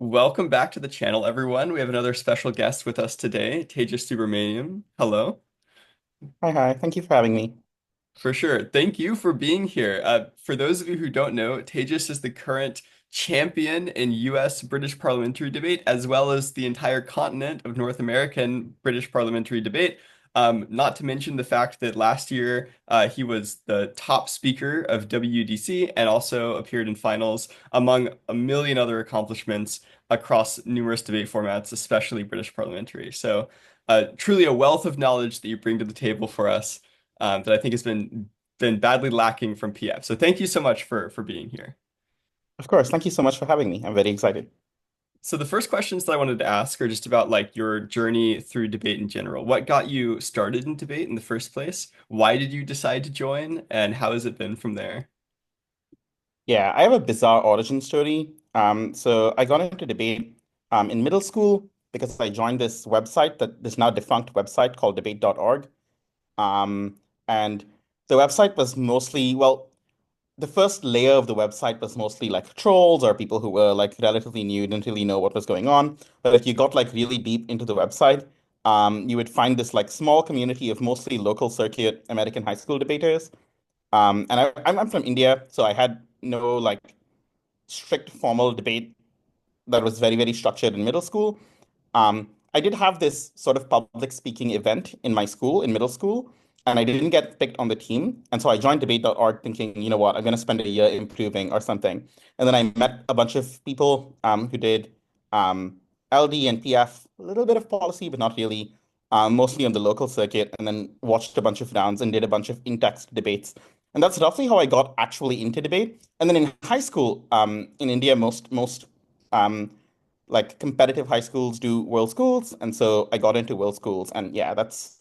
Welcome back to the channel, everyone. We have another special guest with us today, Tejas Subramaniam. Hello. Hi, hi. Thank you for having me. For sure. Thank you for being here. For those of you who don't know, Tejas is the current champion in US British parliamentary debate, as well as the entire continent of North American British parliamentary debate. Not to mention the fact that last year he was the top speaker of WUDC and also appeared in finals, among a million other accomplishments across numerous debate formats, especially British parliamentary. So, truly a wealth of knowledge that you bring to the table for us that I think has been badly lacking from PF. So thank you so much for being here. Of course. Thank you so much for having me. I'm very excited. So the first questions that I wanted to ask are just about like your journey through debate in general. What got you started in debate in the first place? Why did you decide to join? And how has it been from there? Yeah, I have a bizarre origin story. So I got into debate in middle school because I joined this now defunct website called debate.org. Um, and the website was mostly, well, the first layer of the website was mostly like trolls or people who were like relatively new, didn't really know what was going on. But if you got like really deep into the website, you would find this like small community of mostly local circuit American high school debaters. I'm from India, so I had no like strict formal debate that was very, very structured in middle school. I did have this sort of public speaking event in my school, in middle school, and I didn't get picked on the team. And so I joined debate.org thinking, you know what, I'm going to spend a year improving or something. And then I met a bunch of people who did um, LD and PF, a little bit of policy, but not really, mostly on the local circuit, and then watched a bunch of rounds and did a bunch of in-text debates. And that's roughly how I got actually into debate. And then in high school, in India, most um, like competitive high schools do world schools, and so I got into world schools, and yeah, that's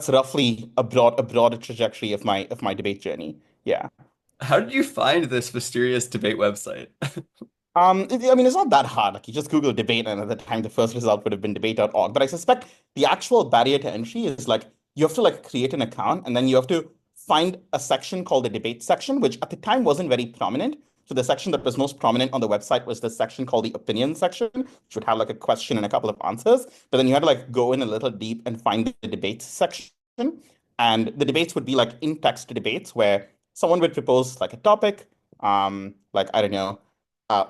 roughly a broad trajectory of my debate journey. Yeah. How did you find this mysterious debate website? I mean, it's not that hard. Like you just Google debate, and at the time, the first result would have been debate.org. But I suspect the actual barrier to entry is like you have to like create an account, and then you have to find a section called the debate section, which at the time wasn't very prominent. So the section that was most prominent on the website was the section called the opinion section, which would have like a question and a couple of answers. But then you had to like go in a little deep and find the debates section. And the debates would be like in-text debates where someone would propose like a topic, like I don't know, uh,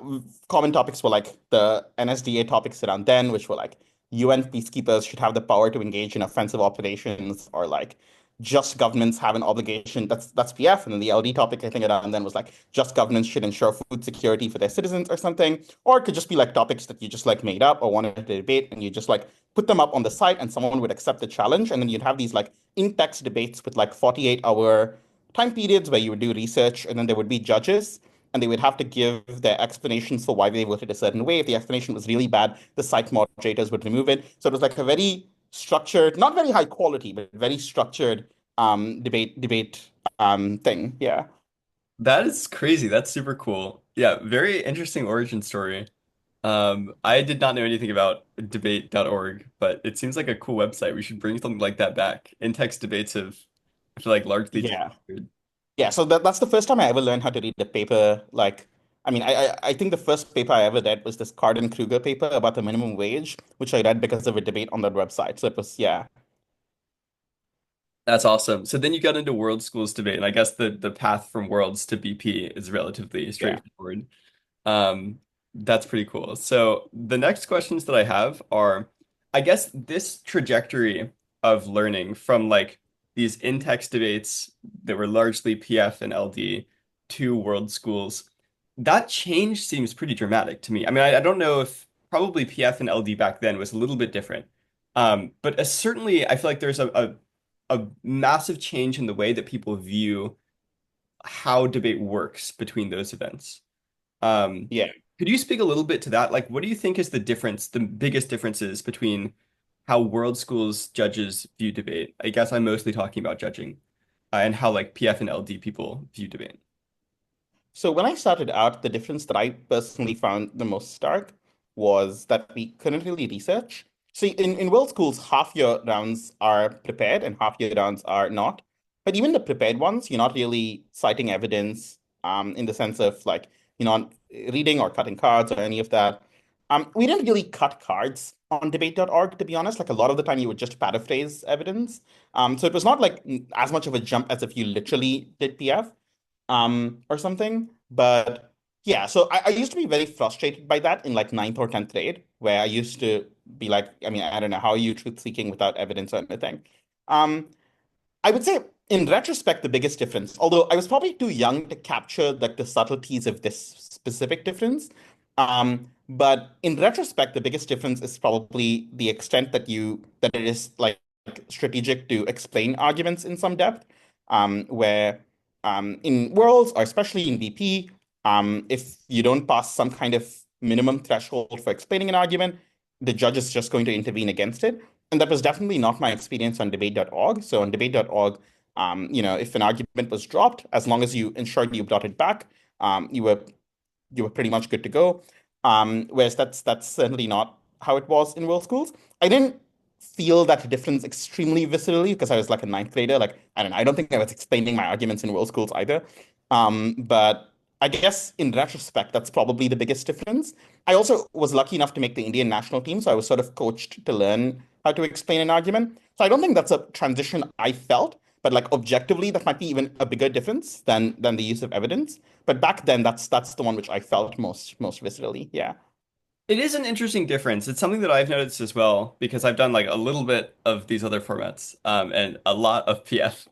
common topics were like the NSDA topics around then, which were like UN peacekeepers should have the power to engage in offensive operations, or like just governments have an obligation. That's PF. And then the LD topic I think around then was like just governments should ensure food security for their citizens or something. Or it could just be like topics that you just like made up or wanted to debate, and you just like put them up on the site, and someone would accept the challenge, and then you'd have these like in-text debates with like 48-hour time periods where you would do research, and then there would be judges, and they would have to give their explanations for why they voted a certain way. If the explanation was really bad, the site moderators would remove it. So it was like a very structured, not very high quality, but very structured debate thing. Yeah. That is crazy. That's super cool. Yeah, very interesting origin story. I did not know anything about debate.org, but it seems like a cool website. We should bring something like that back. In-text debates have, I feel like, largely Yeah. disappeared. Yeah. So that's the first time I ever learned how to read a paper. Like, I mean, I think the first paper I ever read was this Carden Kruger paper about the minimum wage, which I read because of a debate on that website. So it was, yeah. That's awesome. So then you got into world schools debate, and I guess the path from worlds to BP is relatively Yeah. straightforward. Um, that's pretty cool. So the next questions that I have are, I guess this trajectory of learning from like these in-text debates that were largely PF and LD to world schools, that change seems pretty dramatic to me. I mean, I don't know if probably PF and LD back then was a little bit different. But certainly I feel like there's a massive change in the way that people view how debate works between those events. Um, Yeah. could you speak a little bit to that? Like, what do you think is the difference, the biggest differences between how world schools judges view debate? I guess I'm mostly talking about judging, and how like PF and LD people view debate. So when I started out, the difference that I personally found the most stark was that we couldn't really research. See, in world schools, half your rounds are prepared and half your rounds are not. But even the prepared ones, you're not really citing evidence in the sense of like, you're not reading or cutting cards or any of that. We didn't really cut cards on debate.org, to be honest. Like a lot of the time, you would just paraphrase evidence. So it was not like as much of a jump as if you literally did PF or something. But yeah, so I used to be very frustrated by that in like ninth or 10th grade, where I used to be like, I mean, I don't know, how are you truth seeking without evidence or anything? Um, I would say, in retrospect, the biggest difference, although I was probably too young to capture like the subtleties of this specific difference, but in retrospect, the biggest difference is probably the extent that it is like strategic to explain arguments in some depth, where in worlds or especially in BP, if you don't pass some kind of minimum threshold for explaining an argument, the judge is just going to intervene against it. And that was definitely not my experience on debate.org. So on debate.org, if an argument was dropped, as long as you ensured you brought it back, you were pretty much good to go. Whereas that's certainly not how it was in world schools. I didn't feel that difference extremely viscerally because I was like a ninth grader. Like, I don't know, I don't think I was explaining my arguments in world schools either. But I guess in retrospect, that's probably the biggest difference. I also was lucky enough to make the Indian national team, so I was sort of coached to learn how to explain an argument. So I don't think that's a transition I felt, but like objectively, that might be even a bigger difference than the use of evidence. But back then, that's the one which I felt most viscerally. Yeah, It is an interesting difference. It's something that I've noticed as well because I've done like a little bit of these other formats, and a lot of PF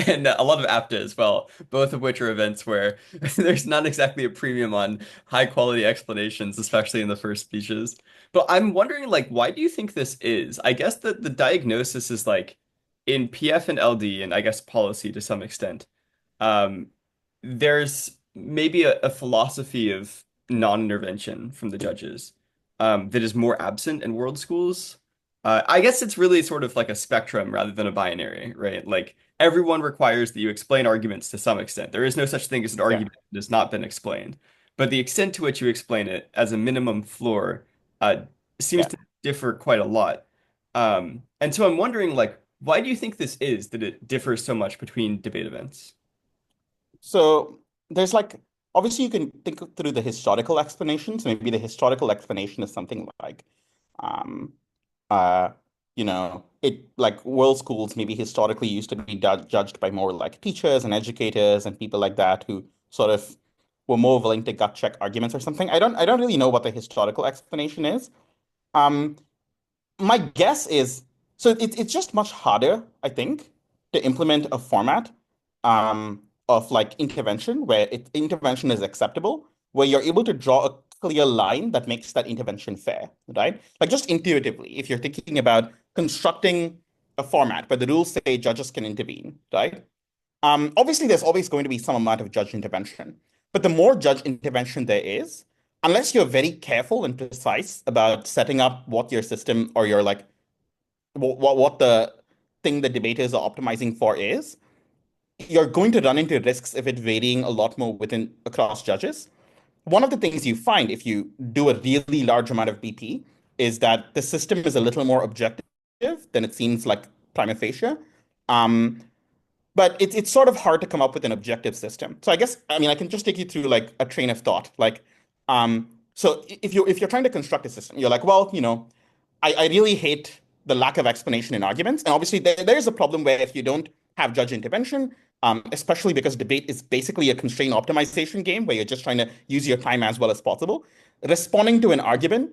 and a lot of APTA as well, both of which are events where there's not exactly a premium on high quality explanations, especially in the first speeches. But I'm wondering, like, why do you think this is? I guess that the diagnosis is like in PF and LD, and I guess policy to some extent. Um, there's maybe a philosophy of non-intervention from the judges, that is more absent in world schools. I guess it's really sort of like a spectrum rather than a binary, right? Like everyone requires that you explain arguments to some extent. There is no such thing as an yeah, argument that has not been explained. But the extent to which you explain it as a minimum floor uh, seems yeah. to differ quite a lot. And so I'm wondering, like, why do you think this is that it differs so much between debate events? So there's like obviously you can think through the historical explanations. Maybe the historical explanation is something like, um, uh, it like world schools maybe historically used to be judged by more like teachers and educators and people like that who sort of were more willing to gut check arguments or something. I don't really know what the historical explanation is. Um, my guess is so it's just much harder, I think, to implement a format of like intervention where intervention is acceptable, where you're able to draw a clear line that makes that intervention fair, right? Like just intuitively, if you're thinking about constructing a format where the rules say judges can intervene, right? Obviously, there's always going to be some amount of judge intervention, but the more judge intervention there is, unless you're very careful and precise about setting up what your system or your like what the thing the debaters are optimizing for is, you're going to run into risks of it varying a lot more within across judges. One of the things you find if you do a really large amount of BP is that the system is a little more objective than it seems like prima facie. Um, but it's sort of hard to come up with an objective system. So I guess I mean I can just take you through like a train of thought. Like, so if you're trying to construct a system, you're like, well, I really hate the lack of explanation in arguments. And obviously, there's a problem where if you don't have judge intervention, especially because debate is basically a constraint optimization game where you're just trying to use your time as well as possible, responding to an argument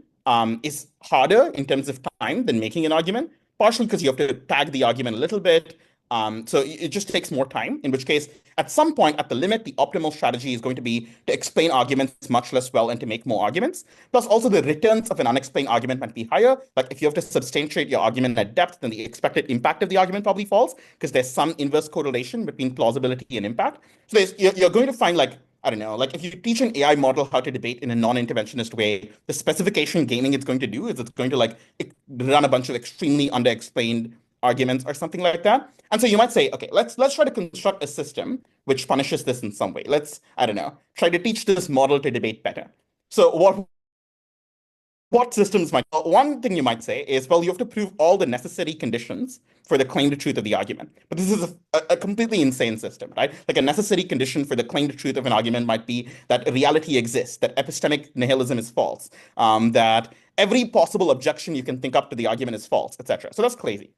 is harder in terms of time than making an argument, partially because you have to tag the argument a little bit. So it just takes more time, in which case, at some point, at the limit, the optimal strategy is going to be to explain arguments much less well and to make more arguments. Plus, also the returns of an unexplained argument might be higher. Like if you have to substantiate your argument at depth, then the expected impact of the argument probably falls because there's some inverse correlation between plausibility and impact. So you're going to find like, I don't know, like if you teach an AI model how to debate in a non-interventionist way, the specification gaming it's going to do is it's going to like run a bunch of extremely underexplained arguments or something like that. And so you might say, okay, let's try to construct a system which punishes this in some way. Let's, I don't know, try to teach this model to debate better. So what what systems might, well, one thing you might say is, well, you have to prove all the necessary conditions for the claim to truth of the argument. But this is a completely insane system, right? Like a necessary condition for the claim to truth of an argument might be that reality exists, that epistemic nihilism is false, that every possible objection you can think up to the argument is false, etc. So that's crazy.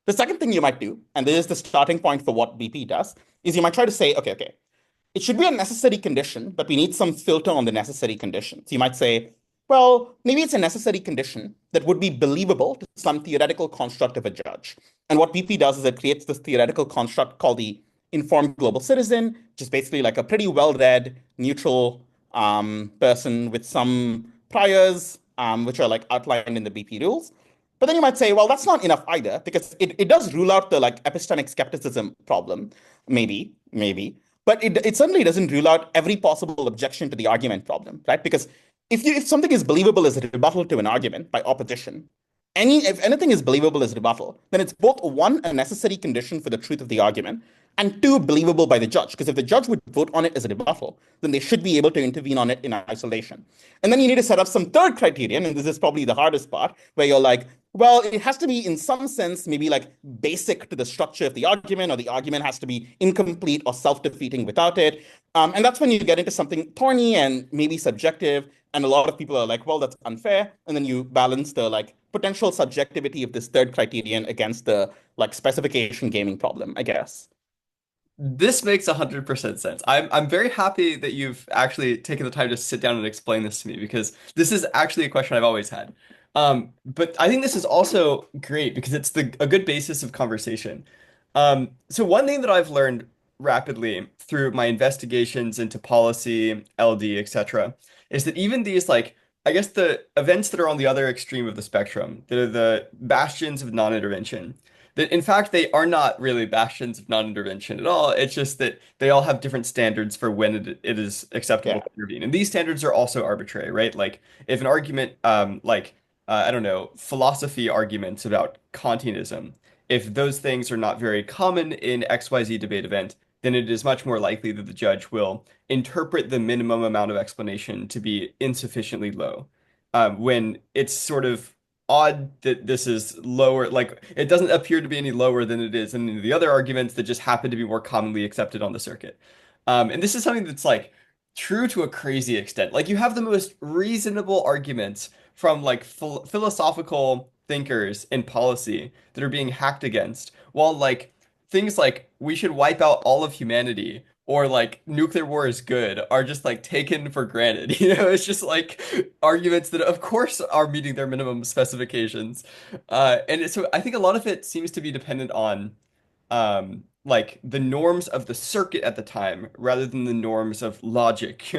The second thing you might do, and this is the starting point for what BP does, is you might try to say, okay, it should be a necessary condition, but we need some filter on the necessary conditions. You might say, well, maybe it's a necessary condition that would be believable to some theoretical construct of a judge. And what BP does is it creates this theoretical construct called the informed global citizen, which is basically like a pretty well-read, neutral person with some priors, which are like outlined in the BP rules. But then you might say, well, that's not enough either, because it does rule out the like epistemic skepticism problem, maybe. But it certainly doesn't rule out every possible objection to the argument problem, right? Because if something is believable as a rebuttal to an argument by opposition, if anything is believable as rebuttal, then it's both one, a necessary condition for the truth of the argument, and two, believable by the judge. Because if the judge would vote on it as a rebuttal, then they should be able to intervene on it in isolation. And then you need to set up some third criterion, and this is probably the hardest part, where you're like, well, it has to be in some sense maybe like basic to the structure of the argument, or the argument has to be incomplete or self-defeating without it. And that's when you get into something thorny and maybe subjective. And a lot of people are like, well, that's unfair. And then you balance the like potential subjectivity of this third criterion against the like specification gaming problem, I guess. This makes 100% sense. I'm very happy that you've actually taken the time to sit down and explain this to me because this is actually a question I've always had. But I think this is also great because it's a good basis of conversation. So one thing that I've learned rapidly through my investigations into policy, LD, etc., is that even these like I guess the events that are on the other extreme of the spectrum, that are the bastions of non-intervention, that in fact they are not really bastions of non-intervention at all. It's just that they all have different standards for when it is acceptable Yeah. to intervene. And these standards are also arbitrary, right? Like if an argument, I don't know, philosophy arguments about Kantianism, if those things are not very common in XYZ debate event, then it is much more likely that the judge will interpret the minimum amount of explanation to be insufficiently low. When it's sort of odd that this is lower, like it doesn't appear to be any lower than it is in the other arguments that just happen to be more commonly accepted on the circuit. And this is something that's like true to a crazy extent. Like you have the most reasonable arguments from like philosophical thinkers in policy that are being hacked against, while like things like we should wipe out all of humanity or like nuclear war is good are just like taken for granted. You know, it's just like arguments that of course are meeting their minimum specifications. So I think a lot of it seems to be dependent on like the norms of the circuit at the time rather than the norms of logic.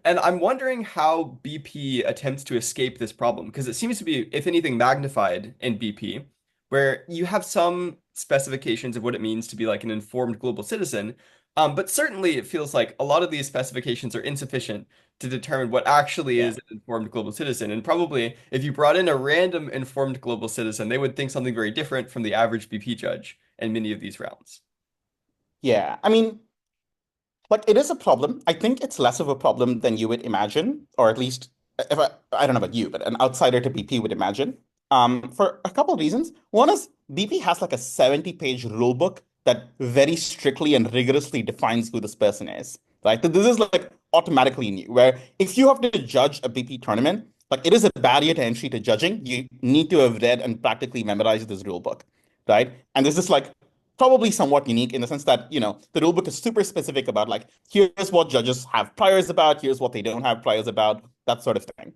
And I'm wondering how BP attempts to escape this problem because it seems to be, if anything, magnified in BP, where you have some specifications of what it means to be like an informed global citizen. But certainly it feels like a lot of these specifications are insufficient to determine what actually Yeah. is an informed global citizen. And probably if you brought in a random informed global citizen, they would think something very different from the average BP judge in many of these rounds. Yeah. I mean, like it is a problem. I think it's less of a problem than you would imagine, or at least if I don't know about you, but an outsider to BP would imagine. For a couple of reasons. One is BP has like a 70-page rule book that very strictly and rigorously defines who this person is. Right? This is like automatically new, where if you have to judge a BP tournament, like it is a barrier to entry to judging. You need to have read and practically memorized this rule book. Right? And this is like probably somewhat unique in the sense that, the rulebook is super specific about like, here's what judges have priors about, here's what they don't have priors about, that sort of thing.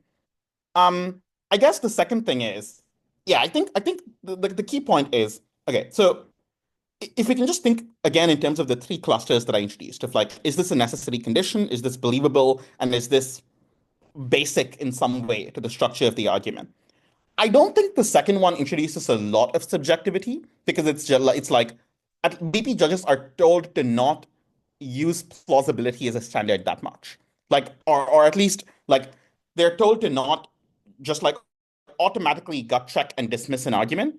I guess the second thing is, yeah, I think the key point is, okay, so if we can just think again in terms of the three clusters that I introduced, of like, is this a necessary condition? Is this believable? And is this basic in some way to the structure of the argument? I don't think the second one introduces a lot of subjectivity because it's like BP judges are told to not use plausibility as a standard that much. Like, or at least like they're told to not just like automatically gut check and dismiss an argument.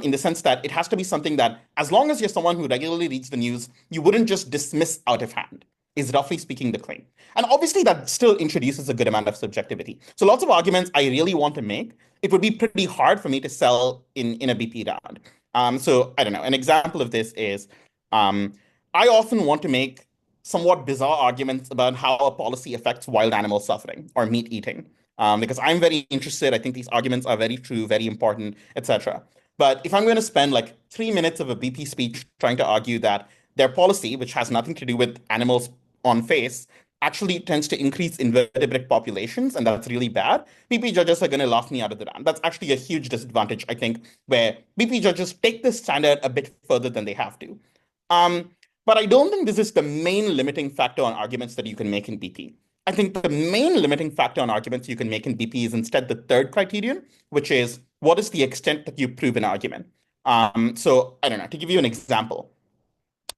In the sense that it has to be something that, as long as you're someone who regularly reads the news, you wouldn't just dismiss out of hand. is roughly speaking the claim. And obviously that still introduces a good amount of subjectivity. So lots of arguments I really want to make, it would be pretty hard for me to sell in a BP round. So I don't know. An example of this is um, I often want to make somewhat bizarre arguments about how a policy affects wild animal suffering or meat eating. Because I'm very interested. I think these arguments are very true, very important, etc. But if I'm going to spend like 3 minutes of a BP speech trying to argue that their policy, which has nothing to do with animals on face, actually tends to increase invertebrate populations, and that's really bad, BP judges are going to laugh me out of the round. That's actually a huge disadvantage, I think, where BP judges take this standard a bit further than they have to. Um, but I don't think this is the main limiting factor on arguments that you can make in BP. I think the main limiting factor on arguments you can make in BP is instead the third criterion, which is what is the extent that you prove an argument. So I don't know, to give you an example,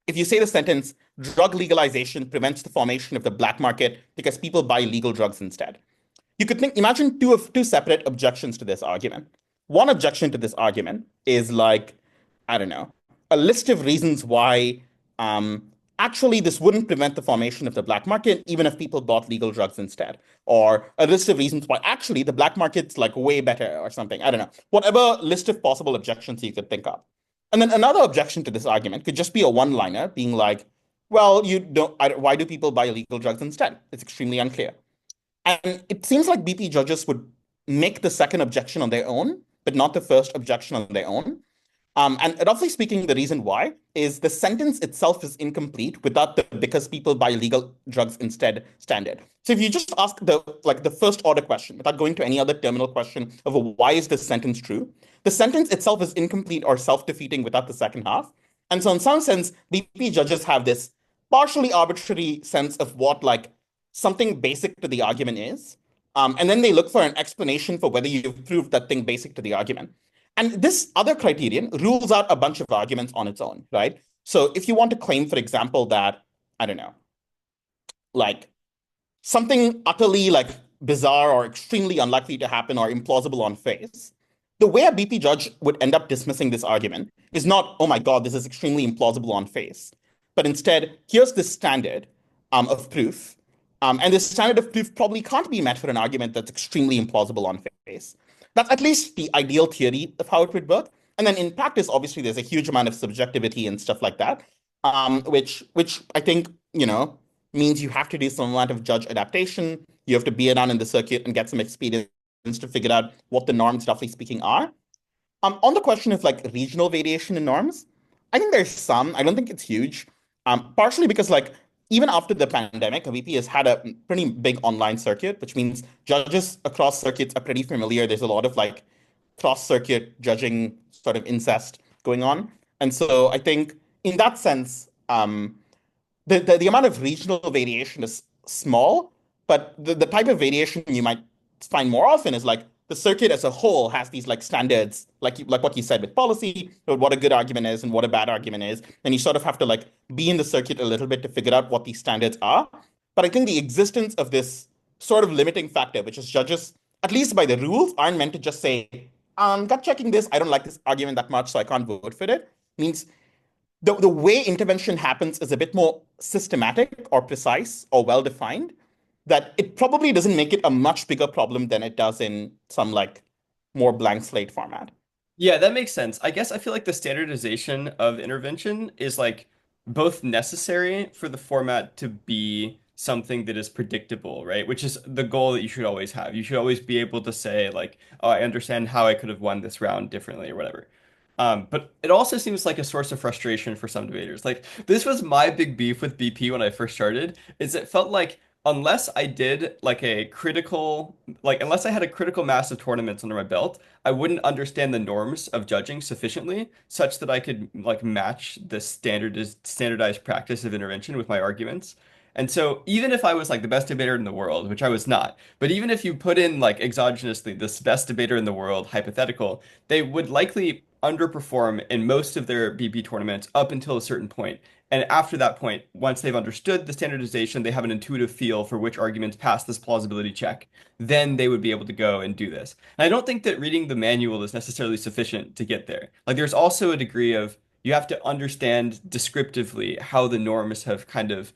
if you say the sentence, drug legalization prevents the formation of the black market because people buy legal drugs instead. You could imagine two separate objections to this argument. One objection to this argument is like, I don't know, a list of reasons why um, actually this wouldn't prevent the formation of the black market, even if people bought legal drugs instead. Or a list of reasons why actually the black market's like way better or something. I don't know. Whatever list of possible objections you could think of. And then another objection to this argument could just be a one-liner being like, well, you don't, why do people buy illegal drugs instead? It's extremely unclear. And it seems like BP judges would make the second objection on their own, but not the first objection on their own. And roughly speaking, the reason why is the sentence itself is incomplete without the because people buy legal drugs instead standard. So if you just ask the first order question without going to any other terminal question of why is this sentence true, the sentence itself is incomplete or self-defeating without the second half. And so in some sense, BP judges have this partially arbitrary sense of what like something basic to the argument is. And then they look for an explanation for whether you've proved that thing basic to the argument. And this other criterion rules out a bunch of arguments on its own, right? So if you want to claim, for example, that, I don't know, like something utterly like bizarre or extremely unlikely to happen or implausible on face, the way a BP judge would end up dismissing this argument is not, oh my God, this is extremely implausible on face, but instead, here's the standard of proof. And this standard of proof probably can't be met for an argument that's extremely implausible on face. That's at least the ideal theory of how it would work. And then in practice, obviously, there's a huge amount of subjectivity and stuff like that, which I think, means you have to do some amount of judge adaptation. You have to be around in the circuit and get some experience to figure out what the norms, roughly speaking, are. On the question of like regional variation in norms, I think there's some. I don't think it's huge. Partially because like even after the pandemic, VP has had a pretty big online circuit, which means judges across circuits are pretty familiar. There's a lot of like cross-circuit judging sort of incest going on. And so I think in that sense, the amount of regional variation is small, but the type of variation you might find more often is like the circuit as a whole has these like standards, like what you said with policy, what a good argument is and what a bad argument is. And you sort of have to like be in the circuit a little bit to figure out what these standards are. But I think the existence of this sort of limiting factor, which is judges, at least by the rules, aren't meant to just say, gut checking this, I don't like this argument that much, so I can't vote for it, means the way intervention happens is a bit more systematic or precise or well defined, that it probably doesn't make it a much bigger problem than it does in some like more blank slate format. Yeah, that makes sense. I guess I feel like the standardization of intervention is like both necessary for the format to be something that is predictable, right? Which is the goal that you should always have. You should always be able to say like, oh, I understand how I could have won this round differently or whatever. But it also seems like a source of frustration for some debaters. Like this was my big beef with BP when I first started, is it felt like unless I did like a critical, like unless I had a critical mass of tournaments under my belt, I wouldn't understand the norms of judging sufficiently such that I could like match the standardized practice of intervention with my arguments. And so even if I was like the best debater in the world, which I was not, but even if you put in like exogenously this best debater in the world hypothetical, they would likely underperform in most of their BP tournaments up until a certain point. And after that point, once they've understood the standardization, they have an intuitive feel for which arguments pass this plausibility check, then they would be able to go and do this. And I don't think that reading the manual is necessarily sufficient to get there. Like there's also a degree of you have to understand descriptively how the norms have kind of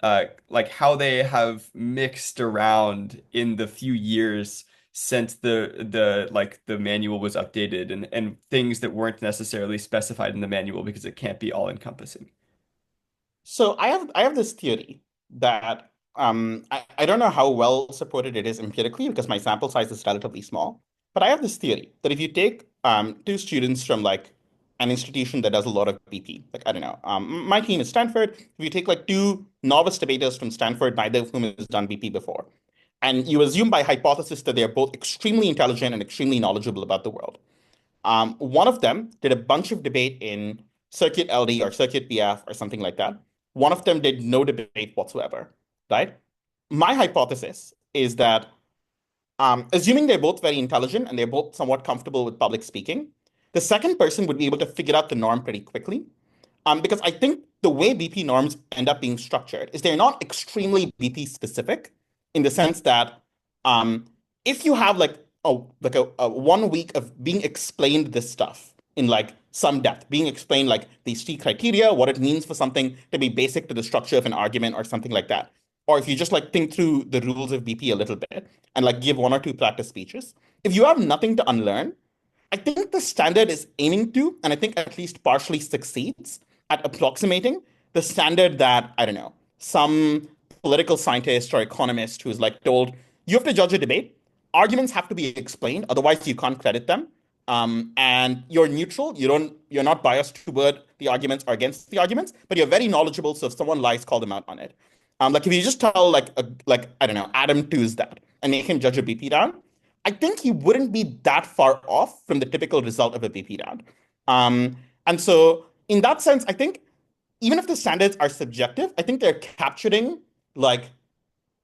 like how they have mixed around in the few years since the manual was updated and things that weren't necessarily specified in the manual because it can't be all encompassing. So I have this theory that I don't know how well supported it is empirically because my sample size is relatively small. But I have this theory that if you take two students from like an institution that does a lot of BP, like I don't know, my team is Stanford. If you take like two novice debaters from Stanford, neither of whom has done BP before, and you assume by hypothesis that they're both extremely intelligent and extremely knowledgeable about the world. One of them did a bunch of debate in Circuit LD or Circuit PF or something like that. One of them did no debate whatsoever, right? My hypothesis is that, assuming they're both very intelligent and they're both somewhat comfortable with public speaking, the second person would be able to figure out the norm pretty quickly. Because I think the way BP norms end up being structured is they're not extremely BP specific in the sense that um, if you have like a 1 week of being explained this stuff in like some depth, being explained like these three criteria, what it means for something to be basic to the structure of an argument or something like that. Or if you just like think through the rules of BP a little bit and like give one or two practice speeches, if you have nothing to unlearn, I think the standard is aiming to, and I think at least partially succeeds at approximating the standard that, I don't know, some political scientist or economist who's like told, you have to judge a debate. Arguments have to be explained, otherwise you can't credit them. And you're neutral. You're not biased toward the arguments or against the arguments, but you're very knowledgeable. So if someone lies, call them out on it. Like if you just tell like I don't know, Adam Tooze that and make him judge a BP down, I think he wouldn't be that far off from the typical result of a BP round. And so, in that sense, I think even if the standards are subjective, I think they're capturing like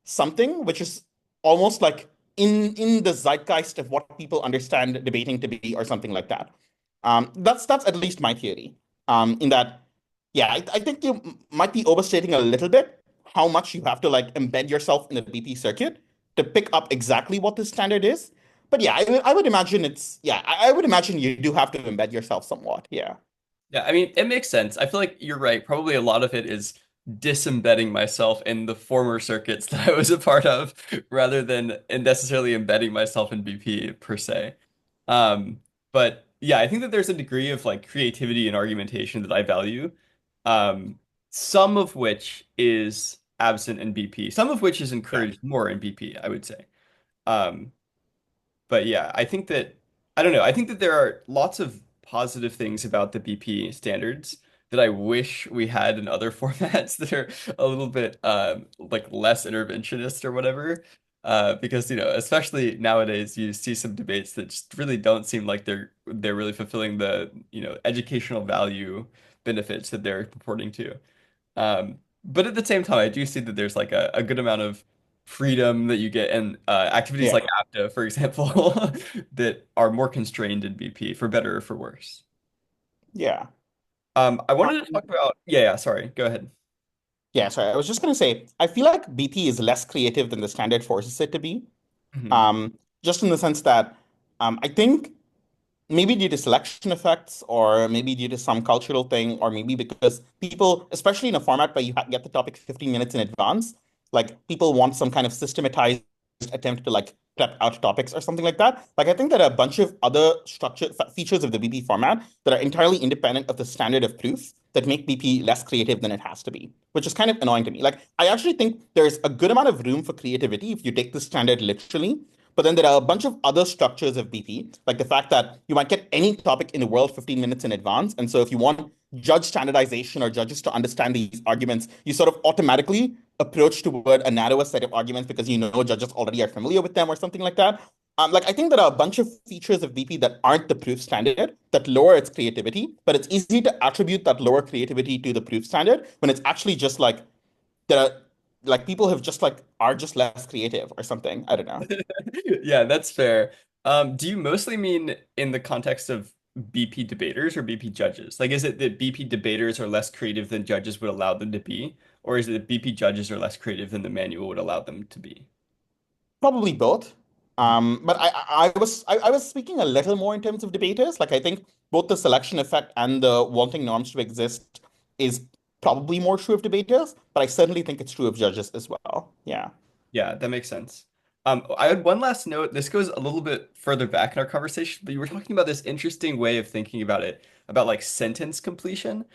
something which is almost like in the zeitgeist of what people understand debating to be, or something like that. That's at least my theory. In that, yeah, I think you might be overstating a little bit how much you have to like embed yourself in the BP circuit to pick up exactly what the standard is. But yeah, I would imagine it's yeah, I would imagine you do have to embed yourself somewhat. Yeah. Yeah, I mean, it makes sense. I feel like you're right. Probably a lot of it is disembedding myself in the former circuits that I was a part of rather than necessarily embedding myself in BP per se. Um, but yeah, I think that there's a degree of like creativity and argumentation that I value, um, some of which is absent in BP, some of which is Yeah. encouraged more in BP, I would say. Um, but yeah, I think that I don't know. I think that there are lots of positive things about the BP standards that I wish we had in other formats that are a little bit like less interventionist or whatever. Because especially nowadays, you see some debates that just really don't seem like they're really fulfilling the educational value benefits that they're purporting to. But at the same time, I do see that there's like a good amount of freedom that you get in activities like Yeah. APTA, for example, that are more constrained in BP for better or for worse. Yeah. I Um, wanted to talk about, yeah, sorry, go ahead. yeah, sorry. I was just gonna say, I feel like BP is less creative than the standard forces it to be. Mhm. Um, just in the sense that I think maybe due to selection effects, or maybe due to some cultural thing, or maybe because people, especially in a format where you get the topic 15 minutes in advance, like people want some kind of systematized attempt to like prep out topics or something like that. Like I think there are a bunch of other features of the BP format that are entirely independent of the standard of proof that make BP less creative than it has to be, which is kind of annoying to me. Like I actually think there's a good amount of room for creativity if you take the standard literally, but then there are a bunch of other structures of BP, like the fact that you might get any topic in the world 15 minutes in advance. And so if you want judge standardization or judges to understand these arguments, you sort of automatically approach toward a narrower set of arguments because you know judges already are familiar with them or something like that. Like I think there are a bunch of features of BP that aren't the proof standard that lower its creativity, but it's easy to attribute that lower creativity to the proof standard when it's actually just like there are like people have just like are just less creative or something. I don't know. Yeah, that's fair. Do you mostly mean in the context of BP debaters or BP judges? Like, is it that BP debaters are less creative than judges would allow them to be, or is it that BP judges are less creative than the manual would allow them to be? Probably both. But I was speaking a little more in terms of debaters. Like I think both the selection effect and the wanting norms to exist is probably more true of debaters, but I certainly think it's true of judges as well. Yeah. Yeah, that makes sense. I had one last note. This goes a little bit further back in our conversation, but you were talking about this interesting way of thinking about it, about like sentence completion.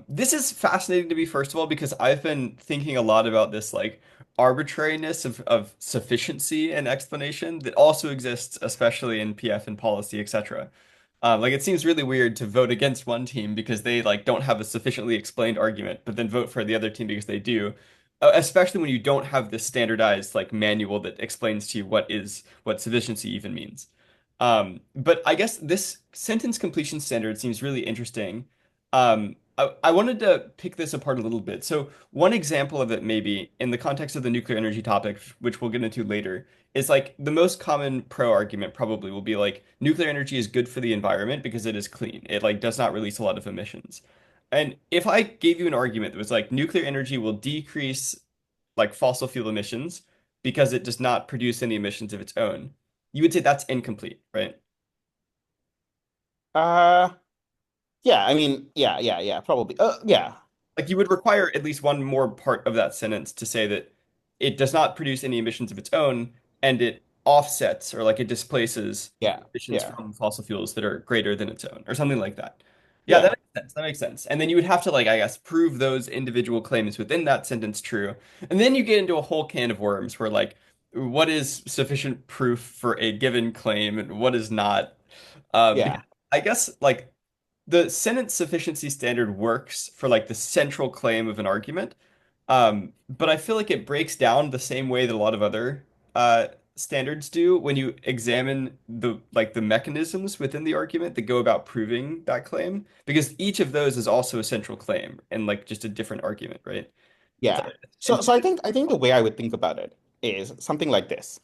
This is fascinating to me, first of all, because I've been thinking a lot about this like arbitrariness of sufficiency and explanation that also exists, especially in PF and policy, etc. Like it seems really weird to vote against one team because they like don't have a sufficiently explained argument, but then vote for the other team because they do. Especially when you don't have this standardized like manual that explains to you what sufficiency even means. But I guess this sentence completion standard seems really interesting. I wanted to pick this apart a little bit. So one example of it maybe in the context of the nuclear energy topic, which we'll get into later, is like the most common pro argument probably will be like nuclear energy is good for the environment because it is clean. It like does not release a lot of emissions. And if I gave you an argument that was like nuclear energy will decrease like fossil fuel emissions because it does not produce any emissions of its own, you would say that's incomplete, right? Uh, yeah, I mean, yeah, probably. Yeah, Like you would require at least one more part of that sentence to say that it does not produce any emissions of its own and it offsets or like it displaces yeah, emissions yeah, from fossil fuels that are greater than its own or something like that. Yeah, that yeah, makes sense. That makes sense. And then you would have to like I guess prove those individual claims within that sentence true. And then you get into a whole can of worms where like what is sufficient proof for a given claim and what is not. Because yeah, I guess like the sentence sufficiency standard works for like the central claim of an argument. But I feel like it breaks down the same way that a lot of other standards do when you examine the mechanisms within the argument that go about proving that claim, because each of those is also a central claim and like just a different argument, right? It's yeah. like So I think the way I would think about it is something like this.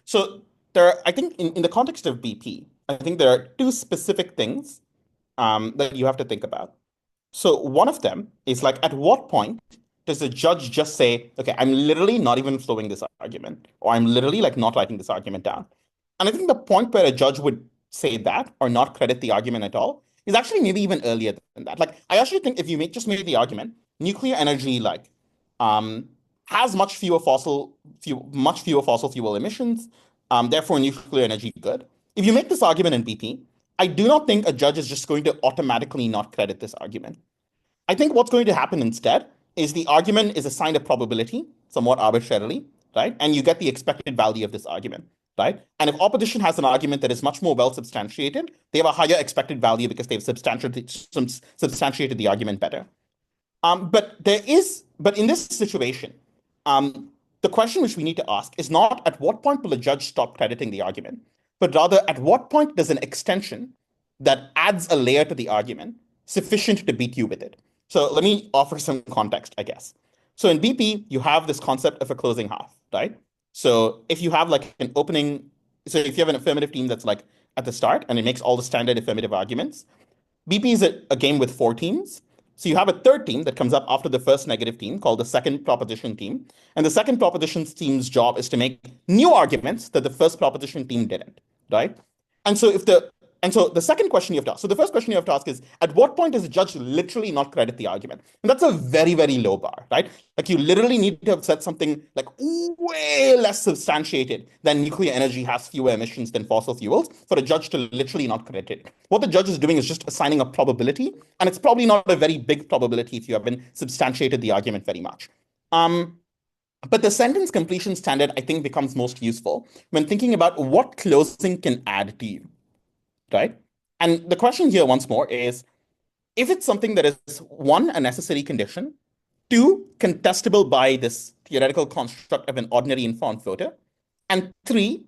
So I think in the context of BP, I think there are two specific things that you have to think about. So one of them is like, at what point does the judge just say, okay, I'm literally not even flowing this argument, or I'm literally like not writing this argument down? And I think the point where a judge would say that or not credit the argument at all is actually maybe even earlier than that. Like, I actually think if you make just made the argument, nuclear energy um has much fewer fossil fuel emissions, therefore nuclear energy good. If you make this argument in BP, I do not think a judge is just going to automatically not credit this argument. I think what's going to happen instead is the argument is assigned a probability somewhat arbitrarily, right? And you get the expected value of this argument, right? And if opposition has an argument that is much more well substantiated, they have a higher expected value because they've substantiated the argument better. But in this situation, um, the question which we need to ask is not at what point will a judge stop crediting the argument, but rather at what point does an extension that adds a layer to the argument sufficient to beat you with it? So let me offer some context, I guess. So in BP, you have this concept of a closing half, right? So if you have like an opening, so if you have an affirmative team that's like at the start and it makes all the standard affirmative arguments, BP is a game with four teams. So you have a third team that comes up after the first negative team called the second proposition team. And the second proposition team's job is to make new arguments that the first proposition team didn't, right? And so if the and so the second question you have to ask, so the first question you have to ask is, at what point does the judge literally not credit the argument? And that's a very, very low bar, right? Like you literally need to have said something like way less substantiated than nuclear energy has fewer emissions than fossil fuels for a judge to literally not credit it. What the judge is doing is just assigning a probability, and it's probably not a very big probability if you haven't substantiated the argument very much. Um, but the sentence completion standard, I think, becomes most useful when thinking about what closing can add to you, right? And the question here, once more, is if it's something that is one, a necessary condition, two, contestable by this theoretical construct of an ordinary informed voter, and three,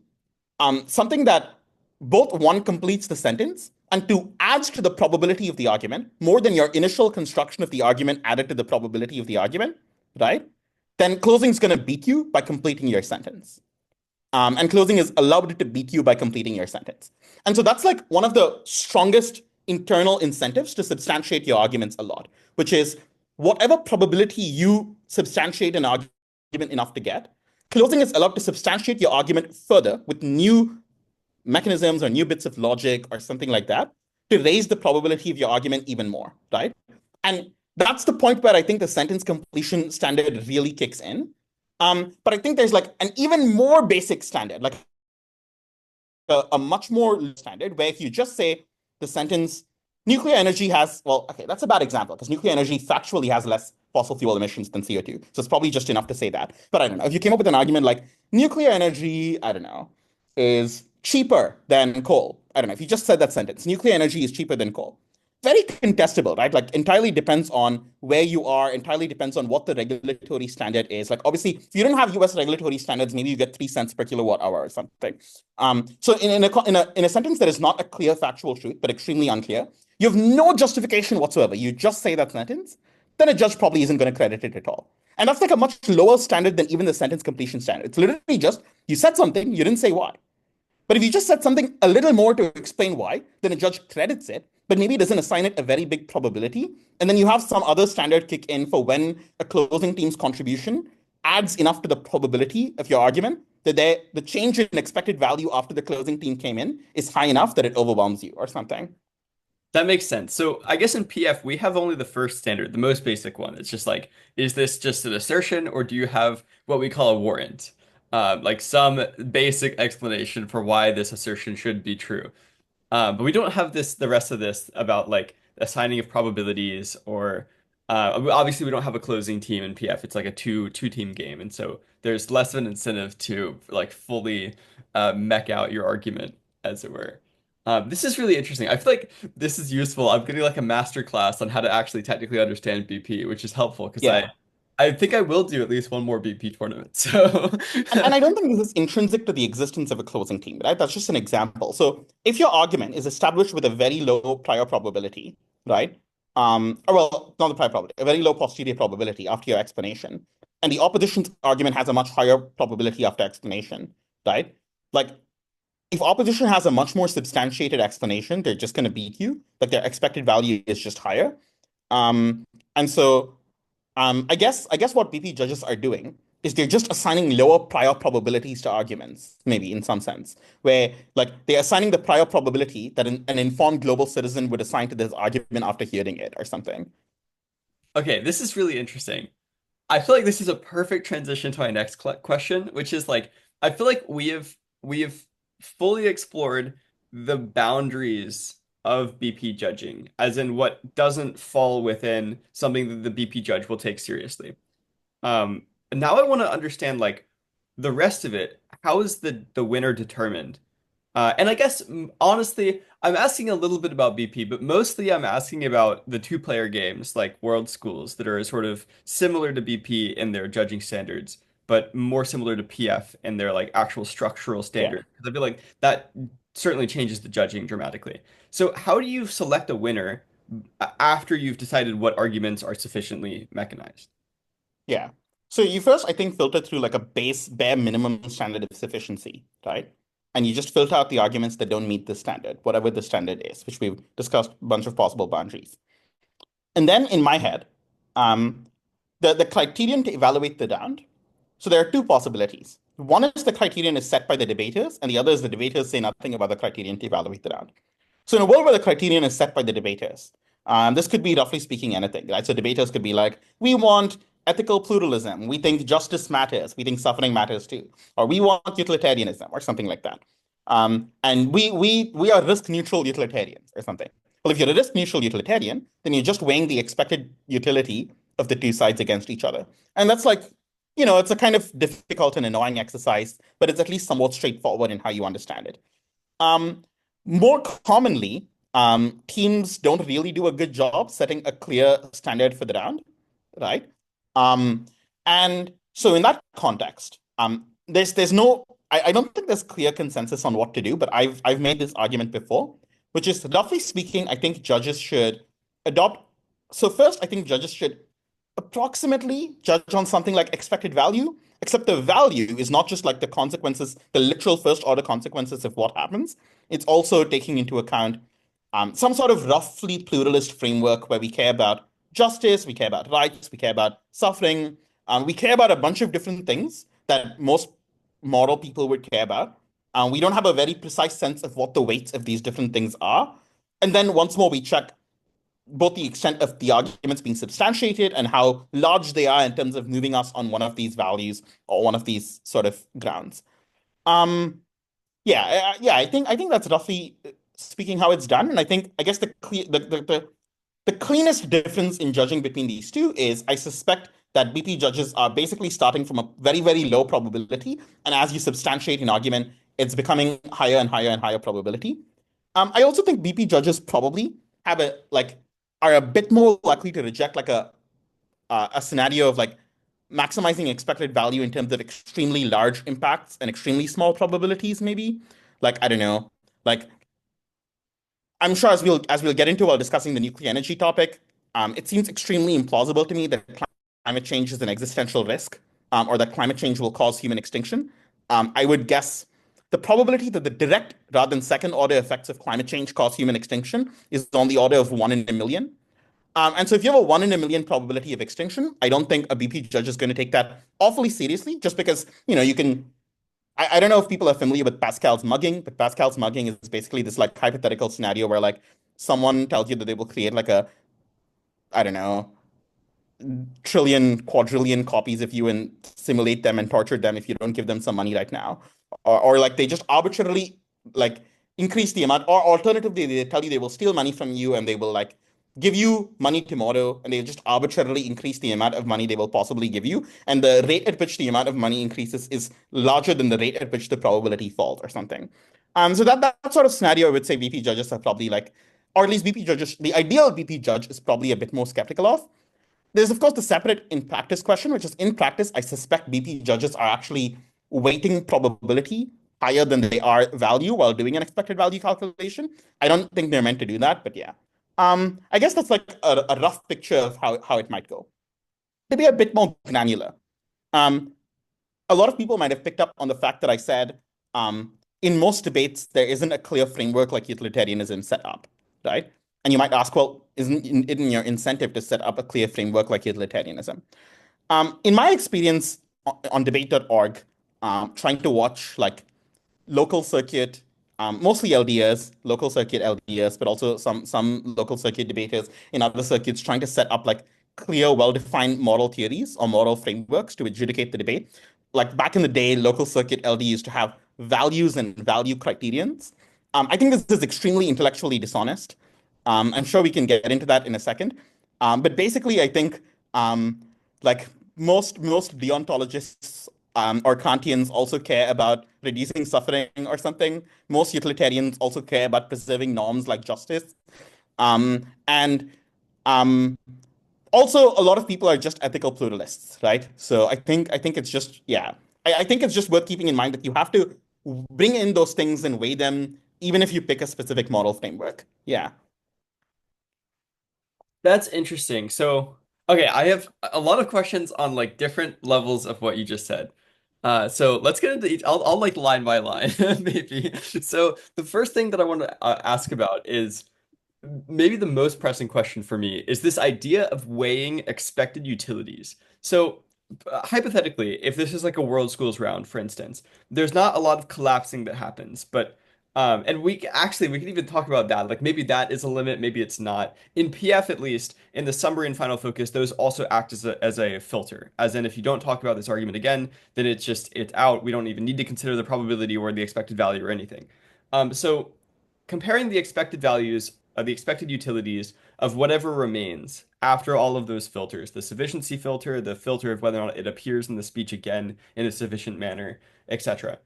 something that both one completes the sentence and two adds to the probability of the argument more than your initial construction of the argument added to the probability of the argument, right? Then closing is going to beat you by completing your sentence. And closing is allowed to beat you by completing your sentence. And so that's like one of the strongest internal incentives to substantiate your arguments a lot, which is whatever probability you substantiate an argument enough to get, closing is allowed to substantiate your argument further with new mechanisms or new bits of logic or something like that to raise the probability of your argument even more, right? And That's the point where I think the sentence completion standard really kicks in. But I think there's like an even more basic standard, like a much more standard where if you just say the sentence nuclear energy has, well, okay, that's a bad example because nuclear energy factually has less fossil fuel emissions than CO2. So it's probably just enough to say that. But I don't know. If you came up with an argument like nuclear energy, I don't know, is cheaper than coal. I don't know. If you just said that sentence, nuclear energy is cheaper than coal. Very contestable, right? Like entirely depends on where you are, entirely depends on what the regulatory standard is. Like obviously, if you don't have US regulatory standards, maybe you get 3 cents per kilowatt hour or something. So in a sentence that is not a clear factual truth, but extremely unclear, you have no justification whatsoever. You just say that sentence, then a judge probably isn't going to credit it at all. And that's like a much lower standard than even the sentence completion standard. It's literally just you said something, you didn't say why. But if you just said something a little more to explain why, then a judge credits it, but maybe doesn't assign it a very big probability. And then you have some other standard kick in for when a closing team's contribution adds enough to the probability of your argument that the change in expected value after the closing team came in is high enough that it overwhelms you or something. That makes sense. So I guess in PF, we have only the first standard, the most basic one. It's just like, is this just an assertion or do you have what we call a warrant? Like some basic explanation for why this assertion should be true. But we don't have the rest of this about like assigning of probabilities or obviously we don't have a closing team in PF. It's like a two team game, and so there's less of an incentive to like fully mech out your argument, as it were. This is really interesting. I feel like this is useful. I'm getting like a master class on how to actually technically understand BP, which is helpful because Yeah. I think I will do at least one more BP tournament. So And I don't think this is intrinsic to the existence of a closing team, right? That's just an example. So if your argument is established with a very low prior probability, right? Or well, not the prior probability, a very low posterior probability after your explanation, and the opposition's argument has a much higher probability after explanation, right? Like if opposition has a much more substantiated explanation, they're just going to beat you. Like their expected value is just higher. Um, and so I guess what BP judges are doing is they're just assigning lower prior probabilities to arguments, maybe in some sense, where like they're assigning the prior probability that an informed global citizen would assign to this argument after hearing it or something. okay, this is really interesting. I feel like this is a perfect transition to my next question, which is like I feel like we have fully explored the boundaries of BP judging, as in what doesn't fall within something that the BP judge will take seriously. Now I want to understand like the rest of it. How is the winner determined? And I guess honestly, I'm asking a little bit about BP, but mostly I'm asking about the two-player games like World Schools that are sort of similar to BP in their judging standards, but more similar to PF in their like actual structural Yeah. standard. Because I feel like that certainly changes the judging dramatically. So how do you select a winner after you've decided what arguments are sufficiently mechanized? Yeah. So you first, I think, filter through like a base bare minimum standard of sufficiency, right? And you just filter out the arguments that don't meet the standard, whatever the standard is, which we've discussed a bunch of possible boundaries. And then in my head, um, the criterion to evaluate the round. So there are two possibilities. One is the criterion is set by the debaters, and the other is the debaters say nothing about the criterion to evaluate the round. So in a world where the criterion is set by the debaters, this could be roughly speaking anything, right? So debaters could be like, we want ethical pluralism, we think justice matters, we think suffering matters too, or we want utilitarianism, or something like that. And we are risk neutral utilitarians, or something. Well, if you're a risk neutral utilitarian, then you're just weighing the expected utility of the two sides against each other, and that's like it's a kind of difficult and annoying exercise, but it's at least somewhat straightforward in how you understand it. Um, More commonly, teams don't really do a good job setting a clear standard for the round, right? Um, and so in that context, there's no, I don't think there's clear consensus on what to do, but I've made this argument before, which is roughly speaking, I think judges should adopt. So first, I think judges should approximately judge on something like expected value, except the value is not just like the consequences, the literal first order consequences of what happens. It's also taking into account some sort of roughly pluralist framework where we care about justice, we care about rights, we care about suffering, we care about a bunch of different things that most moral people would care about. We don't have a very precise sense of what the weights of these different things are. And then once more, we check both the extent of the arguments being substantiated and how large they are in terms of moving us on one of these values or one of these sort of grounds. Um, yeah, I think that's roughly speaking how it's done. And I guess the cleanest difference in judging between these two is I suspect that BP judges are basically starting from a very, very low probability. And as you substantiate an argument, it's becoming higher and higher and higher probability. I also think BP judges probably have a like are a bit more likely to reject like a scenario of like maximizing expected value in terms of extremely large impacts and extremely small probabilities, maybe. Like, I don't know. Like, I'm sure as we'll get into while discussing the nuclear energy topic, it seems extremely implausible to me that climate change is an existential risk, or that climate change will cause human extinction. I would guess the probability that the direct rather than second order effects of climate change cause human extinction is on the order of 1 in a million. And so if you have a 1 in a million probability of extinction, I don't think a BP judge is going to take that awfully seriously, just because, you can. I don't know if people are familiar with Pascal's mugging, but Pascal's mugging is basically this like hypothetical scenario where like someone tells you that they will create like I don't know, trillion, quadrillion copies of you and simulate them and torture them if you don't give them some money right now. Or like they just arbitrarily like increase the amount, or alternatively, they tell you they will steal money from you and they will like give you money tomorrow and they just arbitrarily increase the amount of money they will possibly give you. And the rate at which the amount of money increases is larger than the rate at which the probability falls or something. So that sort of scenario, I would say VP judges are probably like, or at least VP judges, the ideal VP judge is probably a bit more skeptical of. There's, of course, the separate in practice question, which is in practice, I suspect BP judges are actually weighting probability higher than they are value while doing an expected value calculation. I don't think they're meant to do that, but yeah. I guess that's like a rough picture of how it might go. To be a bit more granular, um, a lot of people might have picked up on the fact that I said in most debates, there isn't a clear framework like utilitarianism set up, right? And you might ask, well, isn't it in your incentive to set up a clear framework like utilitarianism? In my experience on debate.org, trying to watch like local circuit, mostly LDS, local circuit LDS, but also some local circuit debaters in other circuits trying to set up like clear, well-defined model theories or model frameworks to adjudicate the debate. Like back in the day, local circuit LD used to have values and value criterions. I think this is extremely intellectually dishonest. I'm sure we can get into that in a second. But basically, I think like most deontologists or Kantians also care about reducing suffering or something. Most utilitarians also care about preserving norms like justice. And also, a lot of people are just ethical pluralists, right? So I think it's just yeah, I think it's just worth keeping in mind that you have to bring in those things and weigh them, even if you pick a specific model framework. Yeah. That's interesting. So, okay, I have a lot of questions on like different levels of what you just said. So let's get into each. I'll like line by line, maybe. So the first thing that I want to ask about is maybe the most pressing question for me is this idea of weighing expected utilities. So, hypothetically, if this is like a world schools round, for instance, there's not a lot of collapsing that happens, but and we can even talk about that. Like maybe that is a limit, maybe it's not. In PF, at least, in the summary and final focus, those also act as a filter. As in, if you don't talk about this argument again, then it's out. We don't even need to consider the probability or the expected value or anything. So comparing the expected values of the expected utilities of whatever remains after all of those filters, the sufficiency filter, the filter of whether or not it appears in the speech again in a sufficient manner, etc.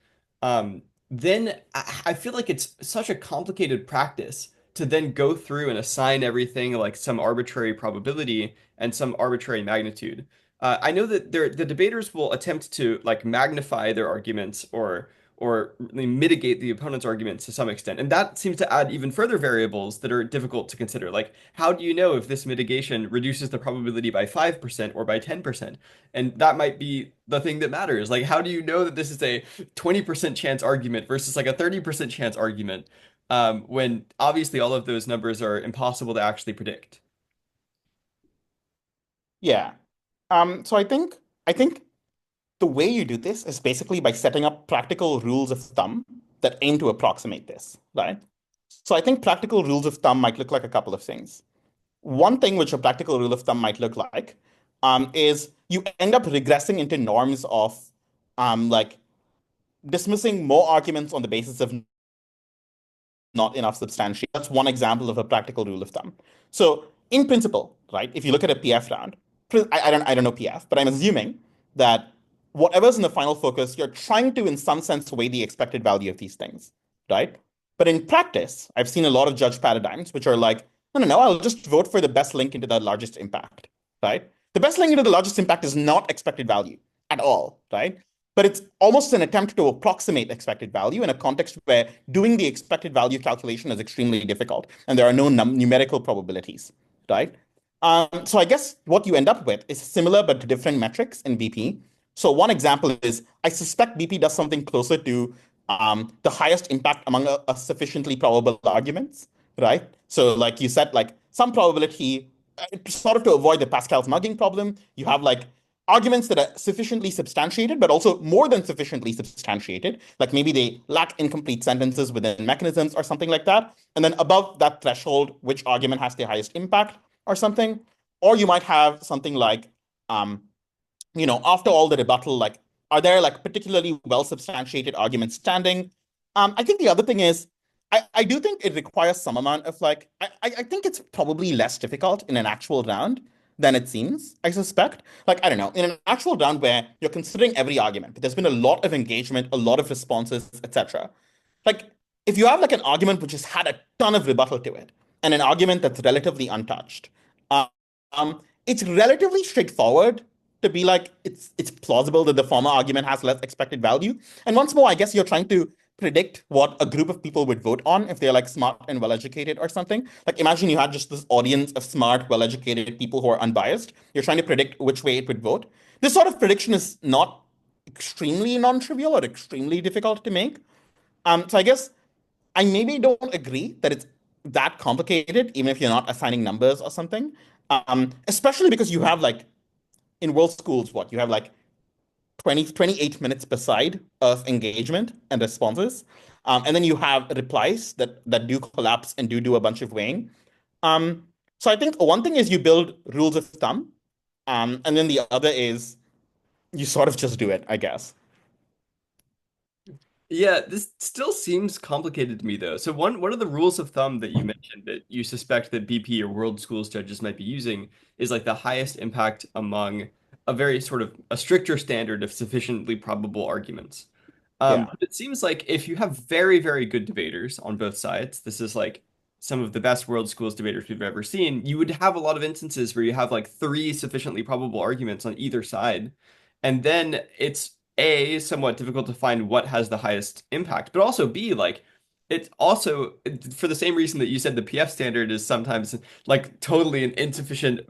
Then I feel like it's such a complicated practice to then go through and assign everything like some arbitrary probability and some arbitrary magnitude. I know that the debaters will attempt to like magnify their arguments or really mitigate the opponent's arguments to some extent. And that seems to add even further variables that are difficult to consider. Like, how do you know if this mitigation reduces the probability by 5% or by 10%? And that might be the thing that matters. Like, how do you know that this is a 20% chance argument versus like a 30% chance argument, when obviously all of those numbers are impossible to actually predict? Yeah. So I think the way you do this is basically by setting up practical rules of thumb that aim to approximate this, right? So I think practical rules of thumb might look like a couple of things. one thing which a practical rule of thumb might look like is you end up regressing into norms of like dismissing more arguments on the basis of not enough substantiation. That's one example of a practical rule of thumb. So in principle, right, if you look at a PF round, I don't know PF, but I'm assuming that whatever's in the final focus, you're trying to, in some sense, weigh the expected value of these things, right? But in practice, I've seen a lot of judge paradigms which are like, no, I'll just vote for the best link into the largest impact, right? The best link into the largest impact is not expected value at all, right? But it's almost an attempt to approximate expected value in a context where doing the expected value calculation is extremely difficult and there are no numerical probabilities, right? So I guess what you end up with is similar but different metrics in BP. So one example is I suspect BP does something closer to the highest impact among a sufficiently probable arguments, right? So like you said, like some probability, sort of to avoid the Pascal's mugging problem, you have like arguments that are sufficiently substantiated, but also more than sufficiently substantiated. Like maybe they lack incomplete sentences within mechanisms or something like that. And then above that threshold, which argument has the highest impact or something. Or you might have something like, after all the rebuttal, like, are there like particularly well substantiated arguments standing? I think the other thing is, I do think it requires some amount of like, I think it's probably less difficult in an actual round than it seems, I suspect. Like, I don't know, in an actual round where you're considering every argument, there's been a lot of engagement, a lot of responses, etc. Like, if you have like an argument which has had a ton of rebuttal to it, and an argument that's relatively untouched, it's relatively straightforward to be like it's plausible that the former argument has less expected value. And once more, I guess you're trying to predict what a group of people would vote on if they're like smart and well-educated or something. Like imagine you had just this audience of smart, well-educated people who are unbiased. You're trying to predict which way it would vote. This sort of prediction is not extremely non-trivial or extremely difficult to make. So I guess I maybe don't agree that it's that complicated, even if you're not assigning numbers or something. Especially because you have like in world schools, what you have like 28 minutes per side of engagement and responses. And then you have replies that do collapse and do a bunch of weighing. So I think one thing is you build rules of thumb, and then the other is you sort of just do it, I guess. Yeah, this still seems complicated to me though. So one of the rules of thumb that you mentioned that you suspect that BP or World Schools judges might be using is like the highest impact among a very sort of a stricter standard of sufficiently probable arguments. Yeah. But it seems like if you have very, very good debaters on both sides, this is like some of the best World Schools debaters we've ever seen, you would have a lot of instances where you have like three sufficiently probable arguments on either side. And then it's A, somewhat difficult to find what has the highest impact, but also B, like it's also for the same reason that you said the PF standard is sometimes like totally an insufficient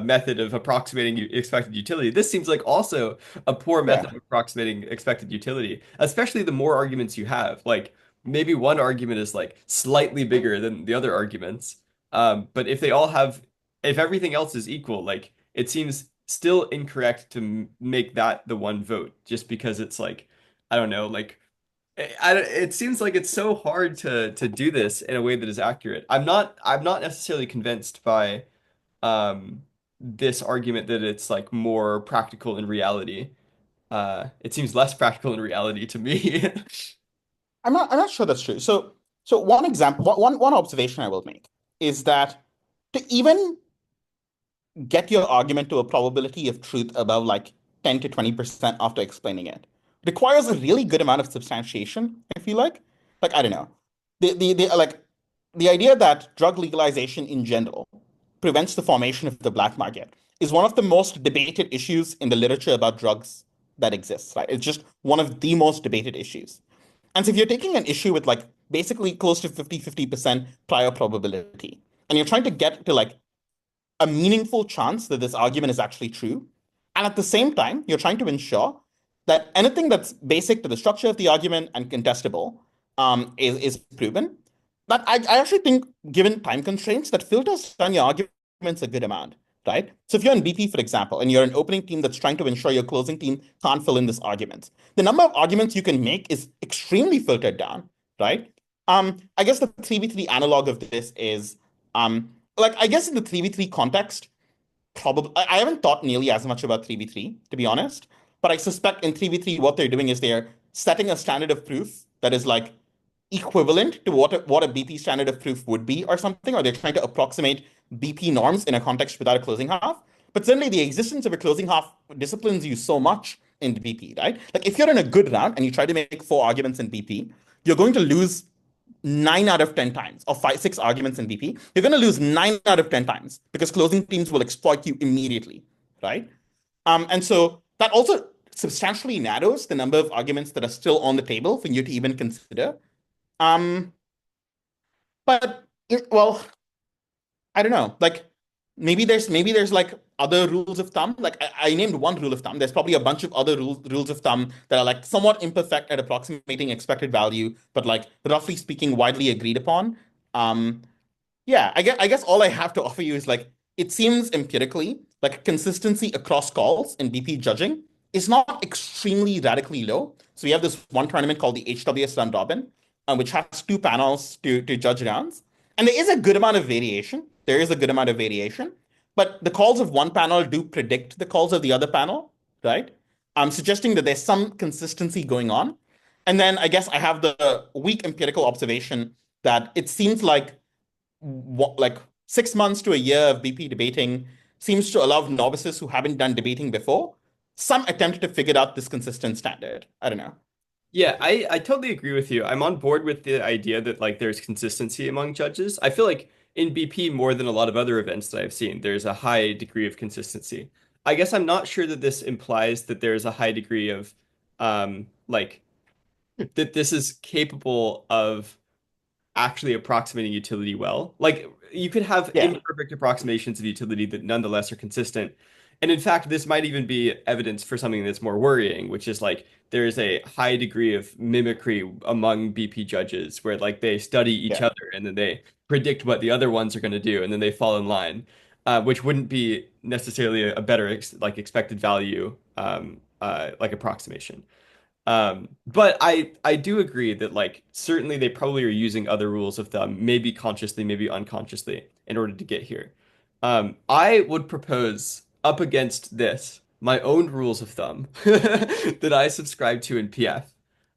method of approximating expected utility. This seems like also a poor method Yeah. of approximating expected utility, especially the more arguments you have. Like maybe one argument is like slightly bigger than the other arguments. But if they all have, if everything else is equal, like it seems still incorrect to make that the one vote just because it's like, I don't know, like it seems like it's so hard to do this in a way that is accurate. I'm not necessarily convinced by um this argument that it's like more practical in reality. It seems less practical in reality to me. I'm not sure that's true. So one example, one observation I will make is that to even get your argument to a probability of truth above like 10 to 20% after explaining it requires a really good amount of substantiation, I feel like. Like, I don't know. Like the idea that drug legalization in general prevents the formation of the black market is one of the most debated issues in the literature about drugs that exists, right? It's just one of the most debated issues. And so if you're taking an issue with like basically close to 50% prior probability, and you're trying to get to like a meaningful chance that this argument is actually true. And at the same time, you're trying to ensure that anything that's basic to the structure of the argument and contestable is proven. But I actually think, given time constraints, that filters down your arguments a good amount, right? So if you're in BP, for example, and you're an opening team that's trying to ensure your closing team can't fill in this argument, the number of arguments you can make is extremely filtered down, right? I guess the 3v3 analog of this is like I guess in the 3v3 context, probably I haven't thought nearly as much about 3v3, to be honest. But I suspect in 3v3, what they're doing is they're setting a standard of proof that is like equivalent to what a BP standard of proof would be or something, or they're trying to approximate BP norms in a context without a closing half. But certainly the existence of a closing half disciplines you so much in BP, right? Like if you're in a good round and you try to make four arguments in BP, you're going to lose 9 out of 10 times, or five, six arguments in BP, you're going to lose 9 out of 10 times because closing teams will exploit you immediately, right? And so that also substantially narrows the number of arguments that are still on the table for you to even consider. Um, well, I don't know. Like maybe there's like other rules of thumb. Like I named one rule of thumb. There's probably a bunch of other rules of thumb that are like somewhat imperfect at approximating expected value, but like roughly speaking, widely agreed upon. Um, yeah, I guess all I have to offer you is like it seems empirically like consistency across calls in BP judging is not extremely radically low. So we have this one tournament called the HWS Round Robin, which has two panels to judge rounds, and there is a good amount of variation. There is a good amount of variation, but the calls of one panel do predict the calls of the other panel, right? Suggesting that there's some consistency going on. And then I guess I have the weak empirical observation that it seems like 6 months to a year of BP debating seems to allow novices who haven't done debating before some attempt to figure out this consistent standard. I don't know. Yeah, I totally agree with you. I'm on board with the idea that like there's consistency among judges. I feel like in BP more than a lot of other events that I've seen, there's a high degree of consistency. I guess I'm not sure that this implies that there's a high degree of like that this is capable of actually approximating utility well. Like you could have Yeah, imperfect approximations of utility that nonetheless are consistent. And in fact, this might even be evidence for something that's more worrying, which is like there is a high degree of mimicry among BP judges where like they study each yeah. other and then they predict what the other ones are going to do and then they fall in line, which wouldn't be necessarily a better like expected value like approximation. But I do agree that like certainly they probably are using other rules of thumb, maybe consciously, maybe unconsciously, in order to get here. I would propose up against this my own rules of thumb that I subscribe to in PF,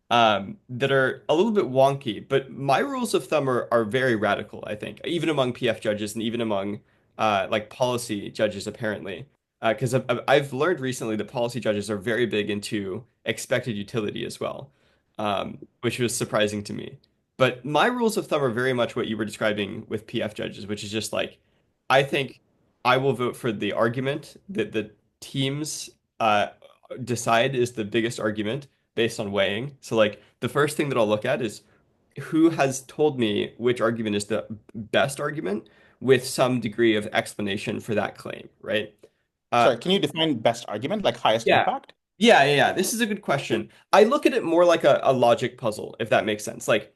that are a little bit wonky, but my rules of thumb are very radical, I think, even among PF judges and even among like policy judges, apparently. Because I've learned recently that policy judges are very big into expected utility as well, which was surprising to me. But my rules of thumb are very much what you were describing with PF judges, which is just like, I think I will vote for the argument that the teams decide is the biggest argument based on weighing. So, like, the first thing that I'll look at is who has told me which argument is the best argument with some degree of explanation for that claim, right? Uh, Sorry, can you define best argument, like highest yeah. impact? Yeah. This is a good question. I look at it more like a logic puzzle, if that makes sense. Like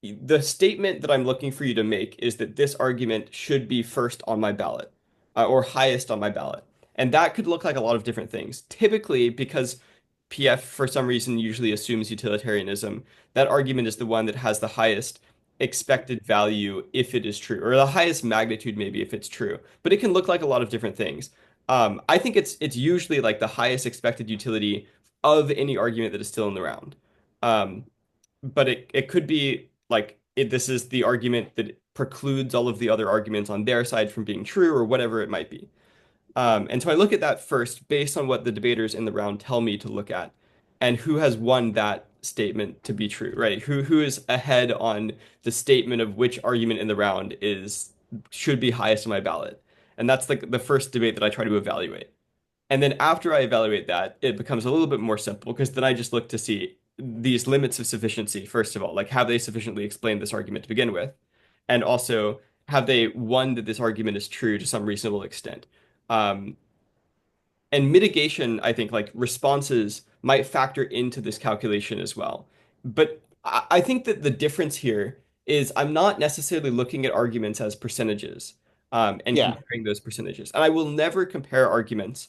the statement that I'm looking for you to make is that this argument should be first on my ballot, or highest on my ballot. And that could look like a lot of different things. Typically, because PF for some reason usually assumes utilitarianism, that argument is the one that has the highest expected value if it is true, or the highest magnitude maybe if it's true. But it can look like a lot of different things. I think it's usually like the highest expected utility of any argument that is still in the round. Um, but it could be like this is the argument that precludes all of the other arguments on their side from being true or whatever it might be. And so I look at that first based on what the debaters in the round tell me to look at and who has won that statement to be true, right? Who is ahead on the statement of which argument in the round is should be highest on my ballot. And that's the first debate that I try to evaluate. And then after I evaluate that, it becomes a little bit more simple because then I just look to see these limits of sufficiency, first of all, like have they sufficiently explained this argument to begin with? And also, have they won that this argument is true to some reasonable extent? Um, and mitigation, I think, like responses might factor into this calculation as well. But I think that the difference here is I'm not necessarily looking at arguments as percentages, and Yeah, comparing those percentages. And I will never compare arguments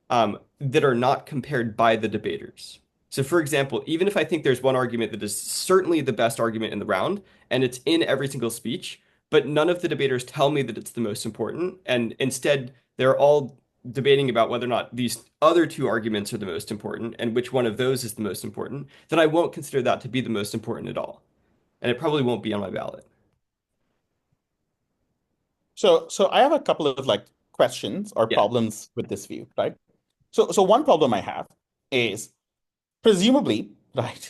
that are not compared by the debaters. So, for example, even if I think there's one argument that is certainly the best argument in the round, and it's in every single speech, but none of the debaters tell me that it's the most important. And instead, they're all debating about whether or not these other two arguments are the most important and which one of those is the most important, then I won't consider that to be the most important at all. And it probably won't be on my ballot. So I have a couple of like questions or Yeah. problems with this view, right? So one problem I have is presumably, right?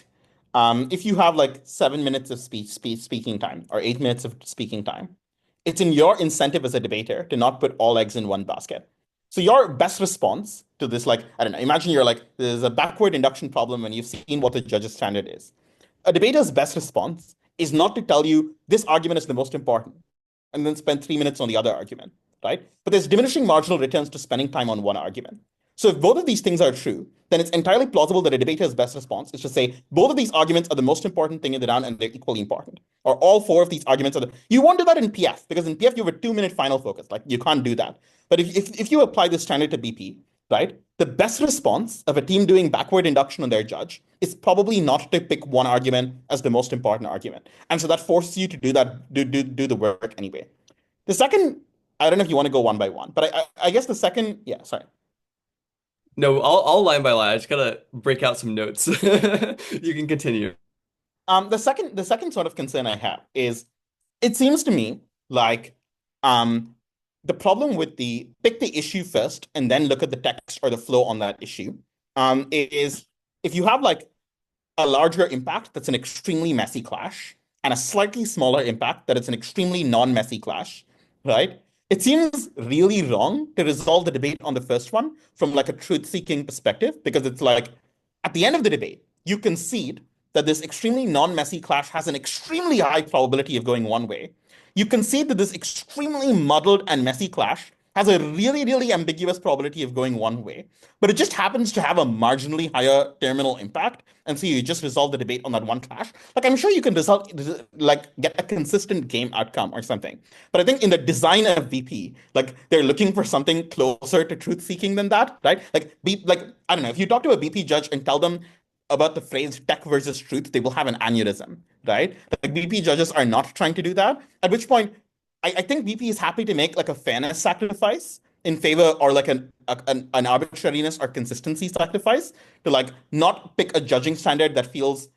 If you have like 7 minutes of speaking time or 8 minutes of speaking time, it's in your incentive as a debater to not put all eggs in one basket. So your best response to this, like, I don't know, imagine you're like, there's a backward induction problem and you've seen what the judge's standard is. A debater's best response is not to tell you this argument is the most important and then spend 3 minutes on the other argument, right? But there's diminishing marginal returns to spending time on one argument. So if both of these things are true, then it's entirely plausible that a debater's best response is to say both of these arguments are the most important thing in the round and they're equally important. Or all four of these arguments are the. You won't do that in PF because in PF you have a 2 minute final focus. Like you can't do that. But if you apply this standard to BP, right, the best response of a team doing backward induction on their judge is probably not to pick one argument as the most important argument. And so that forces you to do that, do the work anyway. The second, I don't know if you want to go one by one, but I guess the second, yeah, sorry. No, I'll line by line. I just gotta break out some notes. You can continue. The second sort of concern I have is it seems to me like um, the problem with the pick the issue first and then look at the text or the flow on that issue is if you have like a larger impact that's an extremely messy clash and a slightly smaller impact that it's an extremely non-messy clash, right? It seems really wrong to resolve the debate on the first one from like a truth-seeking perspective because it's like at the end of the debate, you concede that this extremely non-messy clash has an extremely high probability of going one way. You concede that this extremely muddled and messy clash has a really, really ambiguous probability of going one way, but it just happens to have a marginally higher terminal impact. And so you just resolve the debate on that one clash. Like I'm sure you can result like get a consistent game outcome or something. But I think in the design of VP, like they're looking for something closer to truth seeking than that, right? Like I don't know, if you talk to a BP judge and tell them about the phrase tech versus truth, they will have an aneurysm, right? Like BP judges are not trying to do that. At which point, I think BP is happy to make like a fairness sacrifice in favor or like an arbitrariness or consistency sacrifice to like not pick a judging standard that feels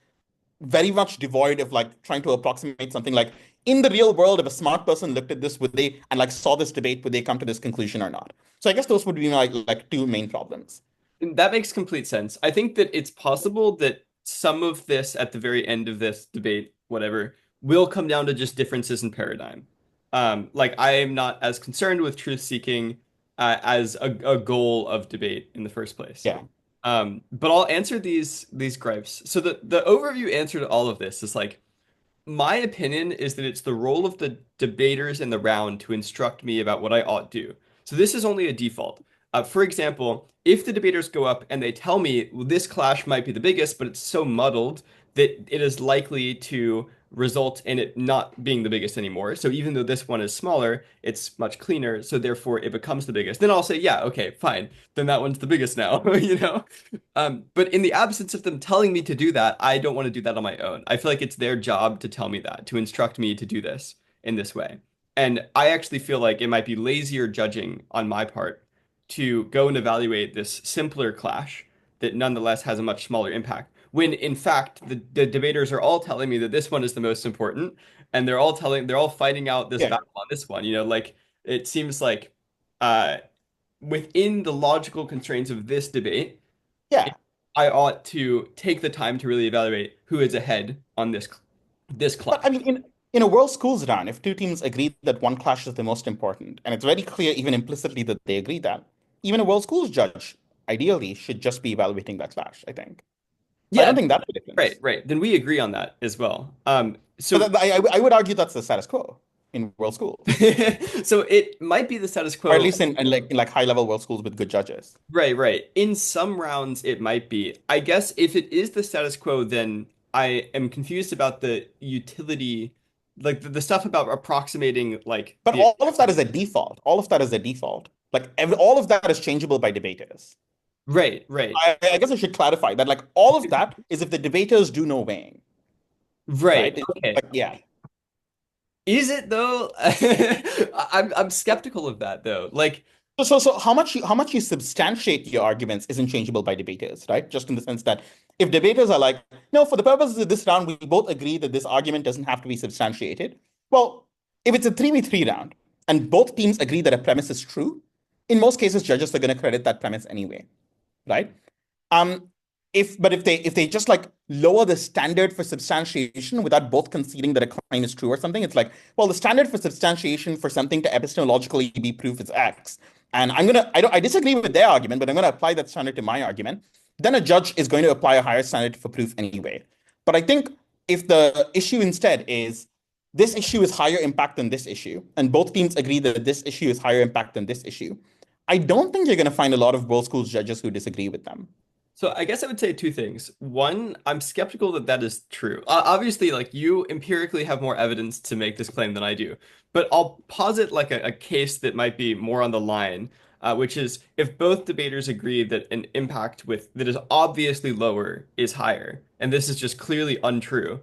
very much devoid of like trying to approximate something like in the real world, if a smart person looked at this, would they and like saw this debate, would they come to this conclusion or not? So I guess those would be my like two main problems. That makes complete sense. I think that it's possible that some of this at the very end of this debate, whatever, will come down to just differences in paradigm. Like I am not as concerned with truth seeking as a goal of debate in the first place. Yeah. But I'll answer these gripes. So the overview answer to all of this is like my opinion is that it's the role of the debaters in the round to instruct me about what I ought to do. So this is only a default. For example, if the debaters go up and they tell me well, this clash might be the biggest, but it's so muddled that it is likely to result in it not being the biggest anymore. So even though this one is smaller, it's much cleaner, so therefore it becomes the biggest. Then I'll say, yeah, okay, fine. Then that one's the biggest now, you know? But in the absence of them telling me to do that, I don't want to do that on my own. I feel like it's their job to tell me that, to instruct me to do this in this way. And I actually feel like it might be lazier judging on my part to go and evaluate this simpler clash that nonetheless has a much smaller impact. When in fact, the debaters are all telling me that this one is the most important, and they're all fighting out this Yeah. battle on this one. You know, like it seems like uh, within the logical constraints of this debate, Yeah. I ought to take the time to really evaluate who is ahead on this But clash. I mean, in a world schools round, if two teams agree that one clash is the most important, and it's very clear, even implicitly, that they agree that, even a world schools judge ideally should just be evaluating that clash, I think. So I Yeah, don't think that's the right, difference. right. Then we agree on that as well. But So I would argue that's the status quo in world schools, so it might be the status or at quo. least in like high level world schools with good judges. Right, right. In some rounds, it might be. I guess if it is the status quo, then I am confused about the utility, like the stuff about approximating like But the all of that is a default. All of that is a default. Like all of that is changeable by debaters. right, right, I guess I should clarify that like all of that is if the debaters do no weighing, right. right? Okay. Like, yeah. Is it though? I'm skeptical of that though. Like, So how much you substantiate your arguments isn't changeable by debaters, right? Just in the sense that if debaters are like, no, for the purposes of this round, we both agree that this argument doesn't have to be substantiated. Well, if it's a 3v3 round and both teams agree that a premise is true, in most cases, judges are going to credit that premise anyway, right? Um, if they just like lower the standard for substantiation without both conceding that a claim is true or something, it's like, well, the standard for substantiation for something to epistemologically be proof is X. And I disagree with their argument, but I'm gonna apply that standard to my argument. Then a judge is going to apply a higher standard for proof anyway. But I think if the issue instead is this issue is higher impact than this issue, and both teams agree that this issue is higher impact than this issue, I don't think you're going to find a lot of world schools judges who disagree with them. so I guess I would say two things. One, I'm skeptical that that is true. Obviously, like you empirically have more evidence to make this claim than I do, but I'll posit like a case that might be more on the line, which is if both debaters agree that an impact with that is obviously lower is higher, and this is just clearly untrue.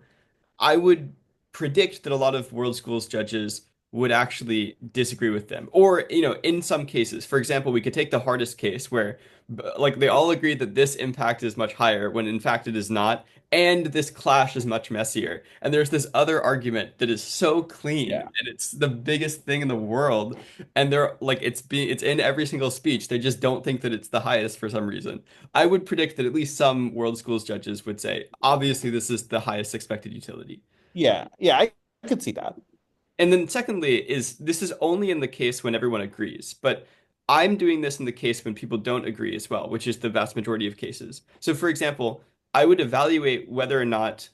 I would predict that a lot of world schools judges would actually disagree with them. Or, in some cases, for example, we could take the hardest case where like they all agree that this impact is much higher when in fact it is not, and this clash is much messier. And there's this other argument that is so clean Yeah. and it's the biggest thing in the world. And they're like it's in every single speech. They just don't think that it's the highest for some reason. I would predict that at least some world schools judges would say, obviously, this is the highest expected utility. Yeah, yeah, I could see that. And then secondly, is this is only in the case when everyone agrees, but I'm doing this in the case when people don't agree as well, which is the vast majority of cases. So for example, I would evaluate whether or not,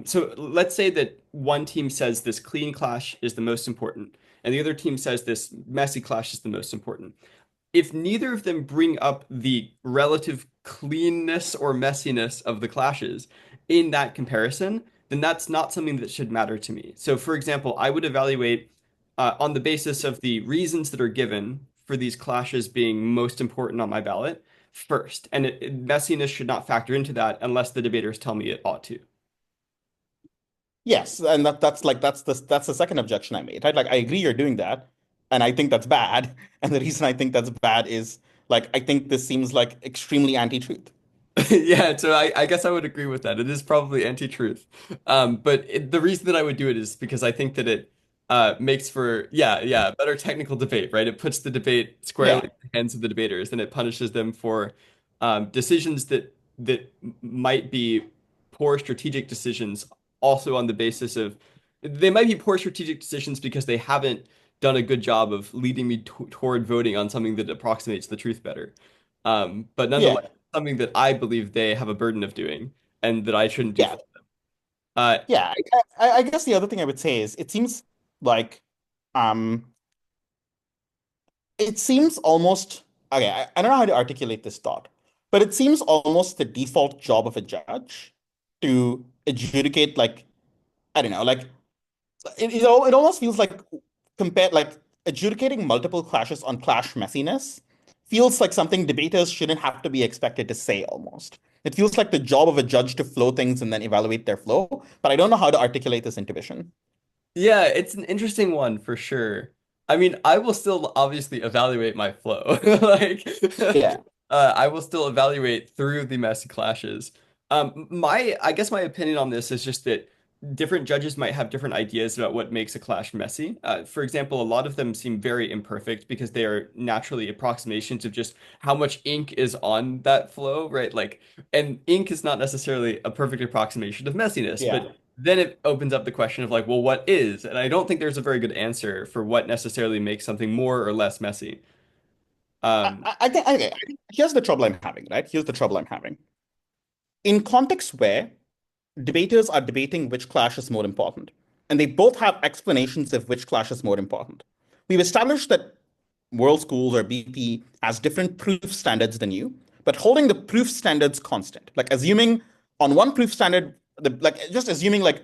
so let's say that one team says this clean clash is the most important, and the other team says this messy clash is the most important. If neither of them bring up the relative cleanness or messiness of the clashes in that comparison, then that's not something that should matter to me. So, for example, I would evaluate on the basis of the reasons that are given for these clashes being most important on my ballot first. And messiness should not factor into that unless the debaters tell me it ought to. Yes, and that's the second objection I made, right? Like I agree you're doing that, and I think that's bad. And the reason I think that's bad is like I think this seems like extremely anti-truth. Yeah, so I guess I would agree with that. It is probably anti-truth. But the reason that I would do it is because I think that it makes for, yeah, better technical debate, right? It puts the debate squarely Yeah, in the hands of the debaters and it punishes them for decisions that might be poor strategic decisions also on the basis of they might be poor strategic decisions because they haven't done a good job of leading me toward voting on something that approximates the truth better. But nonetheless, yeah, something that I believe they have a burden of doing and that I shouldn't do yeah, for them. Uh, yeah. I guess the other thing I would say is it seems like um it seems almost okay, I don't know how to articulate this thought, but it seems almost the default job of a judge to adjudicate like I don't know, like it almost feels like compare like adjudicating multiple clashes on clash messiness feels like something debaters shouldn't have to be expected to say almost. It feels like the job of a judge to flow things and then evaluate their flow, but I don't know how to articulate this intuition. Yeah, it's an interesting one for sure. I mean, I will still obviously evaluate my flow. Like, Yeah. I will still evaluate through the messy clashes. I guess my opinion on this is just that different judges might have different ideas about what makes a clash messy. For example, a lot of them seem very imperfect because they are naturally approximations of just how much ink is on that flow, right? Like, and ink is not necessarily a perfect approximation of messiness, Yeah. but then it opens up the question of like, well, what is? And I don't think there's a very good answer for what necessarily makes something more or less messy. Um, I think here's the trouble I'm having, right? Here's the trouble I'm having. In contexts where debaters are debating which clash is more important, and they both have explanations of which clash is more important. We've established that World Schools or BP has different proof standards than you, but holding the proof standards constant, like assuming on one proof standard, like just assuming like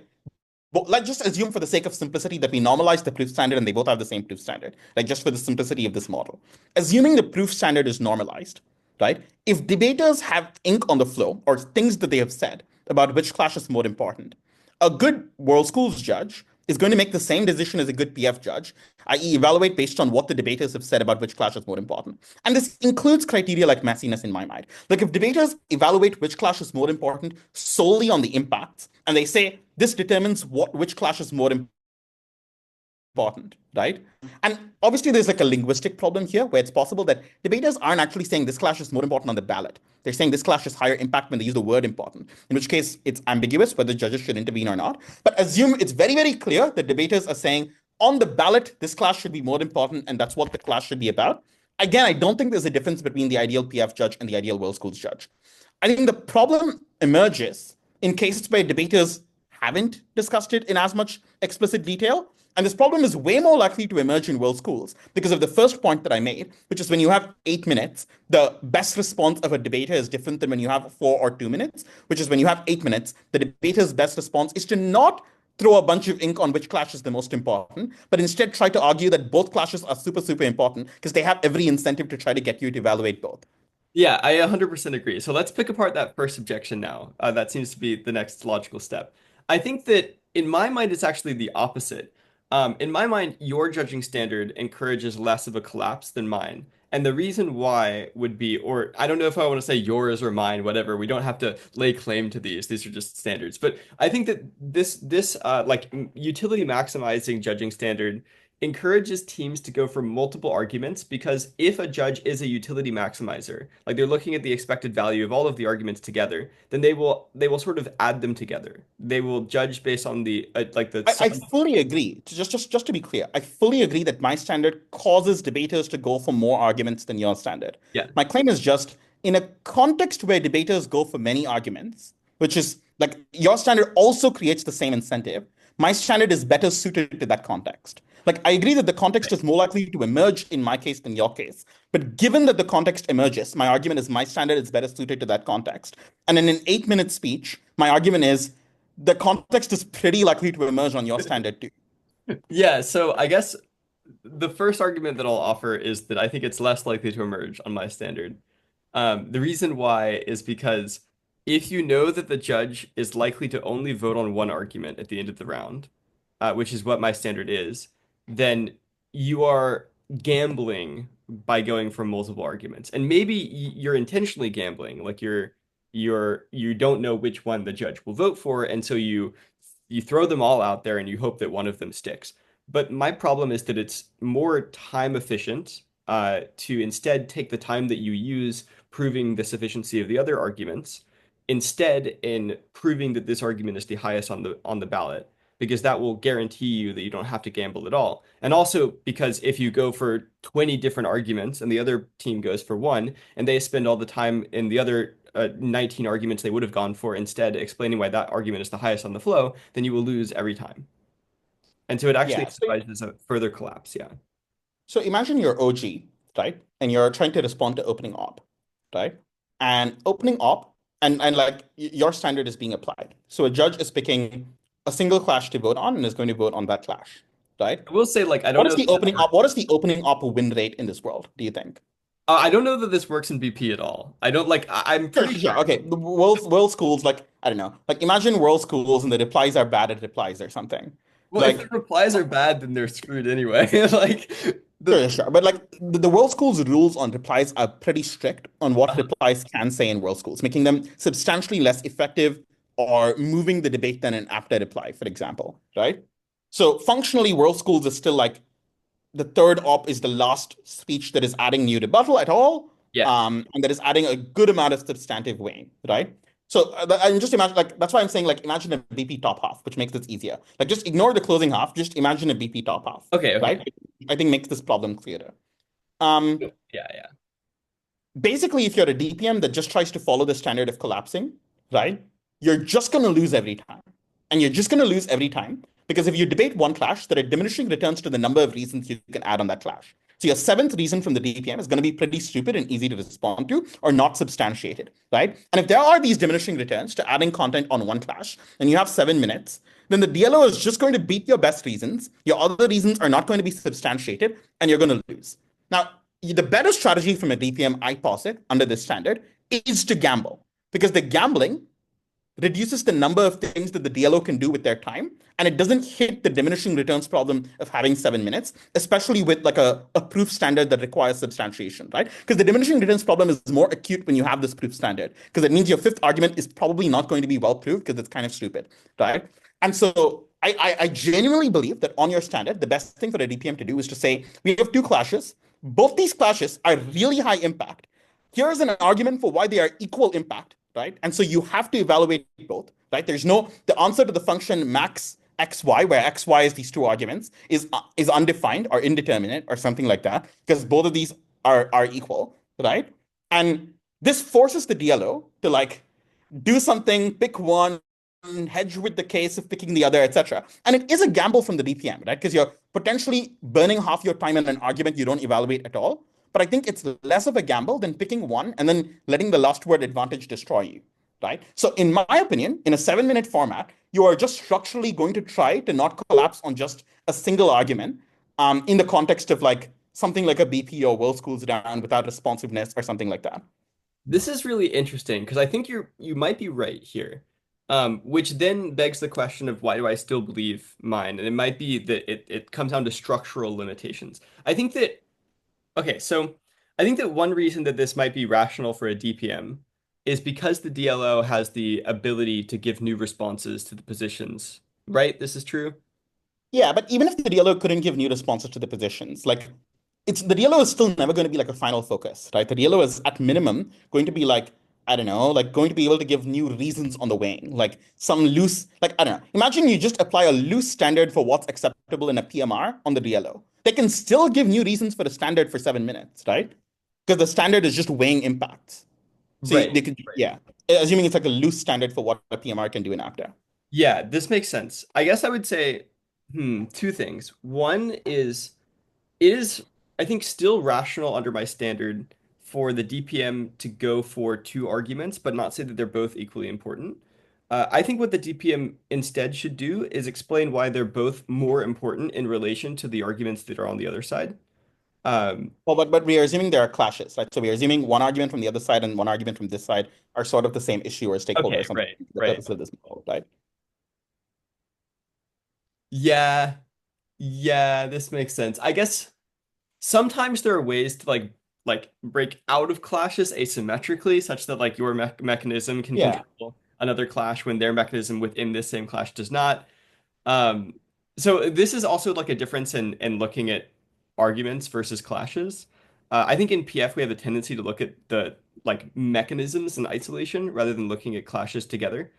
let's just assume for the sake of simplicity that we normalize the proof standard and they both have the same proof standard, like just for the simplicity of this model. Assuming the proof standard is normalized, right? If debaters have ink on the flow or things that they have said about which clash is more important, a good world schools judge is going to make the same decision as a good PF judge, i.e., evaluate based on what the debaters have said about which clash is more important. And this includes criteria like messiness in my mind. Like if debaters evaluate which clash is more important solely on the impacts, and they say this determines which clash is more important, right? And obviously, there's like a linguistic problem here where it's possible that debaters aren't actually saying this clash is more important on the ballot. They're saying this clash is higher impact when they use the word important, in which case it's ambiguous whether judges should intervene or not. But assume it's very, very clear that debaters are saying on the ballot, this clash should be more important, and that's what the clash should be about. Again, I don't think there's a difference between the ideal PF judge and the ideal World Schools judge. I think the problem emerges in cases where debaters haven't discussed it in as much explicit detail. And this problem is way more likely to emerge in world schools because of the first point that I made, which is when you have 8 minutes, the best response of a debater is different than when you have 4 or 2 minutes, which is when you have 8 minutes, the debater's best response is to not throw a bunch of ink on which clash is the most important, but instead try to argue that both clashes are super, super important because they have every incentive to try to get you to evaluate both. Yeah, I 100% agree. So let's pick apart that first objection now. That seems to be the next logical step. I think that in my mind, it's actually the opposite. In my mind, your judging standard encourages less of a collapse than mine. And the reason why would be, or I don't know if I want to say yours or mine, whatever. We don't have to lay claim to these. These are just standards. But I think that utility maximizing judging standard encourages teams to go for multiple arguments because if a judge is a utility maximizer, like they're looking at the expected value of all of the arguments together, then they will sort of add them together. They will judge based on the like the I sum. fully agree. Just to be clear, I fully agree that my standard causes debaters to go for more arguments than your standard. Yeah. My claim is just in a context where debaters go for many arguments, which is like your standard also creates the same incentive. My standard is better suited to that context. Like I agree that the context is more likely to emerge in my case than your case. But given that the context emerges, my argument is my standard is better suited to that context. And in an 8 minute speech, my argument is the context is pretty likely to emerge on your standard too. Yeah, so I guess the first argument that I'll offer is that I think it's less likely to emerge on my standard. The reason why is because if you know that the judge is likely to only vote on one argument at the end of the round, which is what my standard is, then you are gambling by going for multiple arguments. And maybe you're intentionally gambling, like you don't know which one the judge will vote for, and so you throw them all out there and you hope that one of them sticks. But my problem is that it's more time efficient to instead take the time that you use proving the sufficiency of the other arguments, instead in proving that this argument is the highest on the ballot, because that will guarantee you that you don't have to gamble at all. And also because if you go for 20 different arguments and the other team goes for one, and they spend all the time in the other 19 arguments they would have gone for instead explaining why that argument is the highest on the flow, then you will lose every time. And so it actually Yeah. incentivizes a further collapse. Yeah. So imagine you're OG, right? And you're trying to respond to opening op, right? And opening op, and like your standard is being applied. So a judge is picking a single clash to vote on and is going to vote on that clash, right? I will say, like, I don't know if this works. What is the opening op win rate in this world, do you think? I don't know that this works in BP at all. I don't like, I'm Sure, pretty sure, sure. sure. Okay. The world schools, like, I don't know. Like imagine world schools and the replies are bad at replies or something. Well, if the Like replies are bad, then they're screwed anyway. Like, sure, the, sure, sure. But like the world schools rules on replies are pretty strict on what uh, replies can say in world schools, making them substantially less effective or moving the debate than an after reply, for example, right? So functionally, world schools is still like the third op is the last speech that is adding new rebuttal at all, yeah. and that is adding a good amount of substantive weight, right? So and just imagine like that's why I'm saying like imagine a BP top half, which makes this easier. Like just ignore the closing half, just imagine a BP top half, Okay, okay. right? I think makes this problem clearer. Um, Yeah, yeah. Basically, if you're a DPM that just tries to follow the standard of collapsing, right, you're just going to lose every time. And you're just going to lose every time because if you debate one clash, there are diminishing returns to the number of reasons you can add on that clash. So your seventh reason from the DPM is going to be pretty stupid and easy to respond to or not substantiated, right? And if there are these diminishing returns to adding content on one clash and you have 7 minutes, then the DLO is just going to beat your best reasons. Your other reasons are not going to be substantiated and you're going to lose. Now, the better strategy from a DPM, I posit, under this standard, is to gamble. Because the gambling reduces the number of things that the DLO can do with their time, and it doesn't hit the diminishing returns problem of having 7 minutes, especially with like a proof standard that requires substantiation, right? Because the diminishing returns problem is more acute when you have this proof standard, because it means your fifth argument is probably not going to be well proved because it's kind of stupid, right? And so I genuinely believe that on your standard, the best thing for a DPM to do is to say, we have two clashes. Both these clashes are really high impact. Here's an argument for why they are equal impact, right? And so you have to evaluate both, right? There's no, the answer to the function max xy, where xy is these two arguments, is undefined or indeterminate or something like that, because both of these are equal, right? And this forces the DLO to like do something, pick one, hedge with the case of picking the other, etc. And it is a gamble from the DPM, right? Because you're potentially burning half your time in an argument you don't evaluate at all. But I think it's less of a gamble than picking one and then letting the last word advantage destroy you, right? So in my opinion, in a 7 minute format, you are just structurally going to try to not collapse on just a single argument in the context of like something like a BP or World Schools Down without responsiveness or something like that. This is really interesting because I think you might be right here. Which then begs the question of why do I still believe mine? And it might be that it comes down to structural limitations. I think that okay, so I think that one reason that this might be rational for a DPM is because the DLO has the ability to give new responses to the positions, right? This is true. Yeah, but even if the DLO couldn't give new responses to the positions, like it's the DLO is still never going to be like a final focus, right? The DLO is at minimum going to be like, I don't know, like going to be able to give new reasons on the weighing, like some loose, like I don't know. Imagine you just apply a loose standard for what's acceptable in a PMR on the DLO. They can still give new reasons for the standard for 7 minutes, right? Because the standard is just weighing impacts. So Right. they could, yeah, assuming it's like a loose standard for what a PMR can do in ACTA. Yeah, this makes sense. I guess I would say, two things. One is I think still rational under my standard for the DPM to go for two arguments, but not say that they're both equally important. I think what the DPM instead should do is explain why they're both more important in relation to the arguments that are on the other side. Um, Well, but we are assuming there are clashes, right? So we are assuming one argument from the other side and one argument from this side are sort of the same issue or stakeholder or okay, something right, for the right. purpose of this model, right? Yeah, yeah, this makes sense. I guess sometimes there are ways to like break out of clashes asymmetrically, such that like your mechanism can Yeah. control another clash when their mechanism within this same clash does not. Um, so this is also like a difference in looking at arguments versus clashes. I think in PF we have a tendency to look at the like mechanisms in isolation rather than looking at clashes together,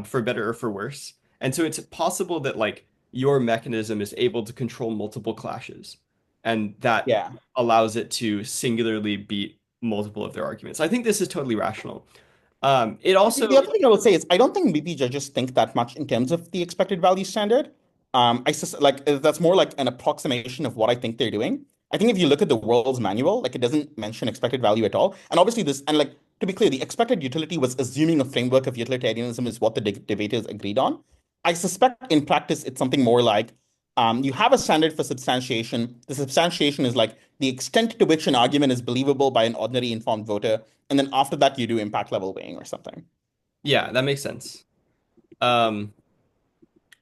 for better or for worse. And so it's possible that like your mechanism is able to control multiple clashes, and that Yeah. allows it to singularly beat multiple of their arguments. I think this is totally rational. It The also other thing I would say is I don't think BP judges think that much in terms of the expected value standard. Like that's more like an approximation of what I think they're doing. I think if you look at the world's manual, like it doesn't mention expected value at all. And obviously this, and like to be clear, the expected utility was assuming a framework of utilitarianism is what the debaters agreed on. I suspect in practice it's something more like you have a standard for substantiation. The substantiation is like the extent to which an argument is believable by an ordinary informed voter. And then after that, you do impact level weighing or something. yeah, that makes sense. Um,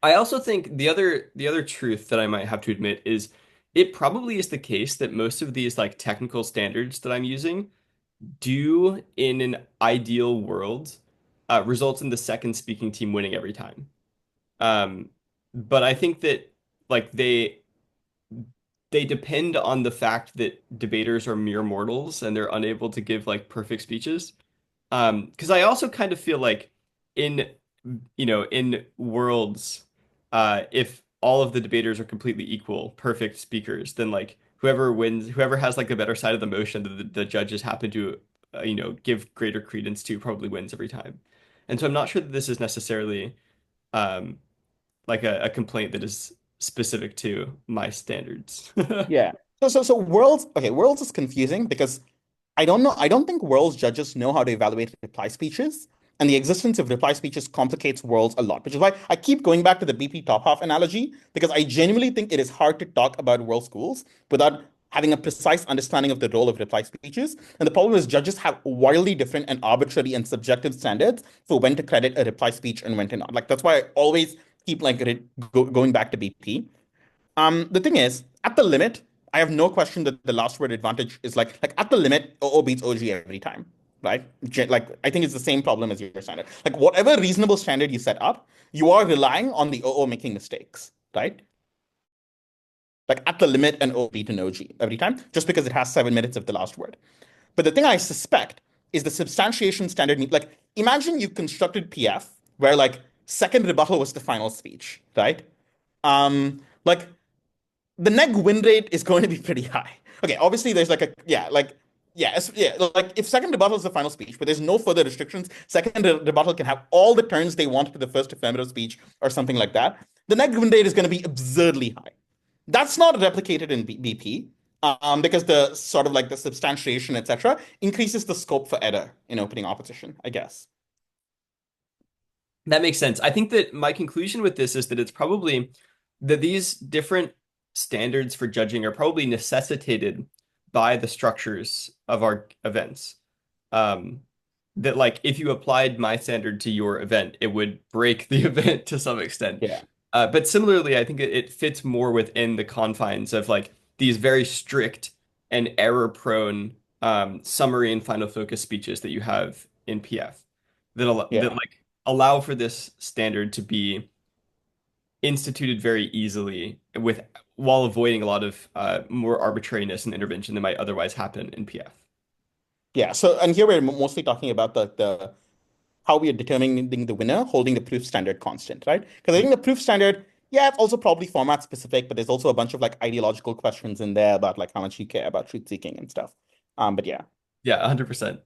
I also think the other truth that I might have to admit is it probably is the case that most of these like technical standards that I'm using do in an ideal world result in the second speaking team winning every time. Um, but I think that like they depend on the fact that debaters are mere mortals and they're unable to give like perfect speeches. Because I also kind of feel like in in worlds, if all of the debaters are completely equal, perfect speakers, then like whoever wins, whoever has like the better side of the motion that the judges happen to, give greater credence to, probably wins every time. And so I'm not sure that this is necessarily um, like a complaint that is specific to my standards. Yeah. So Worlds, okay, Worlds is confusing because I don't know. I don't think Worlds judges know how to evaluate reply speeches. And the existence of reply speeches complicates Worlds a lot, which is why I keep going back to the BP top half analogy, because I genuinely think it is hard to talk about world schools without having a precise understanding of the role of reply speeches. And the problem is judges have wildly different and arbitrary and subjective standards for when to credit a reply speech and when to not. Like that's why I always keep like going back to BP. The thing is, at the limit, I have no question that the last word advantage is like at the limit, OO beats OG every time, right? Like I think it's the same problem as your standard. Like whatever reasonable standard you set up, you are relying on the OO making mistakes, right? Like at the limit, an OO beat an OG every time, just because it has 7 minutes of the last word. But the thing I suspect is the substantiation standard. Like imagine you constructed PF where like second rebuttal was the final speech, right? Like the neg win rate is going to be pretty high. Okay, obviously there's like a yeah, like if second rebuttal is the final speech, but there's no further restrictions, second rebuttal can have all the turns they want to the first affirmative speech or something like that. The neg win rate is going to be absurdly high. That's not replicated in BP because the sort of like the substantiation, etc., increases the scope for error in opening opposition, I guess. That makes sense. I think that my conclusion with this is that it's probably that these different standards for judging are probably necessitated by the structures of our events. Um, that like if you applied my standard to your event, it would break the event to some extent. Yeah. But similarly, I think it fits more within the confines of like these very strict and error-prone summary and final focus speeches that you have in PF that Yeah. like allow for this standard to be instituted very easily with while avoiding a lot of more arbitrariness and intervention that might otherwise happen in PF. Yeah. So, and here we're mostly talking about the how we are determining the winner, holding the proof standard constant, right? Because I think the proof standard, yeah, it's also probably format specific, but there's also a bunch of like ideological questions in there about like how much you care about truth seeking and stuff. But yeah. Yeah, 100%.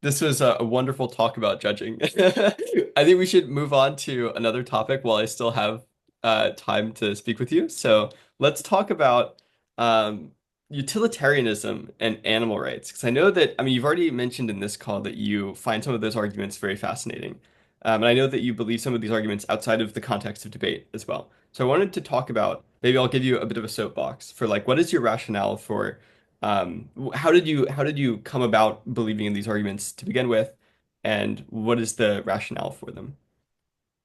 This was a wonderful talk about judging. I think we should move on to another topic while I still have time to speak with you. So let's talk about um, utilitarianism and animal rights. Because I know that, I mean, you've already mentioned in this call that you find some of those arguments very fascinating. And I know that you believe some of these arguments outside of the context of debate as well. So I wanted to talk about, maybe I'll give you a bit of a soapbox for like, what is your rationale for how did you come about believing in these arguments to begin with, and what is the rationale for them?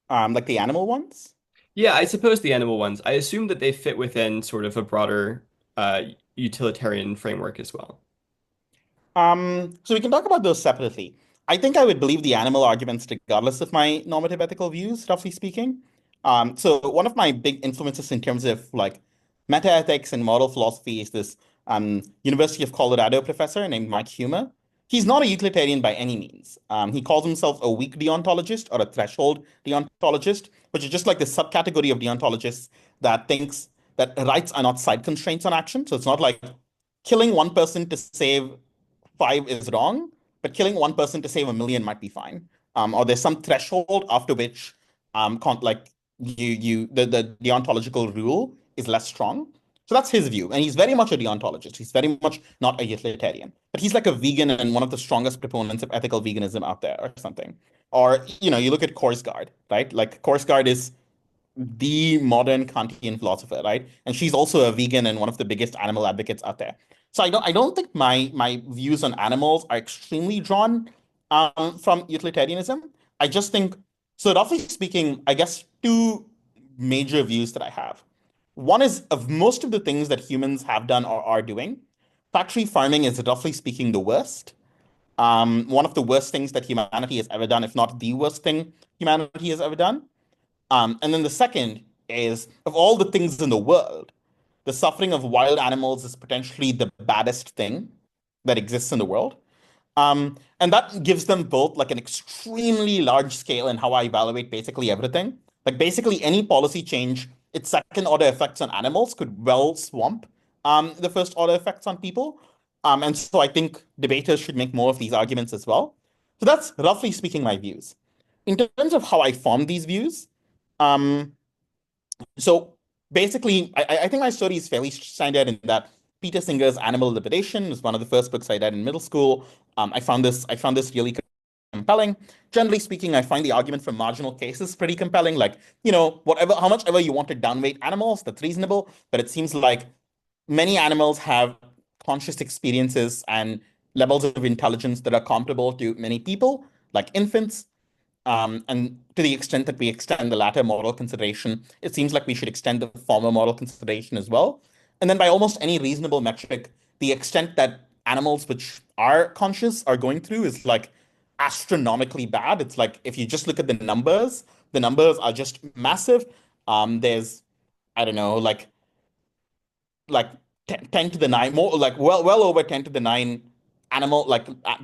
Like the animal ones. Yeah, I suppose the animal ones. I assume that they fit within sort of a broader uh, utilitarian framework as well. So we can talk about those separately. I think I would believe the animal arguments regardless of my normative ethical views, roughly speaking. So one of my big influences in terms of like metaethics and moral philosophy is this University of Colorado professor named Mike Humer. He's not a utilitarian by any means. He calls himself a weak deontologist or a threshold deontologist, which is just like the subcategory of deontologists that thinks that rights are not side constraints on action. So it's not like killing one person to save five is wrong, but killing one person to save a million might be fine. Or there's some threshold after which like the deontological rule is less strong. So that's his view. And he's very much a deontologist. He's very much not a utilitarian. But he's like a vegan and one of the strongest proponents of ethical veganism out there or something. Or, you look at Korsgaard, right? Like Korsgaard is the modern Kantian philosopher, right? And she's also a vegan and one of the biggest animal advocates out there. So I don't think my views on animals are extremely drawn from utilitarianism. I just think so. Roughly speaking, I guess two major views that I have. One is of most of the things that humans have done or are doing. Factory farming is roughly speaking the worst. One of the worst things that humanity has ever done, if not the worst thing humanity has ever done. And then the second is of all the things in the world, the suffering of wild animals is potentially the baddest thing that exists in the world. And that gives them both like an extremely large scale in how I evaluate basically everything. Like basically any policy change, its second order effects on animals could well swamp the first order effects on people. And so I think debaters should make more of these arguments as well. So that's roughly speaking my views. In terms of how I form these views, um, so basically, I think my story is fairly standard in that Peter Singer's Animal Liberation was one of the first books I read in middle school. I found this really compelling. Generally speaking, I find the argument for marginal cases pretty compelling. Like, whatever, how much ever you want to downweight animals, that's reasonable. But it seems like many animals have conscious experiences and levels of intelligence that are comparable to many people, like infants. And to the extent that we extend the latter moral consideration, it seems like we should extend the former moral consideration as well. And then by almost any reasonable metric, the extent that animals which are conscious are going through is like astronomically bad. It's like if you just look at the numbers are just massive. There's, I don't know, like 10 to the 9, more like well over 10 to the 9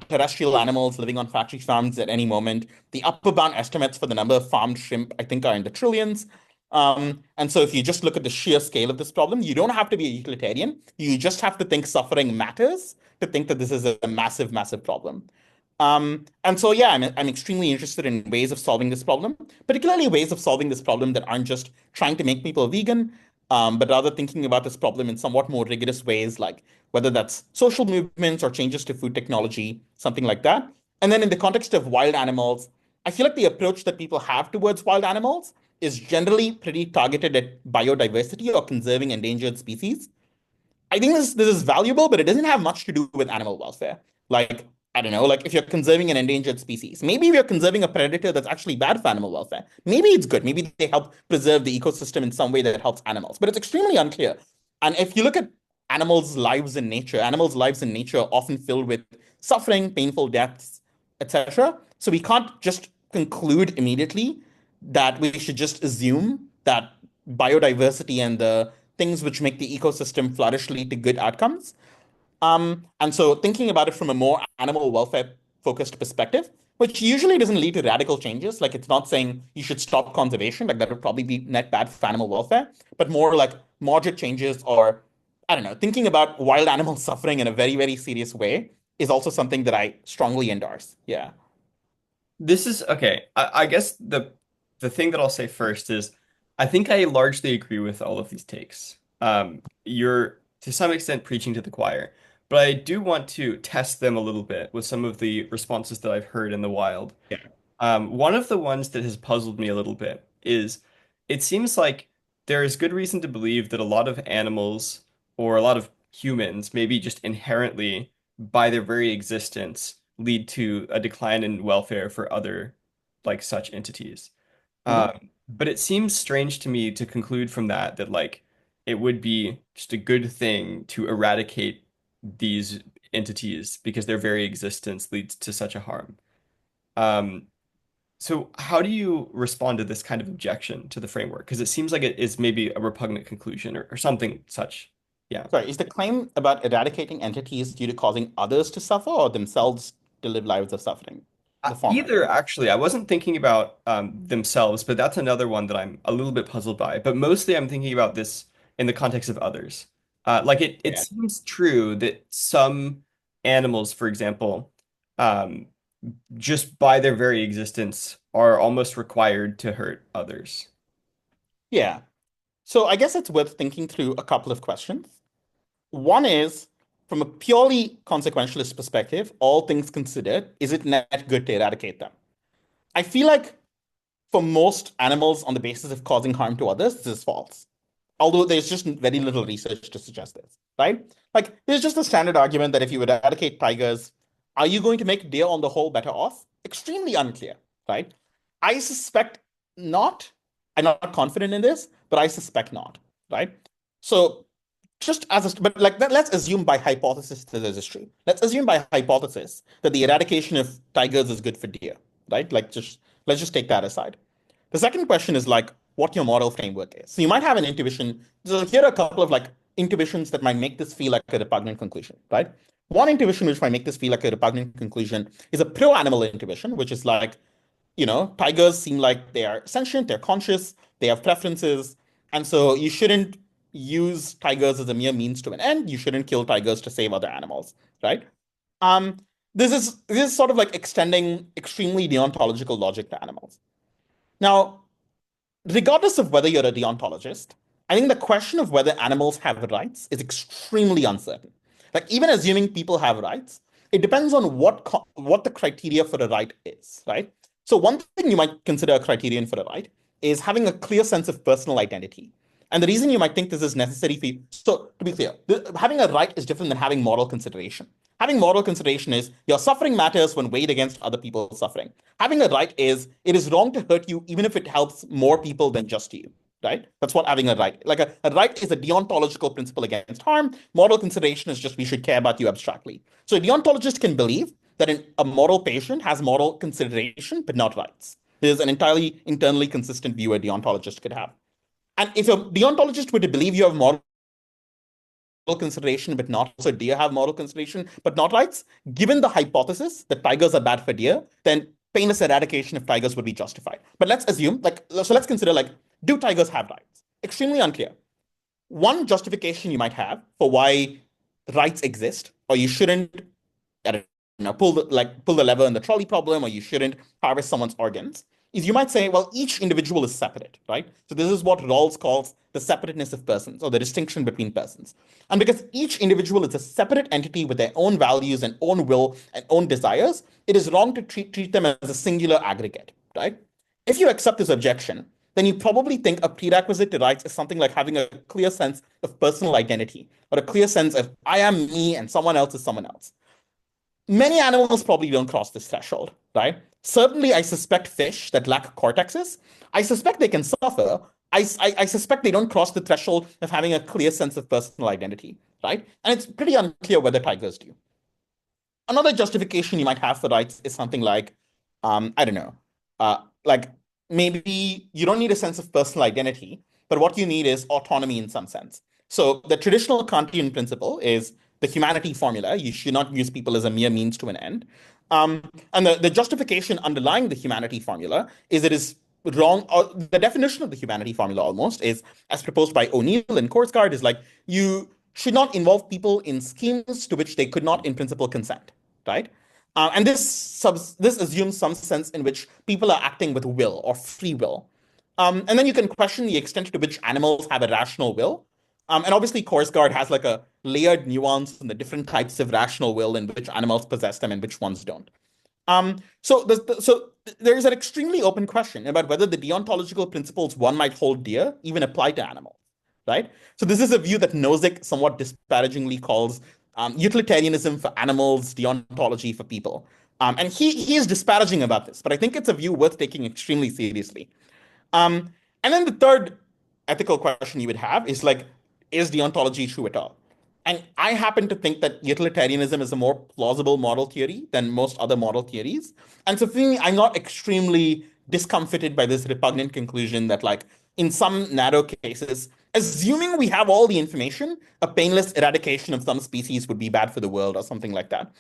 terrestrial animals living on factory farms at any moment. The upper bound estimates for the number of farmed shrimp, I think, are in the trillions. And so if you just look at the sheer scale of this problem, you don't have to be a utilitarian. You just have to think suffering matters to think that this is a massive, massive problem. And so, yeah, I'm extremely interested in ways of solving this problem, particularly ways of solving this problem that aren't just trying to make people vegan, but rather thinking about this problem in somewhat more rigorous ways, like whether that's social movements or changes to food technology, something like that. And then in the context of wild animals, I feel like the approach that people have towards wild animals is generally pretty targeted at biodiversity or conserving endangered species. I think this is valuable, but it doesn't have much to do with animal welfare. Like, I don't know, like if you're conserving an endangered species, maybe you're conserving a predator that's actually bad for animal welfare. Maybe it's good. Maybe they help preserve the ecosystem in some way that helps animals, but it's extremely unclear. And if you look at animals' lives in nature are often filled with suffering, painful deaths, etc. So we can't just conclude immediately that we should just assume that biodiversity and the things which make the ecosystem flourish lead to good outcomes. And so thinking about it from a more animal welfare focused perspective, which usually doesn't lead to radical changes, like it's not saying you should stop conservation, like that would probably be net bad for animal welfare, but more like moderate changes or, I don't know, thinking about wild animal suffering in a very, very serious way is also something that I strongly endorse. Yeah. This is okay. I guess the thing that I'll say first is I think I largely agree with all of these takes. You're to some extent preaching to the choir, but I do want to test them a little bit with some of the responses that I've heard in the wild. Yeah. One of the ones that has puzzled me a little bit is it seems like there is good reason to believe that a lot of animals or a lot of humans, maybe just inherently by their very existence, lead to a decline in welfare for other like such entities. Mhm. But it seems strange to me to conclude from that that like it would be just a good thing to eradicate these entities because their very existence leads to such a harm. Um, so how do you respond to this kind of objection to the framework? Because it seems like it is maybe a repugnant conclusion or something such. Yeah. Sorry, is the claim about eradicating entities due to causing others to suffer or themselves to live lives of suffering? The former. Either actually, I wasn't thinking about themselves, but that's another one that I'm a little bit puzzled by. But mostly I'm thinking about this in the context of others. Like it Yeah. seems true that some animals, for example, um, just by their very existence are almost required to hurt others. Yeah. So I guess it's worth thinking through a couple of questions. One is, from a purely consequentialist perspective, all things considered, is it net good to eradicate them? I feel like for most animals on the basis of causing harm to others, this is false. Although there's just very little research to suggest this, right? Like, there's just a standard argument that if you eradicate tigers, are you going to make deer on the whole better off? Extremely unclear, right? I suspect not. I'm not confident in this, but I suspect not, right? So just as a, but like let's assume by hypothesis that there's a true. Let's assume by hypothesis that the eradication of tigers is good for deer, right? Like just let's just take that aside. The second question is like what your moral framework is. So you might have an intuition. So here are a couple of like intuitions that might make this feel like a repugnant conclusion, right? One intuition which might make this feel like a repugnant conclusion is a pro-animal intuition, which is like, tigers seem like they are sentient, they're conscious, they have preferences, and so you shouldn't use tigers as a mere means to an end. You shouldn't kill tigers to save other animals, right? Um, this is sort of like extending extremely deontological logic to animals. Now, regardless of whether you're a deontologist, I think the question of whether animals have rights is extremely uncertain. Like even assuming people have rights, it depends on what the criteria for a right is, right? So one thing you might consider a criterion for a right is having a clear sense of personal identity. And the reason you might think this is necessary for you, so to be clear, having a right is different than having moral consideration. Having moral consideration is your suffering matters when weighed against other people's suffering. Having a right is it is wrong to hurt you even if it helps more people than just you, right? That's what having a right. Like a right is a deontological principle against harm. Moral consideration is just we should care about you abstractly. So a deontologist can believe that a moral patient has moral consideration but not rights. There's an entirely internally consistent view a deontologist could have. And if a deontologist were to believe you have moral consideration but not so deer have moral consideration but not rights, given the hypothesis that tigers are bad for deer, then painless eradication of tigers would be justified. But let's assume, let's consider, do tigers have rights? Extremely unclear. One justification you might have for why rights exist, or you shouldn't, I don't pull the lever in the trolley problem, or you shouldn't harvest someone's organs, is you might say, well, each individual is separate, right? So this is what Rawls calls the separateness of persons, or the distinction between persons. And because each individual is a separate entity with their own values and own will and own desires, it is wrong to treat them as a singular aggregate, right? If you accept this objection, then you probably think a prerequisite to rights is something like having a clear sense of personal identity, or a clear sense of I am me and someone else is someone else. Many animals probably don't cross this threshold, right? Certainly, I suspect fish that lack cortexes, I suspect they can suffer. I suspect they don't cross the threshold of having a clear sense of personal identity, right? And it's pretty unclear whether tigers do. Another justification you might have for rights is something like, I don't know, like maybe you don't need a sense of personal identity, but what you need is autonomy in some sense. So the traditional Kantian principle is the humanity formula. You should not use people as a mere means to an end. And the justification underlying the humanity formula is it is wrong, or the definition of the humanity formula almost is, as proposed by O'Neill and Korsgaard, is like you should not involve people in schemes to which they could not in principle consent, right? And this assumes some sense in which people are acting with will or free will. And then you can question the extent to which animals have a rational will. And obviously, Korsgaard has like a layered nuance in the different types of rational will in which animals possess them and which ones don't. So there is an extremely open question about whether the deontological principles one might hold dear even apply to animals, right? So this is a view that Nozick somewhat disparagingly calls utilitarianism for animals, deontology for people. And he is disparaging about this, but I think it's a view worth taking extremely seriously. And then the third ethical question you would have is like, is deontology true at all? And I happen to think that utilitarianism is a more plausible model theory than most other model theories. And so for me, I'm not extremely discomfited by this repugnant conclusion that, like, in some narrow cases, assuming we have all the information, a painless eradication of some species would be bad for the world or something like that.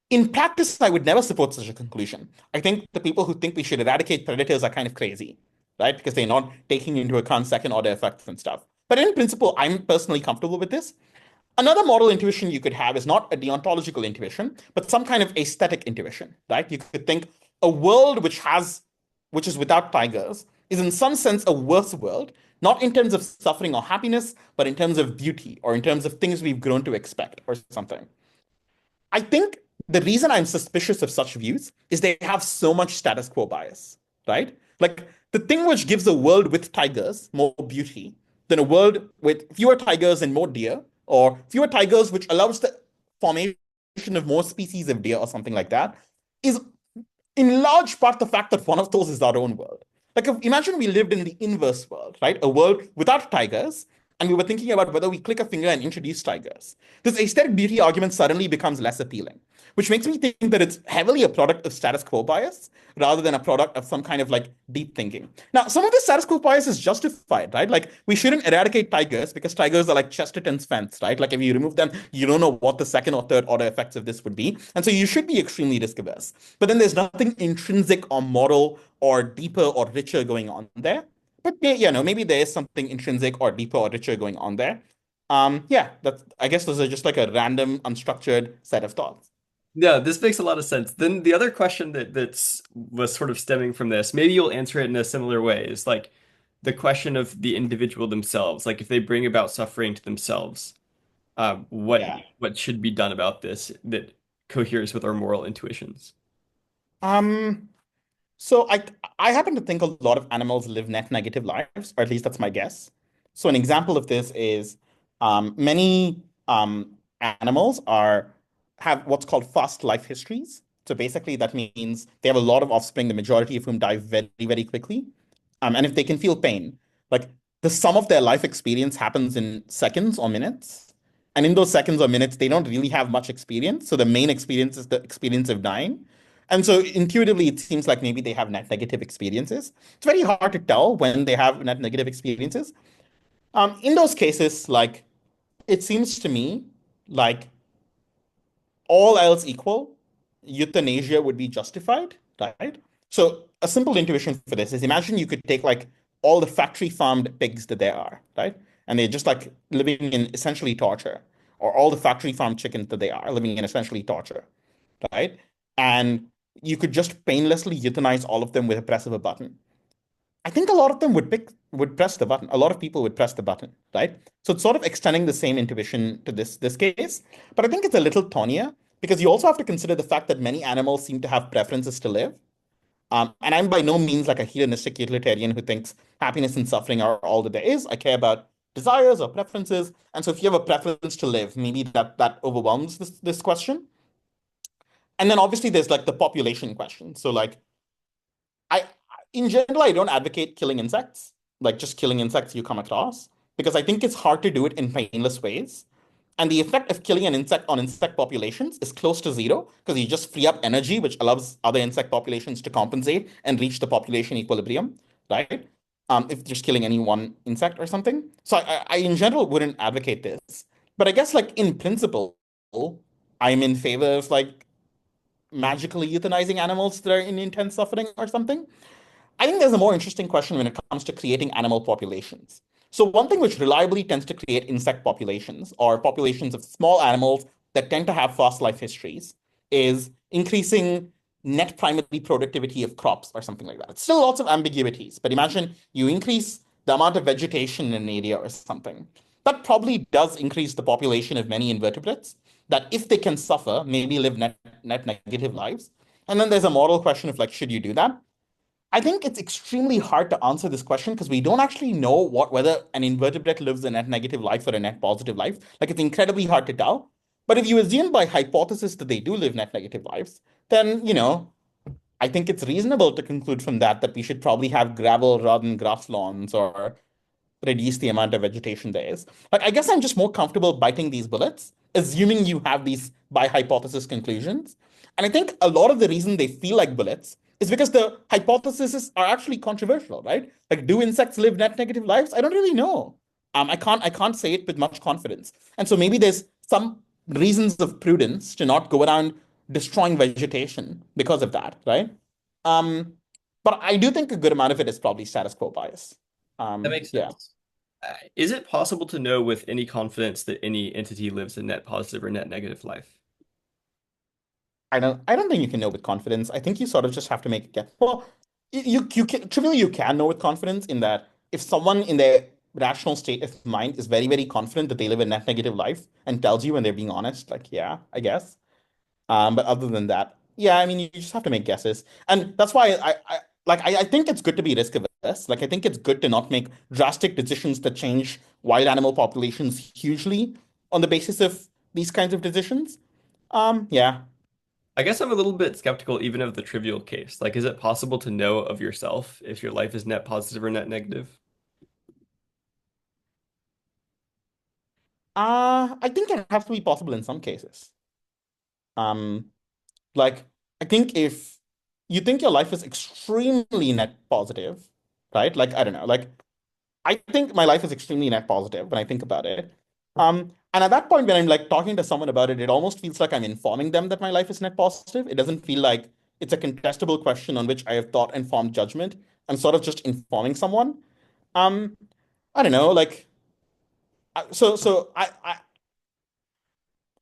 In practice, I would never support such a conclusion. I think the people who think we should eradicate predators are kind of crazy, right? Because they're not taking into account second order effects and stuff. But in principle, I'm personally comfortable with this. Another moral intuition you could have is not a deontological intuition, but some kind of aesthetic intuition, right? You could think a world which is without tigers is in some sense a worse world, not in terms of suffering or happiness, but in terms of beauty or in terms of things we've grown to expect or something. I think the reason I'm suspicious of such views is they have so much status quo bias, right? Like the thing which gives a world with tigers more beauty than a world with fewer tigers and more deer, or fewer tigers, which allows the formation of more species of deer or something like that, is in large part the fact that one of those is our own world. Like, imagine we lived in the inverse world, right? A world without tigers, and we were thinking about whether we click a finger and introduce tigers. This aesthetic beauty argument suddenly becomes less appealing, which makes me think that it's heavily a product of status quo bias rather than a product of some kind of like deep thinking. Now, some of the status quo bias is justified, right? Like, we shouldn't eradicate tigers because tigers are like Chesterton's fence, right? Like, if you remove them, you don't know what the second or third order effects of this would be. And so you should be extremely risk averse. But then there's nothing intrinsic or moral or deeper or richer going on there. But yeah, no, maybe there is something intrinsic or deeper or richer going on there. Yeah, that's, I guess those are just like a random, unstructured set of thoughts. Yeah, this makes a lot of sense. Then the other question that was sort of stemming from this, maybe you'll answer it in a similar way, is like the question of the individual themselves. Like if they bring about suffering to themselves, Yeah. what should be done about this that coheres with our moral intuitions? Um, so I happen to think a lot of animals live net negative lives, or at least that's my guess. So an example of this is many animals are have what's called fast life histories. So basically, that means they have a lot of offspring, the majority of whom die very, very quickly. And if they can feel pain, like the sum of their life experience happens in seconds or minutes. And in those seconds or minutes, they don't really have much experience. So the main experience is the experience of dying. And so intuitively, it seems like maybe they have net negative experiences. It's very hard to tell when they have net negative experiences. In those cases, like it seems to me like all else equal, euthanasia would be justified, right? So a simple intuition for this is imagine you could take like all the factory farmed pigs that there are, right? And they're just like living in essentially torture, or all the factory farmed chickens that they are living in essentially torture, right? And you could just painlessly euthanize all of them with a press of a button. I think a lot of them would press the button. A lot of people would press the button, right? So it's sort of extending the same intuition to this case, but I think it's a little thornier because you also have to consider the fact that many animals seem to have preferences to live. And I'm by no means like a hedonistic utilitarian who thinks happiness and suffering are all that there is. I care about desires or preferences, and so if you have a preference to live, maybe that overwhelms this question. And then obviously there's like the population question. So like I, in general, I don't advocate killing insects, like just killing insects you come across, because I think it's hard to do it in painless ways. And the effect of killing an insect on insect populations is close to zero because you just free up energy, which allows other insect populations to compensate and reach the population equilibrium, right? If just killing any one insect or something. So I in general wouldn't advocate this. But I guess like in principle, I'm in favor of like magically euthanizing animals that are in intense suffering or something. I think there's a more interesting question when it comes to creating animal populations. So one thing which reliably tends to create insect populations or populations of small animals that tend to have fast life histories is increasing net primary productivity of crops or something like that. It's still lots of ambiguities, but imagine you increase the amount of vegetation in an area or something. That probably does increase the population of many invertebrates that if they can suffer, maybe live net negative lives. And then there's a moral question of like, should you do that? I think it's extremely hard to answer this question because we don't actually know whether an invertebrate lives a net negative life or a net positive life. Like it's incredibly hard to tell. But if you assume by hypothesis that they do live net negative lives, then I think it's reasonable to conclude from that that we should probably have gravel rather than grass lawns or reduce the amount of vegetation there is. Like, I guess I'm just more comfortable biting these bullets, assuming you have these by hypothesis conclusions. And I think a lot of the reason they feel like bullets is because the hypotheses are actually controversial, right? Like, do insects live net negative lives? I don't really know. I can't say it with much confidence. And so maybe there's some reasons of prudence to not go around destroying vegetation because of that, right? Um, but I do think a good amount of it is probably status quo bias. That makes Yeah. sense. Is it possible to know with any confidence that any entity lives a net positive or net negative life? I don't think you can know with confidence. I think you sort of just have to make a guess. Well, you can trivially you can know with confidence in that if someone in their rational state of mind is very, very confident that they live a net negative life and tells you when they're being honest, like, yeah, I guess. But other than that, yeah, I mean, you just have to make guesses. And that's why I think it's good to be risk averse. Like, I think it's good to not make drastic decisions that change wild animal populations hugely on the basis of these kinds of decisions. Yeah. I guess I'm a little bit skeptical even of the trivial case. Like, is it possible to know of yourself if your life is net positive or net negative? I think it has to be possible in some cases. Um, like I think if you think your life is extremely net positive, right? Like I don't know, like I think my life is extremely net positive when I think about it. And at that point, when I'm like talking to someone about it, it almost feels like I'm informing them that my life is net positive. It doesn't feel like it's a contestable question on which I have thought and formed judgment. I'm sort of just informing someone. Um, I don't know, like I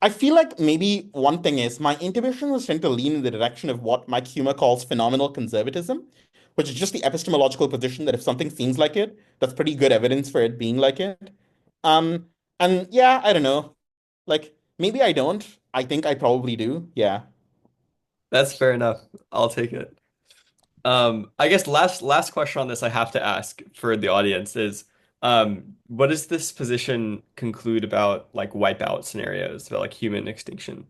feel like maybe one thing is my intuition was tend to lean in the direction of what Mike Humer calls phenomenal conservatism, which is just the epistemological position that if something seems like it, that's pretty good evidence for it being like it. Um, and yeah, I don't know. Like maybe I don't. I think I probably do. Yeah. That's fair enough. I'll take it. I guess last question on this I have to ask for the audience is, What does this position conclude about like wipeout scenarios, about like human extinction?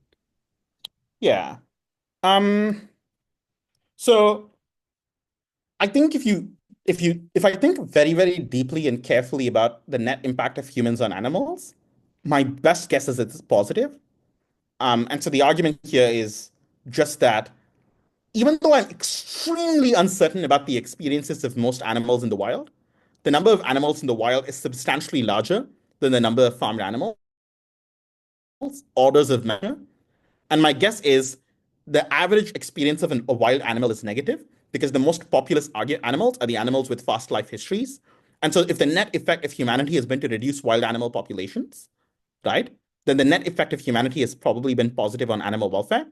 Yeah. Um, so I think if I think very, very deeply and carefully about the net impact of humans on animals, my best guess is it's positive. And so the argument here is just that even though I'm extremely uncertain about the experiences of most animals in the wild, the number of animals in the wild is substantially larger than the number of farmed animals, orders of magnitude. And my guess is the average experience of a wild animal is negative because the most populous animals are the animals with fast life histories. And so if the net effect of humanity has been to reduce wild animal populations, right, then the net effect of humanity has probably been positive on animal welfare.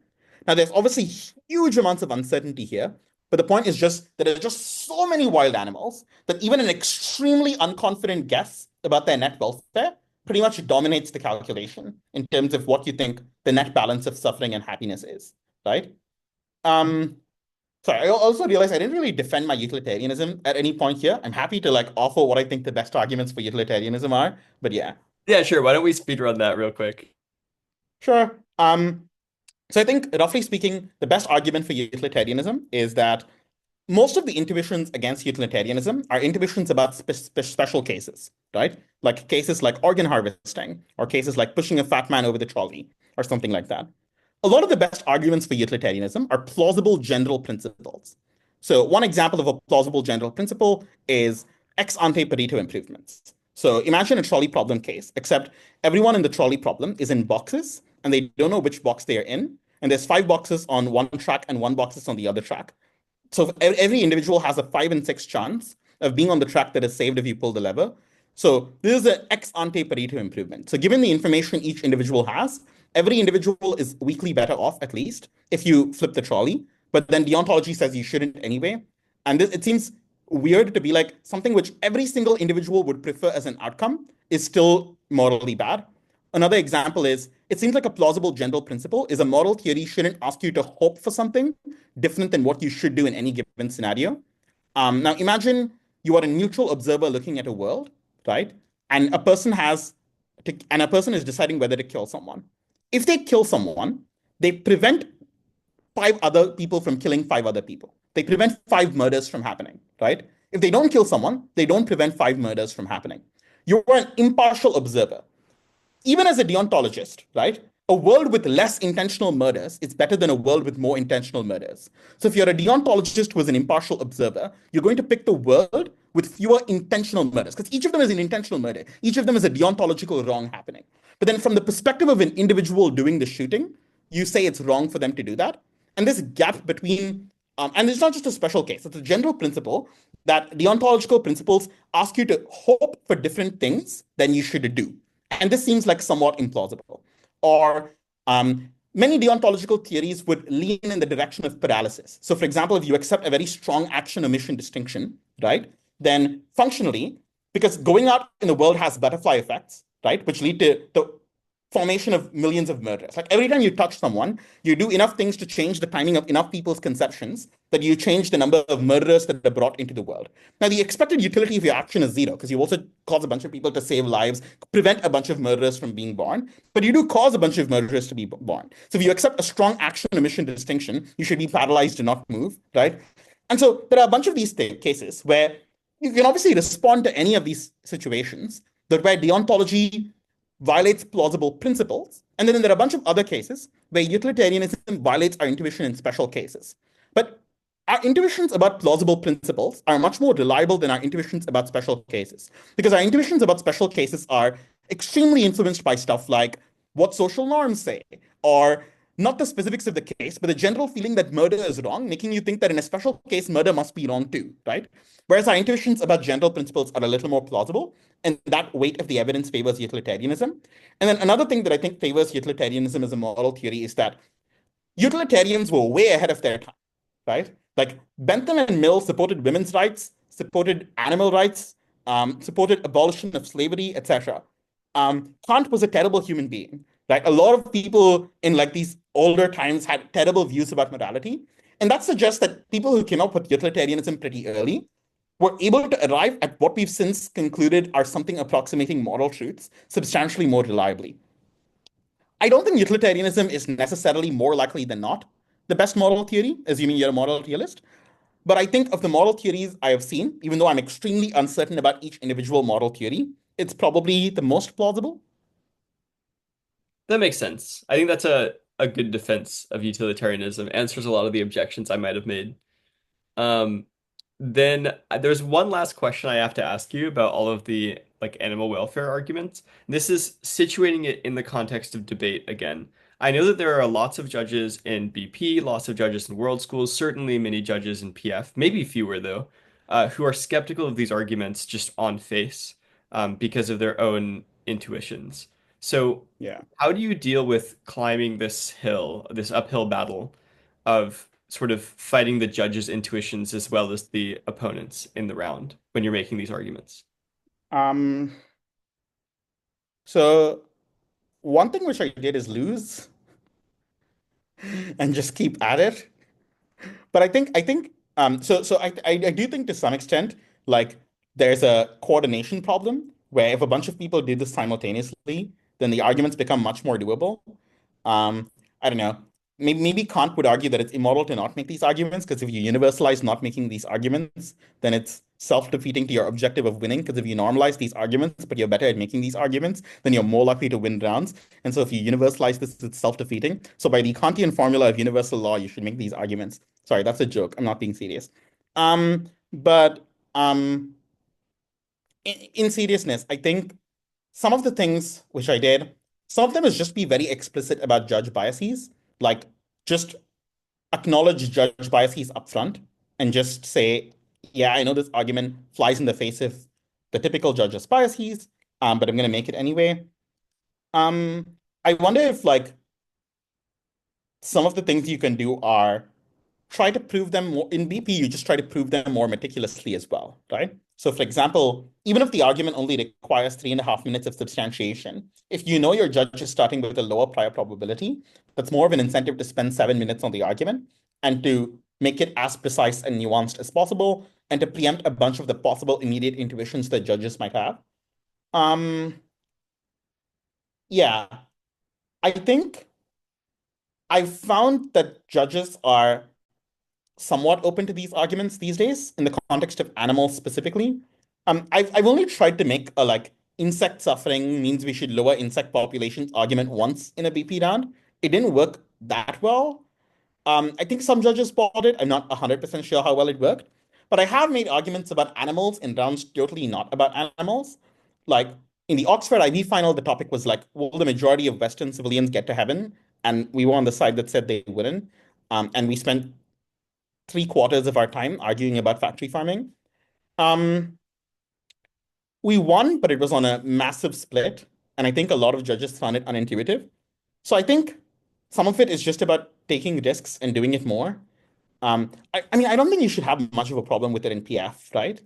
Now, there's obviously huge amounts of uncertainty here, but the point is just that there are just so many wild animals that even an extremely unconfident guess about their net welfare pretty much dominates the calculation in terms of what you think the net balance of suffering and happiness is, right? Um, so I also realized I didn't really defend my utilitarianism at any point here. I'm happy to like offer what I think the best arguments for utilitarianism are, but yeah, Yeah, sure. Why don't we speed run that real quick? sure. So I think, roughly speaking, the best argument for utilitarianism is that most of the intuitions against utilitarianism are intuitions about special cases, right? Like cases like organ harvesting, or cases like pushing a fat man over the trolley, or something like that. A lot of the best arguments for utilitarianism are plausible general principles. So one example of a plausible general principle is ex ante Pareto improvements. So imagine a trolley problem case, except everyone in the trolley problem is in boxes, and they don't know which box they are in. And there's five boxes on one track and one box is on the other track. So every individual has a 5 in 6 chance of being on the track that is saved if you pull the lever. So this is an ex ante Pareto improvement. So given the information each individual has, every individual is weakly better off, at least, if you flip the trolley. But then deontology says you shouldn't anyway. And it seems weird to be like something which every single individual would prefer as an outcome is still morally bad. Another example is it seems like a plausible general principle is a moral theory shouldn't ask you to hope for something different than what you should do in any given scenario. Now, imagine you are a neutral observer looking at a world, right? And a person is deciding whether to kill someone. If they kill someone, they prevent five other people from killing five other people. They prevent five murders from happening, right? If they don't kill someone, they don't prevent five murders from happening. You're an impartial observer even as a deontologist, right? A world with less intentional murders is better than a world with more intentional murders. So if you're a deontologist who is an impartial observer, you're going to pick the world with fewer intentional murders because each of them is an intentional murder. Each of them is a deontological wrong happening. But then from the perspective of an individual doing the shooting, you say it's wrong for them to do that. And this gap between, and it's not just a special case, it's a general principle that deontological principles ask you to hope for different things than you should do. And this seems like somewhat implausible. Or many deontological theories would lean in the direction of paralysis. So, for example, if you accept a very strong action omission distinction, right, then functionally, because going out in the world has butterfly effects, right, which lead to the formation of millions of murders. Like every time you touch someone, you do enough things to change the timing of enough people's conceptions that you change the number of murderers that are brought into the world. Now, the expected utility of your action is zero because you also cause a bunch of people to save lives, prevent a bunch of murderers from being born, but you do cause a bunch of murderers to be born. So if you accept a strong action omission distinction, you should be paralyzed to not move, right? And so there are a bunch of these cases where you can obviously respond to any of these situations, but where deontology violates plausible principles. And then there are a bunch of other cases where utilitarianism violates our intuition in special cases. But our intuitions about plausible principles are much more reliable than our intuitions about special cases. Because our intuitions about special cases are extremely influenced by stuff like what social norms say, or not the specifics of the case, but the general feeling that murder is wrong, making you think that in a special case, murder must be wrong too, right? Whereas our intuitions about general principles are a little more plausible, and that weight of the evidence favors utilitarianism. And then another thing that I think favors utilitarianism as a moral theory is that utilitarians were way ahead of their time, right? Like Bentham and Mill supported women's rights, supported animal rights, supported abolition of slavery, etc. Kant was a terrible human being, right? A lot of people in like these older times had terrible views about morality, and that suggests that people who came up with utilitarianism pretty early we're able to arrive at what we've since concluded are something approximating moral truths substantially more reliably. I don't think utilitarianism is necessarily more likely than not the best moral theory, assuming you're a moral realist. But I think of the moral theories I have seen, even though I'm extremely uncertain about each individual moral theory, it's probably the most plausible. That makes sense. I think that's a good defense of utilitarianism. Answers a lot of the objections I might have made. Um, then there's one last question I have to ask you about all of the like animal welfare arguments. This is situating it in the context of debate again. I know that there are lots of judges in BP, lots of judges in world schools, certainly many judges in PF, maybe fewer though, who are skeptical of these arguments just on face, because of their own intuitions. So, Yeah. how do you deal with climbing this hill, this uphill battle of sort of fighting the judge's intuitions as well as the opponents in the round when you're making these arguments? Um, so one thing which I did is lose and just keep at it. But I do think to some extent, like there's a coordination problem where if a bunch of people do this simultaneously, then the arguments become much more doable. I don't know. Maybe Kant would argue that it's immoral to not make these arguments because if you universalize not making these arguments, then it's self-defeating to your objective of winning. Because if you normalize these arguments, but you're better at making these arguments, then you're more likely to win rounds. And so if you universalize this, it's self-defeating. So by the Kantian formula of universal law, you should make these arguments. Sorry, that's a joke. I'm not being serious. But in seriousness, I think some of the things which I did, some of them is just be very explicit about judge biases, like just acknowledge judge biases upfront and just say, yeah, I know this argument flies in the face of the typical judge's biases, but I'm going to make it anyway. Um, I wonder if like some of the things you can do are try to prove them more in BP, you just try to prove them more meticulously as well, right? So for example, even if the argument only requires 3.5 minutes of substantiation, if you know your judge is starting with a lower prior probability, that's more of an incentive to spend 7 minutes on the argument and to make it as precise and nuanced as possible and to preempt a bunch of the possible immediate intuitions that judges might have. Um, yeah, I think I found that judges are somewhat open to these arguments these days in the context of animals specifically. I've only tried to make a like insect suffering means we should lower insect populations argument once in a BP round. It didn't work that well. I think some judges bought it. I'm not 100% sure how well it worked, but I have made arguments about animals in rounds totally not about animals. Like in the Oxford IB final, the topic was like, will the majority of Western civilians get to heaven? And we were on the side that said they wouldn't. And we spent 3/4 of our time arguing about factory farming. Um, we won, but it was on a massive split. And I think a lot of judges found it unintuitive. So I think some of it is just about taking risks and doing it more. I mean, I don't think you should have much of a problem with it in PF, right?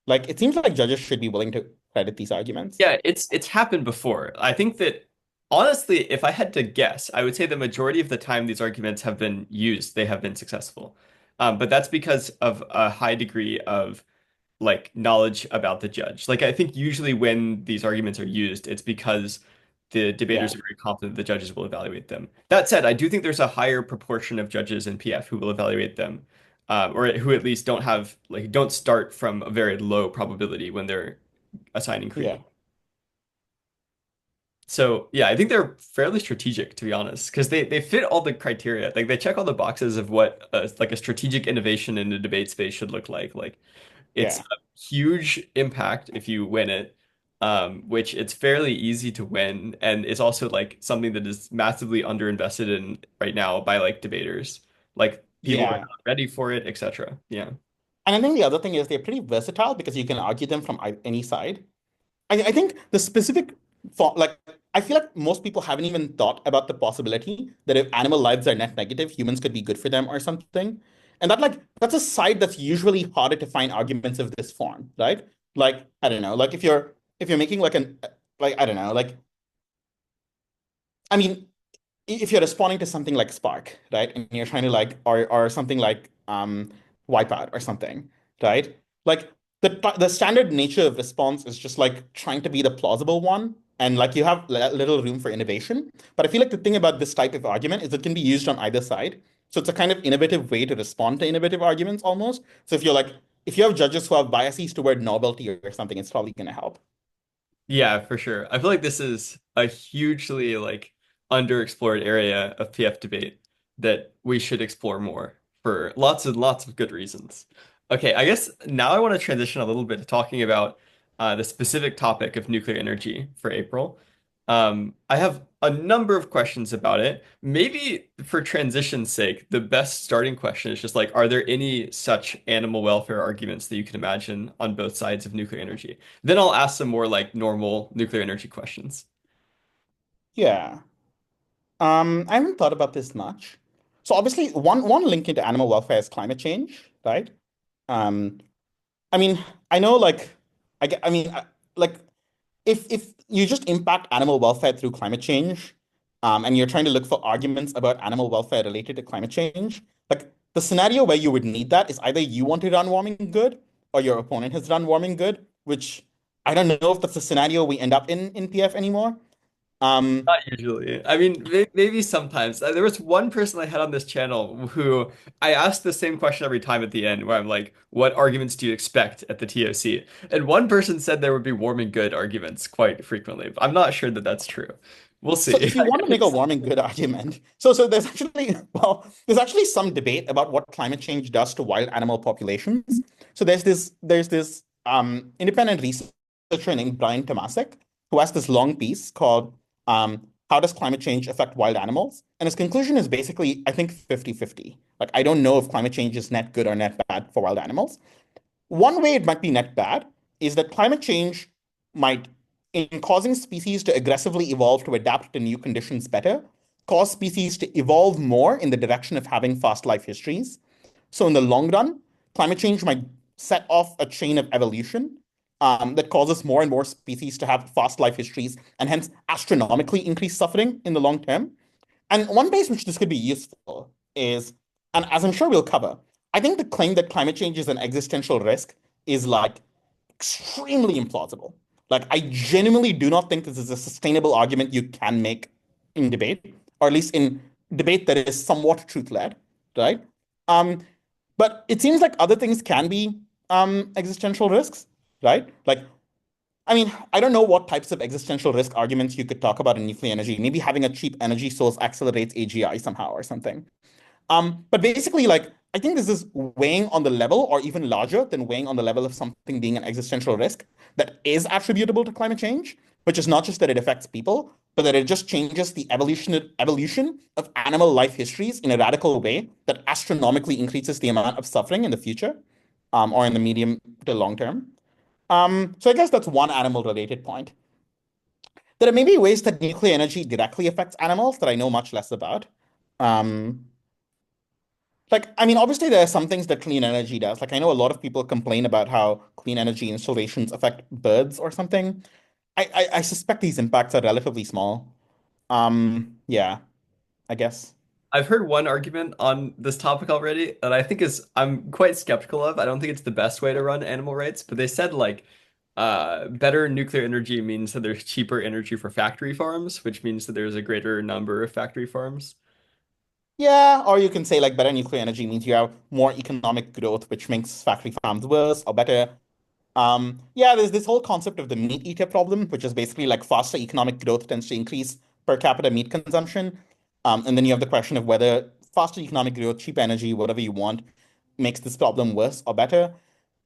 Like, it seems like judges should be willing to credit these arguments. Yeah, it's happened before. I think that honestly, if I had to guess, I would say the majority of the time these arguments have been used, they have been successful. But that's because of a high degree of like knowledge about the judge. Like I think usually when these arguments are used, it's because the debaters Yeah, are very confident the judges will evaluate them. That said, I do think there's a higher proportion of judges in PF who will evaluate them, or who at least don't have like don't start from a very low probability when they're assigning yeah, creed. So yeah, I think they're fairly strategic to be honest, because they fit all the criteria. Like they check all the boxes of what like a strategic innovation in the debate space should look like. Like it's yeah, a huge impact if you win it, which it's fairly easy to win, and it's also like something that is massively underinvested in right now by like debaters. Like people are yeah. not ready for it, etc. Yeah. And I think the other thing is they're pretty versatile because you can argue them from any side. I think the specific for like I feel like most people haven't even thought about the possibility that if animal lives are net negative, humans could be good for them or something. And that like that's a side that's usually harder to find arguments of this form, right? Like, I don't know, like if you're making like an like I don't know, like I mean, if you're responding to something like Spark, right? And you're trying to like or something like Wipeout or something, right? Like the standard nature of response is just like trying to be the plausible one, and like you have little room for innovation. But I feel like the thing about this type of argument is it can be used on either side. So it's a kind of innovative way to respond to innovative arguments almost. So if you have judges who have biases toward novelty or something, it's probably going to help. Yeah, for sure. I feel like this is a hugely like underexplored area of PF debate that we should explore more for lots and lots of good reasons. Okay, I guess now I want to transition a little bit to talking about the specific topic of nuclear energy for April. I have a number of questions about it. Maybe for transition's sake, the best starting question is just like, are there any such animal welfare arguments that you can imagine on both sides of nuclear energy? Then I'll ask some more like normal nuclear energy questions. Yeah. I haven't thought about this much. So obviously, one link into animal welfare is climate change, right? Um, I mean, I know like I mean like if you just impact animal welfare through climate change, and you're trying to look for arguments about animal welfare related to climate change, like the scenario where you would need that is either you want to run warming good or your opponent has run warming good, which I don't know if that's a scenario we end up in PF anymore. Um, Not usually. I mean, maybe sometimes. There was one person I had on this channel who I asked the same question every time at the end, where I'm like, what arguments do you expect at the TOC? And one person said there would be warming good arguments quite frequently. I'm not sure that that's true. We'll So see. if you want to make a warming good argument, so there's actually some debate about what climate change does to wild animal populations. So there's this independent researcher named Brian Tomasik who has this long piece called How Does Climate Change Affect Wild Animals? And his conclusion is basically, I think, 50-50. Like I don't know if climate change is net good or net bad for wild animals. One way it might be net bad is that climate change might, in causing species to aggressively evolve to adapt to new conditions better, cause species to evolve more in the direction of having fast life histories. So, in the long run, climate change might set off a chain of evolution that causes more and more species to have fast life histories and hence astronomically increase suffering in the long term. And one place which this could be useful is, and as I'm sure we'll cover, I think the claim that climate change is an existential risk is like extremely implausible. Like, I genuinely do not think this is a sustainable argument you can make in debate, or at least in debate that is somewhat truth-led, right? Um, but it seems like other things can be existential risks, right? Like I mean, I don't know what types of existential risk arguments you could talk about in nuclear energy. Maybe having a cheap energy source accelerates AGI somehow or something. But basically, like, I think this is weighing on the level or even larger than weighing on the level of something being an existential risk that is attributable to climate change, which is not just that it affects people, but that it just changes the evolution of animal life histories in a radical way that astronomically increases the amount of suffering in the future, or in the medium to long term. So I guess that's one animal related point. There are maybe ways that nuclear energy directly affects animals that I know much less about. Um, like, I mean, obviously there are some things that clean energy does. Like, I know a lot of people complain about how clean energy installations affect birds or something. I suspect these impacts are relatively small. Yeah, I guess. I've heard one argument on this topic already that I think is I'm quite skeptical of. I don't think it's the best way to run animal rights, but they said like better nuclear energy means that there's cheaper energy for factory farms, which means that there's a greater number of factory farms. Yeah, or you can say like better nuclear energy means you have more economic growth, which makes factory farms worse or better. Yeah, there's this whole concept of the meat eater problem, which is basically like faster economic growth tends to increase per capita meat consumption. And then you have the question of whether faster economic growth, cheap energy, whatever you want, makes this problem worse or better.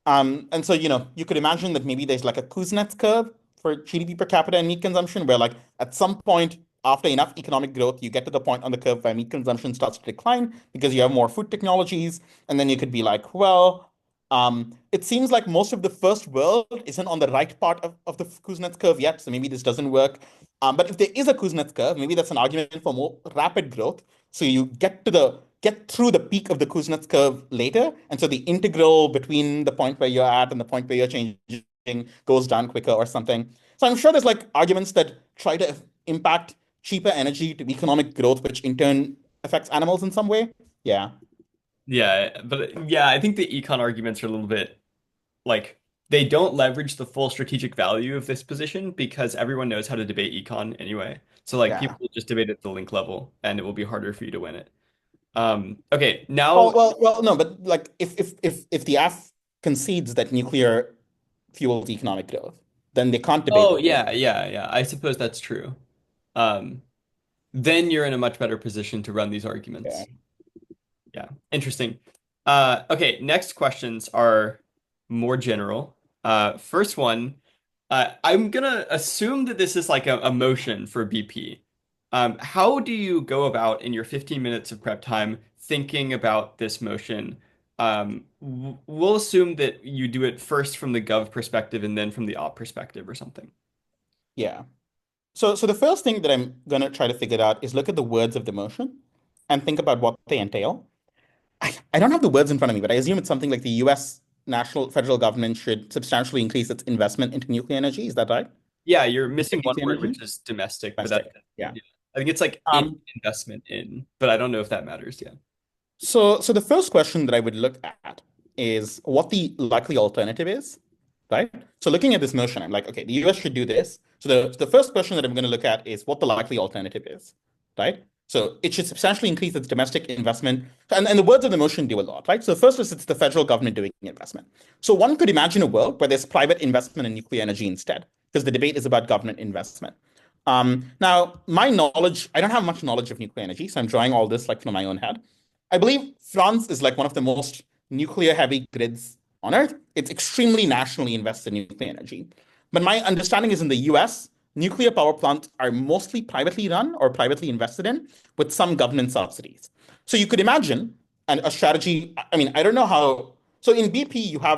And so, you could imagine that maybe there's like a Kuznets curve for GDP per capita and meat consumption, where like at some point after enough economic growth, you get to the point on the curve where meat consumption starts to decline because you have more food technologies. And then you could be like, well, it seems like most of the first world isn't on the right part of the Kuznets curve yet, so maybe this doesn't work. But if there is a Kuznets curve, maybe that's an argument for more rapid growth. So you get through the peak of the Kuznets curve later, and so the integral between the point where you're at and the point where you're changing goes down quicker or something. So I'm sure there's like arguments that try to impact cheaper energy to economic growth, which in turn affects animals in some way. Yeah. Yeah, but yeah, I think the econ arguments are a little bit like they don't leverage the full strategic value of this position because everyone knows how to debate econ anyway. So like Yeah. people will just debate at the link level and it will be harder for you to win it. Okay, now Well, no, but like if the F concedes that nuclear fuels economic growth, then they can't debate oh with you. yeah. I suppose that's true. Um, then you're in a much better position to run these Yeah. arguments. Yeah, interesting. Okay, next questions are more general. First one, I'm gonna assume that this is like a motion for BP. How do you go about in your 15 minutes of prep time thinking about this motion? We'll assume that you do it first from the gov perspective and then from the op perspective or something. Yeah. So the first thing that I'm gonna try to figure out is look at the words of the motion and think about what they entail. I don't have the words in front of me, but I assume it's something like the US national federal government should substantially increase its investment into nuclear energy. Is that right? Yeah, you're missing Domestic one nuclear word, energy? which is domestic, but that, Domestic. Yeah. yeah. I think it's like in Um, investment in, but I don't know if that matters. Yeah. so the first question that I would look at is what the likely alternative is, right? So looking at this motion, I'm like, okay, the US should do this. So the first question that I'm going to look at is what the likely alternative is, right? So it should substantially increase its domestic investment. And the words of the motion do a lot, right? So first is it's the federal government doing investment. So one could imagine a world where there's private investment in nuclear energy instead, because the debate is about government investment. Now, my knowledge, I don't have much knowledge of nuclear energy, so I'm drawing all this like from my own head. I believe France is like one of the most nuclear heavy grids on earth. It's extremely nationally invested in nuclear energy. But my understanding is in the US, nuclear power plants are mostly privately run or privately invested in with some government subsidies. So you could imagine a strategy. I mean, I don't know how. So in BP,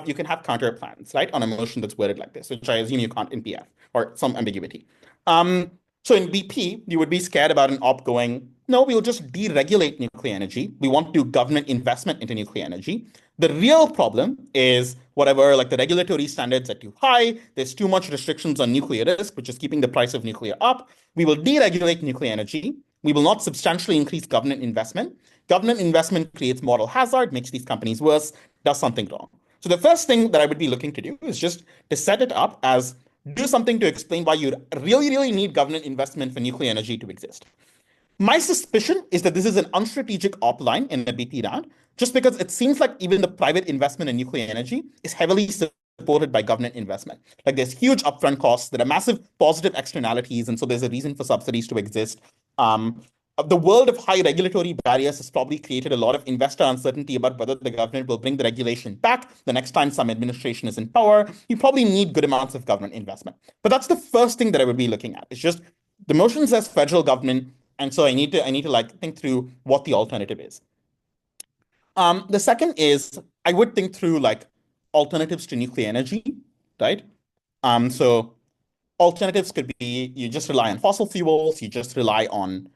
you can have counter plans, right, on a motion that's worded like this, which I assume you can't in PF or some ambiguity. Um, so in BP, you would be scared about an op going, no, we'll just deregulate nuclear energy. We want to do government investment into nuclear energy. The real problem is whatever, like the regulatory standards are too high. There's too much restrictions on nuclear risk, which is keeping the price of nuclear up. We will deregulate nuclear energy. We will not substantially increase government investment. Government investment creates moral hazard, makes these companies worse, does something wrong. So the first thing that I would be looking to do is just to set it up as do something to explain why you really need government investment for nuclear energy to exist. My suspicion is that this is an unstrategic op line in the BP round, just because it seems like even the private investment in nuclear energy is heavily supported by government investment. Like there's huge upfront costs, there are massive positive externalities, and so there's a reason for subsidies to exist. The world of high regulatory barriers has probably created a lot of investor uncertainty about whether the government will bring the regulation back the next time some administration is in power. You probably need good amounts of government investment. But that's the first thing that I would be looking at. It's just the motion says federal government, and so I need to like think through what the alternative is. The second is I would think through like alternatives to nuclear energy, right? So alternatives could be you just rely on fossil fuels, you just rely on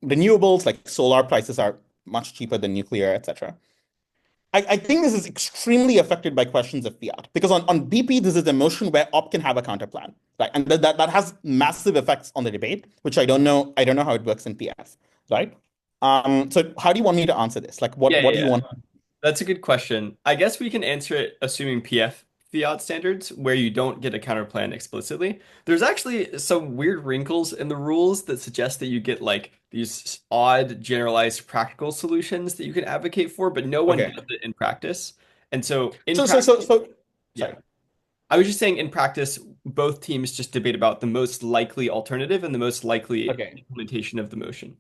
renewables, like solar prices are much cheaper than nuclear, etc. I think this is extremely affected by questions of fiat because on BP, this is a motion where op can have a counterplan, right? And that has massive effects on the debate, which I don't know. I don't know how it works in PF, right? So how do you want me to answer this? Like, Yeah, what yeah, do you yeah. want? That's a good question. I guess we can answer it assuming PF fiat standards where you don't get a counterplan explicitly. There's actually some weird wrinkles in the rules that suggest that you get like these odd generalized practical solutions that you can advocate for, but no one Okay. does it in practice. And so in So so practice, so so. yeah. Sorry. I was just saying in practice, both teams just debate about the most likely alternative and the most likely Okay. implementation of the motion.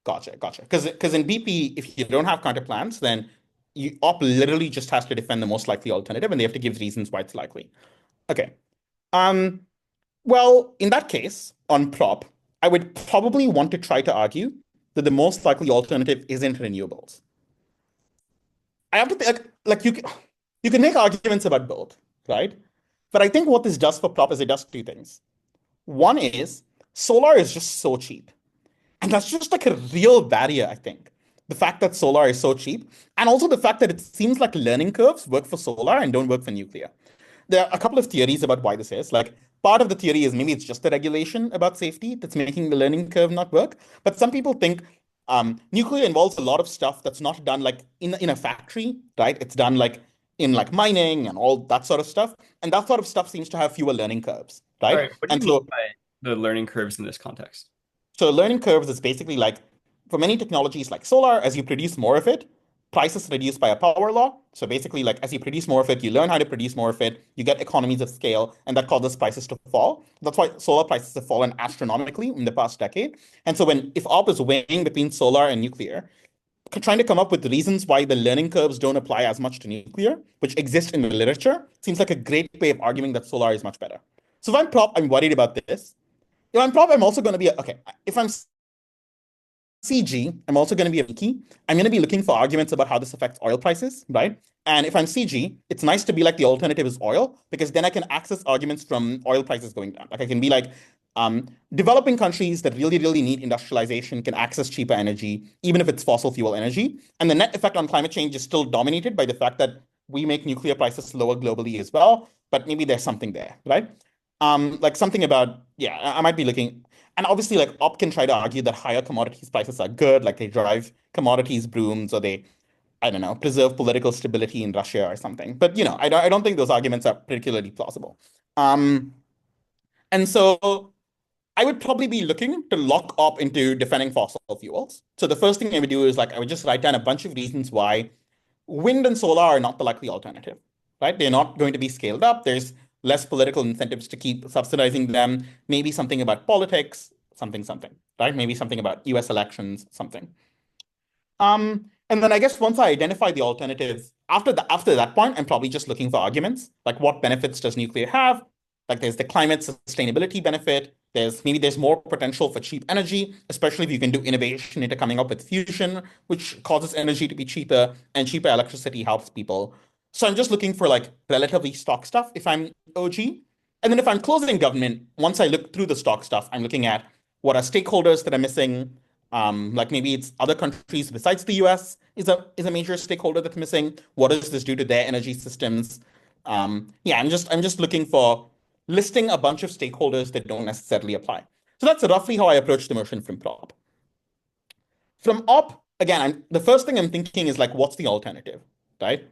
Gotcha. Because in BP, if you don't have counterplans, then you op literally just has to defend the most likely alternative, and they have to give reasons why it's likely. Okay. Um. Well, in that case, on prop, I would probably want to try to argue that the most likely alternative isn't renewables. I have to think, like you can make arguments about both, right? But I think what this does for prop is it does two things. One is solar is just so cheap. And that's just like a real barrier, I think. The fact that solar is so cheap, and also the fact that it seems like learning curves work for solar and don't work for nuclear. There are a couple of theories about why this is. Like, part of the theory is maybe it's just the regulation about safety that's making the learning curve not work. But some people think nuclear involves a lot of stuff that's not done like in a factory, right? It's done like in like mining and all that sort of stuff. And that sort of stuff seems to have fewer learning curves, All right? right, what do you And mean so by the learning curves in this context? So learning curves is basically like for many technologies like solar, as you produce more of it, prices reduce by a power law. So basically, like as you produce more of it, you learn how to produce more of it, you get economies of scale, and that causes prices to fall. That's why solar prices have fallen astronomically in the past decade. And so when if op is weighing between solar and nuclear, trying to come up with reasons why the learning curves don't apply as much to nuclear, which exist in the literature, seems like a great way of arguing that solar is much better. So if I'm prop, I'm worried about this. If I'm prop, I'm also going to be okay. If I'm CG, I'm also going to be a wiki. I'm going to be looking for arguments about how this affects oil prices, right? And if I'm CG, it's nice to be like the alternative is oil because then I can access arguments from oil prices going down. Like I can be like, developing countries that really, really need industrialization can access cheaper energy, even if it's fossil fuel energy. And the net effect on climate change is still dominated by the fact that we make nuclear prices lower globally as well. But maybe there's something there, right? Like something about, yeah, I might be looking. And obviously, like op can try to argue that higher commodities prices are good, like they drive commodities brooms or they, I don't know, preserve political stability in Russia or something. But I don't think those arguments are particularly plausible. Um, and so I would probably be looking to lock op into defending fossil fuels. So the first thing I would do is like I would just write down a bunch of reasons why wind and solar are not the likely alternative, right? They're not going to be scaled up. There's less political incentives to keep subsidizing them. Maybe something about politics, something, right? Maybe something about US elections, something. And then I guess once I identify the alternatives, after that point, I'm probably just looking for arguments. Like what benefits does nuclear have? Like there's the climate sustainability benefit. There's more potential for cheap energy, especially if you can do innovation into coming up with fusion, which causes energy to be cheaper, and cheaper electricity helps people. So I'm just looking for like relatively stock stuff if I'm OG. And then if I'm closing government, once I look through the stock stuff, I'm looking at what are stakeholders that are missing, like maybe it's other countries besides the US is a major stakeholder that's missing. What does this do to their energy systems? Yeah, I'm just looking for listing a bunch of stakeholders that don't necessarily apply. So that's roughly how I approach the motion from prop. From op, again, the first thing I'm thinking is like, what's the alternative, right?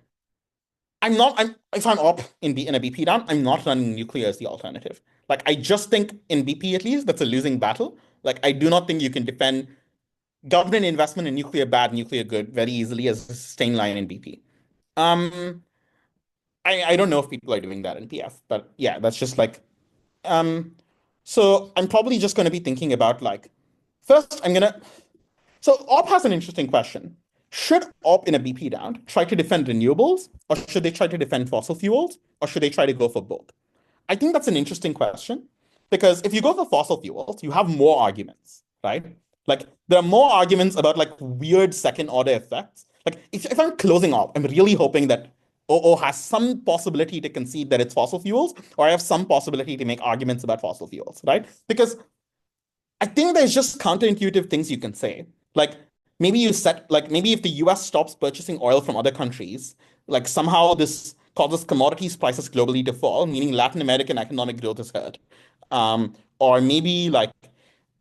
If I'm op in a BP round, I'm not running nuclear as the alternative. Like I just think in BP at least, that's a losing battle. Like I do not think you can defend government investment in nuclear bad, nuclear good very easily as a sustained line in BP. Um, I don't know if people are doing that in PF, but yeah, that's just like um. So I'm probably just going to be thinking about like first I'm gonna. So OP has an interesting question. Should OP in a BP round try to defend renewables, or should they try to defend fossil fuels, or should they try to go for both? I think that's an interesting question because if you go for fossil fuels, you have more arguments, right? Like there are more arguments about like weird second order effects. Like if I'm closing off, I'm really hoping that OO has some possibility to concede that it's fossil fuels, or I have some possibility to make arguments about fossil fuels, right? Because I think there's just counterintuitive things you can say. Like maybe if the US stops purchasing oil from other countries, like somehow this causes commodities prices globally to fall, meaning Latin American economic growth is hurt. Or maybe like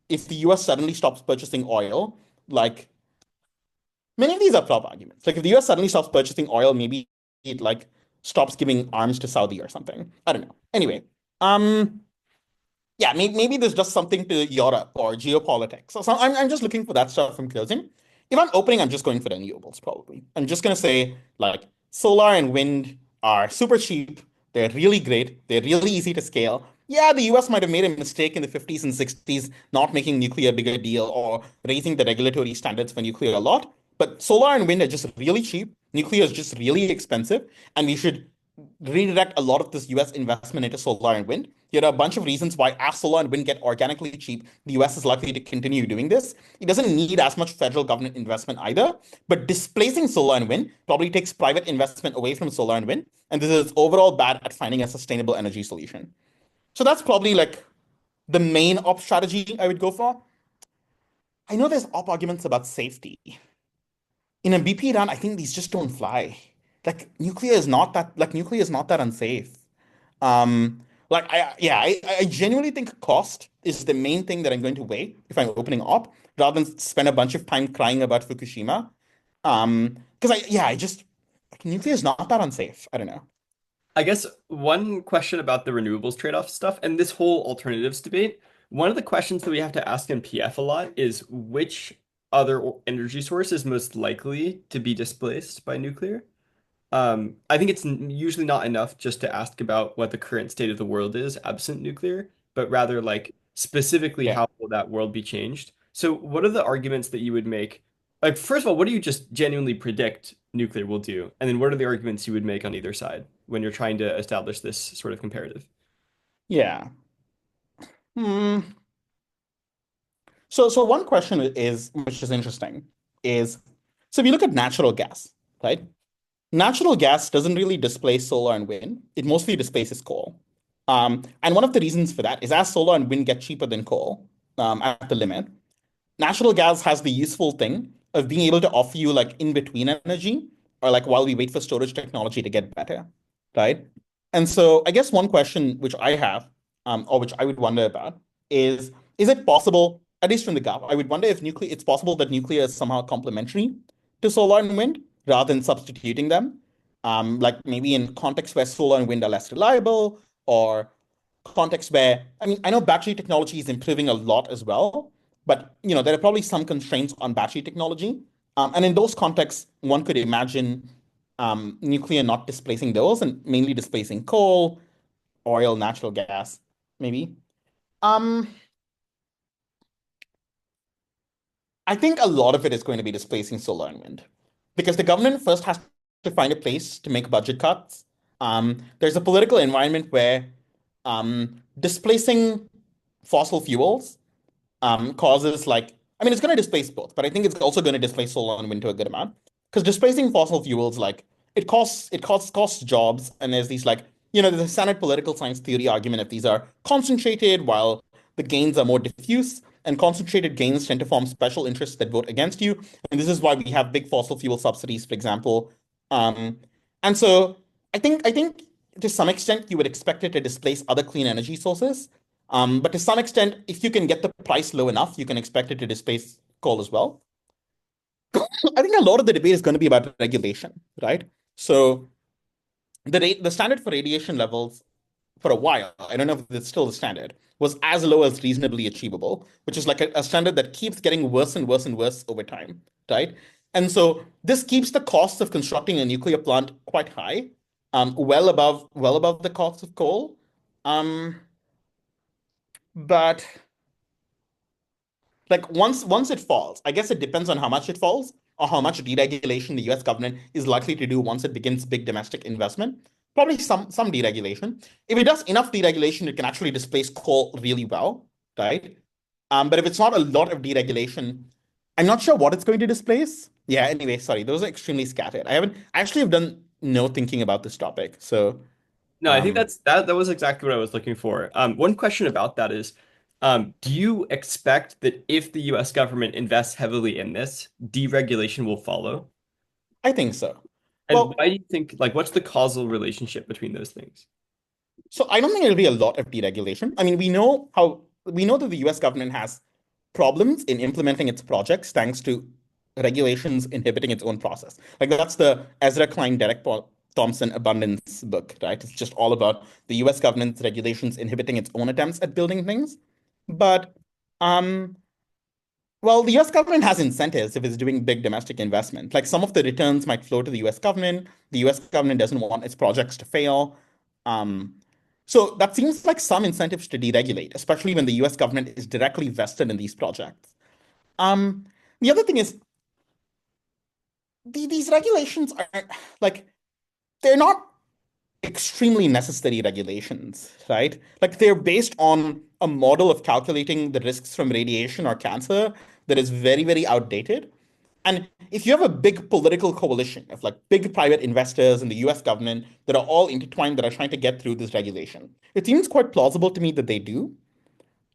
if the US suddenly stops purchasing oil, like many of these are prop arguments. Like if the US suddenly stops purchasing oil, maybe it like stops giving arms to Saudi or something. I don't know. Anyway, um, yeah, maybe there's just something to Europe or geopolitics. So I'm just looking for that stuff from closing. If I'm opening, I'm just going for renewables, probably. I'm just going to say, like, solar and wind are super cheap. They're really great. They're really easy to scale. Yeah, the US might have made a mistake in the 50s and 60s, not making nuclear a bigger deal or raising the regulatory standards for nuclear a lot. But solar and wind are just really cheap. Nuclear is just really expensive. And we should redirect a lot of this US investment into solar and wind. There are a bunch of reasons why as solar and wind get organically cheap, the US is likely to continue doing this. It doesn't need as much federal government investment either, but displacing solar and wind probably takes private investment away from solar and wind. And this is overall bad at finding a sustainable energy solution. So that's probably like the main op strategy I would go for. I know there's op arguments about safety. In a BP run, I think these just don't fly. Nuclear is not that unsafe. I genuinely think cost is the main thing that I'm going to weigh if I'm opening op, rather than spend a bunch of time crying about Fukushima. Because I just nuclear is not that unsafe. I don't know. I guess one question about the renewables trade-off stuff and this whole alternatives debate, one of the questions that we have to ask in PF a lot is which other energy source is most likely to be displaced by nuclear? I think it's usually not enough just to ask about what the current state of the world is absent nuclear, but rather like specifically Yeah. how will that world be changed? So what are the arguments that you would make? Like, first of all, what do you just genuinely predict nuclear will do? And then what are the arguments you would make on either side when you're trying to establish this sort of comparative? Yeah. Hmm. So one question is, which is interesting, is so if you look at natural gas, right? Natural gas doesn't really displace solar and wind. It mostly displaces coal. And one of the reasons for that is as solar and wind get cheaper than coal, at the limit, natural gas has the useful thing of being able to offer you like in between energy or like while we wait for storage technology to get better, right? And so I guess one question which I have, or which I would wonder about is it possible, at least from the gap, I would wonder if nuclear, it's possible that nuclear is somehow complementary to solar and wind rather than substituting them. Like maybe in contexts where solar and wind are less reliable, or context where, I mean, I know battery technology is improving a lot as well, but there are probably some constraints on battery technology. And in those contexts, one could imagine nuclear not displacing those and mainly displacing coal, oil, natural gas, maybe. Um, I think a lot of it is going to be displacing solar and wind because the government first has to find a place to make budget cuts. There's a political environment where displacing fossil fuels causes like, I mean, it's going to displace both, but I think it's also going to displace solar and wind to a good amount because displacing fossil fuels, like it costs jobs, and there's these like, there's a standard political science theory argument if these are concentrated while the gains are more diffuse, and concentrated gains tend to form special interests that vote against you, and this is why we have big fossil fuel subsidies, for example. Um, and so I think to some extent you would expect it to displace other clean energy sources. But to some extent, if you can get the price low enough, you can expect it to displace coal as well. I think a lot of the debate is going to be about regulation, right? So the standard for radiation levels for a while, I don't know if it's still the standard, was as low as reasonably achievable, which is like a standard that keeps getting worse and worse and worse over time, right? And so this keeps the cost of constructing a nuclear plant quite high, well above the cost of coal. Um, but like once it falls, I guess it depends on how much it falls or how much deregulation the US government is likely to do once it begins big domestic investment. Probably some deregulation. If it does enough deregulation, it can actually displace coal really well, right? But if it's not a lot of deregulation, I'm not sure what it's going to displace. Yeah, anyway, sorry, those are extremely scattered. I actually have done no thinking about this topic. So No, I think um that was exactly what I was looking for. One question about that is, do you expect that if the US government invests heavily in this, deregulation will follow? I think so. And Well, why do you think, like, what's the causal relationship between those things? so I don't think it'll be a lot of deregulation. I mean, we know that the US government has problems in implementing its projects thanks to regulations inhibiting its own process. Like that's the Ezra Klein, Derek Thompson abundance book, right? It's just all about the US government's regulations inhibiting its own attempts at building things. But um well, the US government has incentives if it's doing big domestic investment. Like some of the returns might flow to the US government. The US government doesn't want its projects to fail. Um, so that seems like some incentives to deregulate, especially when the US government is directly vested in these projects. Um, the other thing is these regulations are like they're not extremely necessary regulations, right? Like they're based on a model of calculating the risks from radiation or cancer that is very, very outdated. And if you have a big political coalition of like big private investors in the US government that are all intertwined that are trying to get through this regulation, it seems quite plausible to me that they do.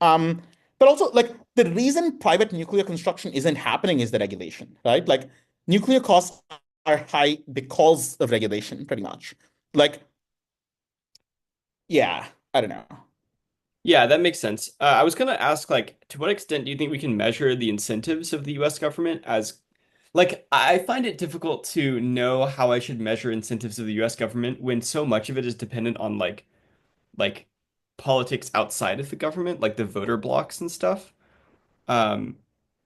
Um, but also, like, the reason private nuclear construction isn't happening is the regulation, right? Like, nuclear costs are high because of regulation, pretty much. Like, yeah, I don't know. Yeah, that makes sense. I was gonna ask, like, to what extent do you think we can measure the incentives of the US government as Like, I find it difficult to know how I should measure incentives of the US government when so much of it is dependent on like politics outside of the government, like the voter blocks and stuff. Um,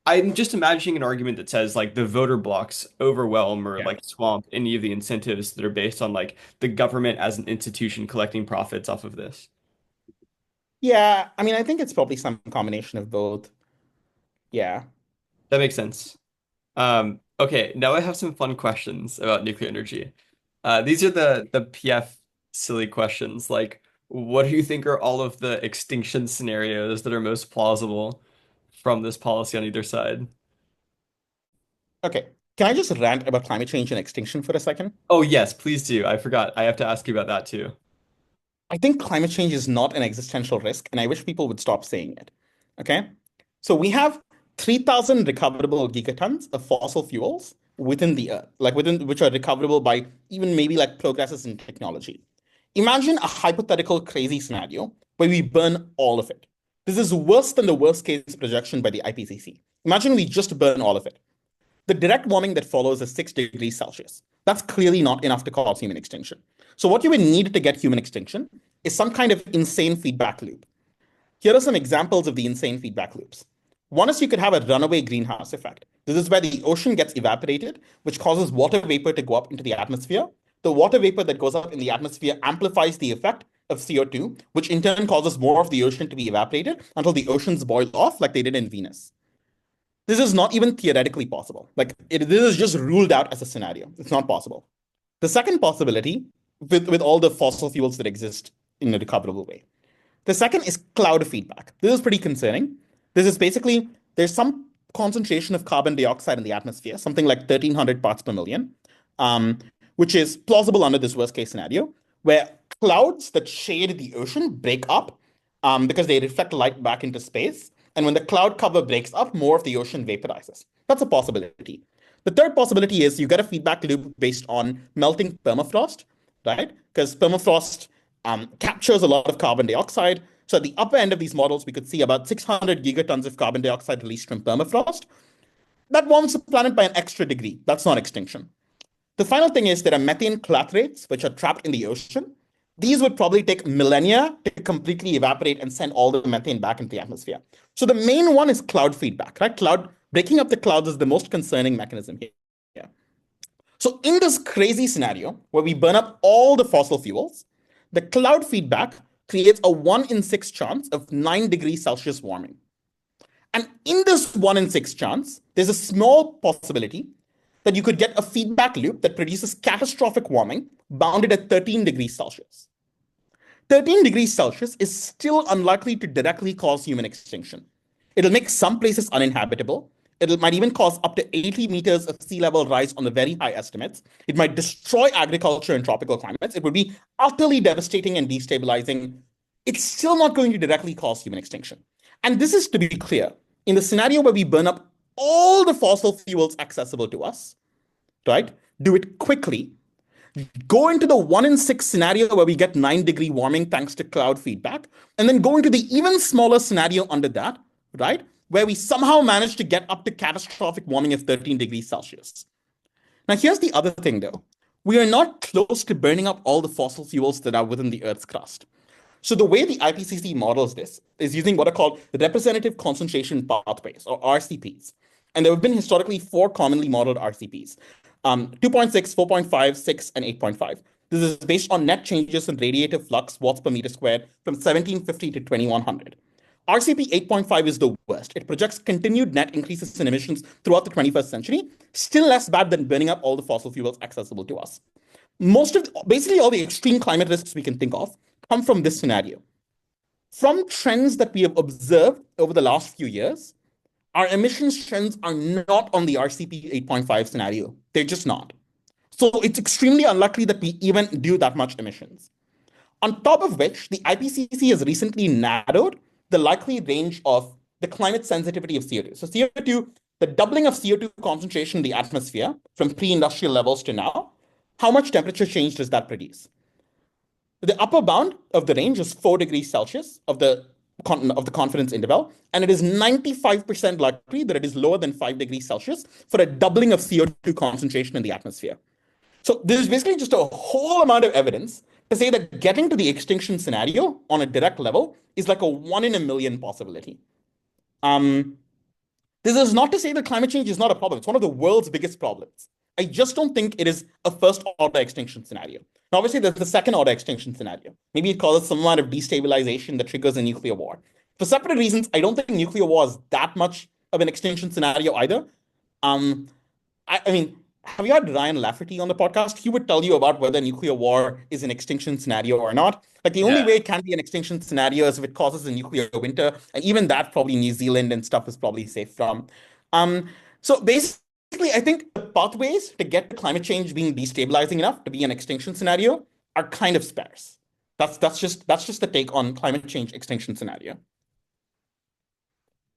I'm just imagining an argument that says like the voter blocks overwhelm or Yeah. like swamp any of the incentives that are based on like the government as an institution collecting profits off of this. Yeah, I mean, I think it's probably some combination of both. Yeah. That makes sense. Okay, now I have some fun questions about nuclear energy. These are the PF silly questions, like what do you think are all of the extinction scenarios that are most plausible from this policy on either side? Okay. Can I just rant about climate change and extinction for a second? Oh yes, please do. I forgot. I have to ask you about that too. I think climate change is not an existential risk, and I wish people would stop saying it. Okay? So we have 3,000 recoverable gigatons of fossil fuels within the earth, like within which are recoverable by even maybe like progresses in technology. Imagine a hypothetical crazy scenario where we burn all of it. This is worse than the worst case projection by the IPCC. Imagine we just burn all of it. The direct warming that follows is 6 degrees Celsius. That's clearly not enough to cause human extinction. So, what you would need to get human extinction is some kind of insane feedback loop. Here are some examples of the insane feedback loops. One is you could have a runaway greenhouse effect. This is where the ocean gets evaporated, which causes water vapor to go up into the atmosphere. The water vapor that goes up in the atmosphere amplifies the effect of CO2, which in turn causes more of the ocean to be evaporated until the oceans boil off like they did in Venus. This is not even theoretically possible. This is just ruled out as a scenario. It's not possible. The second possibility, with all the fossil fuels that exist in a recoverable way, the second is cloud feedback. This is pretty concerning. This is basically there's some concentration of carbon dioxide in the atmosphere, something like 1,300 parts per million, um, which is plausible under this worst case scenario, where clouds that shade the ocean break up because they reflect light back into space. And when the cloud cover breaks up, more of the ocean vaporizes. That's a possibility. The third possibility is you get a feedback loop based on melting permafrost, right? Because permafrost captures a lot of carbon dioxide. So at the upper end of these models, we could see about 600 gigatons of carbon dioxide released from permafrost. That warms the planet by an extra degree. That's not extinction. The final thing is there are methane clathrates, which are trapped in the ocean. These would probably take millennia to completely evaporate and send all the methane back into the atmosphere. So the main one is cloud feedback, right? Cloud breaking up the clouds is the most concerning mechanism here. Yeah. So in this crazy scenario where we burn up all the fossil fuels, the cloud feedback creates a 1 in 6 chance of 9 degrees Celsius warming. And in this 1 in 6 chance, there's a small possibility that you could get a feedback loop that produces catastrophic warming bounded at 13 degrees Celsius. 13 degrees Celsius is still unlikely to directly cause human extinction. It'll make some places uninhabitable. It might even cause up to 80 meters of sea level rise on the very high estimates. It might destroy agriculture in tropical climates. It would be utterly devastating and destabilizing. It's still not going to directly cause human extinction. And this is to be clear in the scenario where we burn up all the fossil fuels accessible to us, right? Do it quickly. Go into the 1 in 6 scenario where we get 9-degree warming thanks to cloud feedback, and then go into the even smaller scenario under that, right? Where we somehow manage to get up to catastrophic warming of 13 degrees Celsius. Now, here's the other thing though. We are not close to burning up all the fossil fuels that are within the Earth's crust. So the way the IPCC models this is using what are called representative concentration pathways, or RCPs. And there have been historically 4 commonly modeled RCPs, 2.6, 4.5, 6, and 8.5. This is based on net changes in radiative flux watts per meter squared from 1750 to 2100. RCP 8.5 is the worst. It projects continued net increases in emissions throughout the 21st century, still less bad than burning up all the fossil fuels accessible to us. Basically all the extreme climate risks we can think of come from this scenario. From trends that we have observed over the last few years, our emissions trends are not on the RCP 8.5 scenario. They're just not. So it's extremely unlikely that we even do that much emissions. On top of which, the IPCC has recently narrowed the likely range of the climate sensitivity of CO2. So CO2, the doubling of CO2 concentration in the atmosphere from pre-industrial levels to now, how much temperature change does that produce? The upper bound of the range is 4 degrees Celsius of the of the confidence interval, and it is 95% likely that it is lower than 5 degrees Celsius for a doubling of CO2 concentration in the atmosphere. So there's basically just a whole amount of evidence to say that getting to the extinction scenario on a direct level is like a 1 in a million possibility. Um, this is not to say that climate change is not a problem. It's one of the world's biggest problems. I just don't think it is a first order extinction scenario. Now, obviously, there's the second order extinction scenario. Maybe it causes some amount of destabilization that triggers a nuclear war. For separate reasons, I don't think nuclear war is that much of an extinction scenario either. Um, I mean, have you had Ryan Lafferty on the podcast? He would tell you about whether nuclear war is an extinction scenario or not. Like the only Yeah. way it can be an extinction scenario is if it causes a nuclear winter, and even that probably New Zealand and stuff is probably safe from. Um, so basically, I think the pathways to get to climate change being destabilizing enough to be an extinction scenario are kind of sparse. That's just the take on climate change extinction scenario.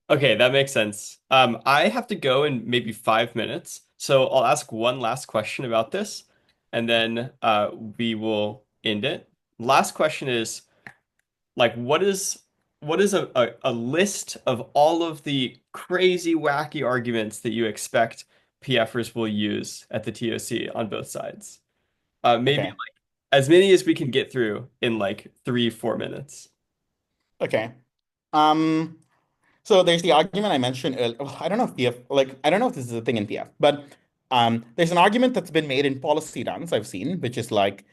Okay, that makes sense. I have to go in maybe 5 minutes, so I'll ask one last question about this, and then we will end it. Last question is like, what is a list of all of the crazy, wacky arguments that you expect PFers will use at the TOC on both sides? Maybe Okay. like as many as we can get through in like 3, 4 minutes. Okay. Um, So there's the argument I mentioned earlier. I don't know if PF, like, I don't know if this is a thing in PF, but there's an argument that's been made in policy runs I've seen, which is like,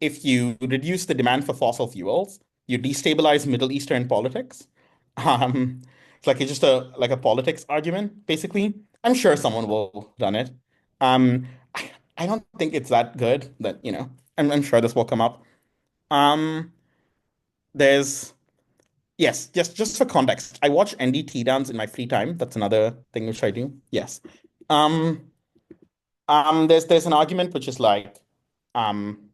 if you reduce the demand for fossil fuels, you destabilize Middle Eastern politics. It's just a politics argument, basically. I'm sure someone will run it. Um, I don't think it's that good that, I'm sure this will come up. Um, there's Yes, just for context, I watch NDT dance in my free time. That's another thing which I do. Yes. Um, there's an argument which is like, um,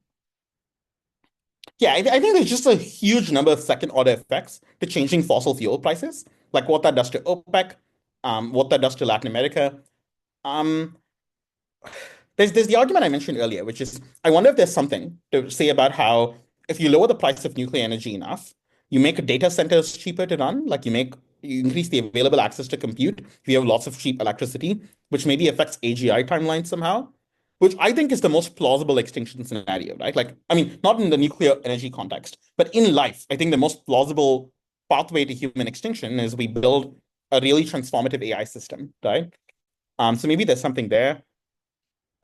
yeah, I think there's just a huge number of second order effects to changing fossil fuel prices, like what that does to OPEC, what that does to Latin America. Um, there's the argument I mentioned earlier, which is I wonder if there's something to say about how if you lower the price of nuclear energy enough, you make data centers cheaper to run, like you increase the available access to compute if you have lots of cheap electricity, which maybe affects AGI timelines somehow, which I think is the most plausible extinction scenario, right? Like, I mean, not in the nuclear energy context, but in life, I think the most plausible pathway to human extinction is we build a really transformative AI system, right? So maybe there's something there.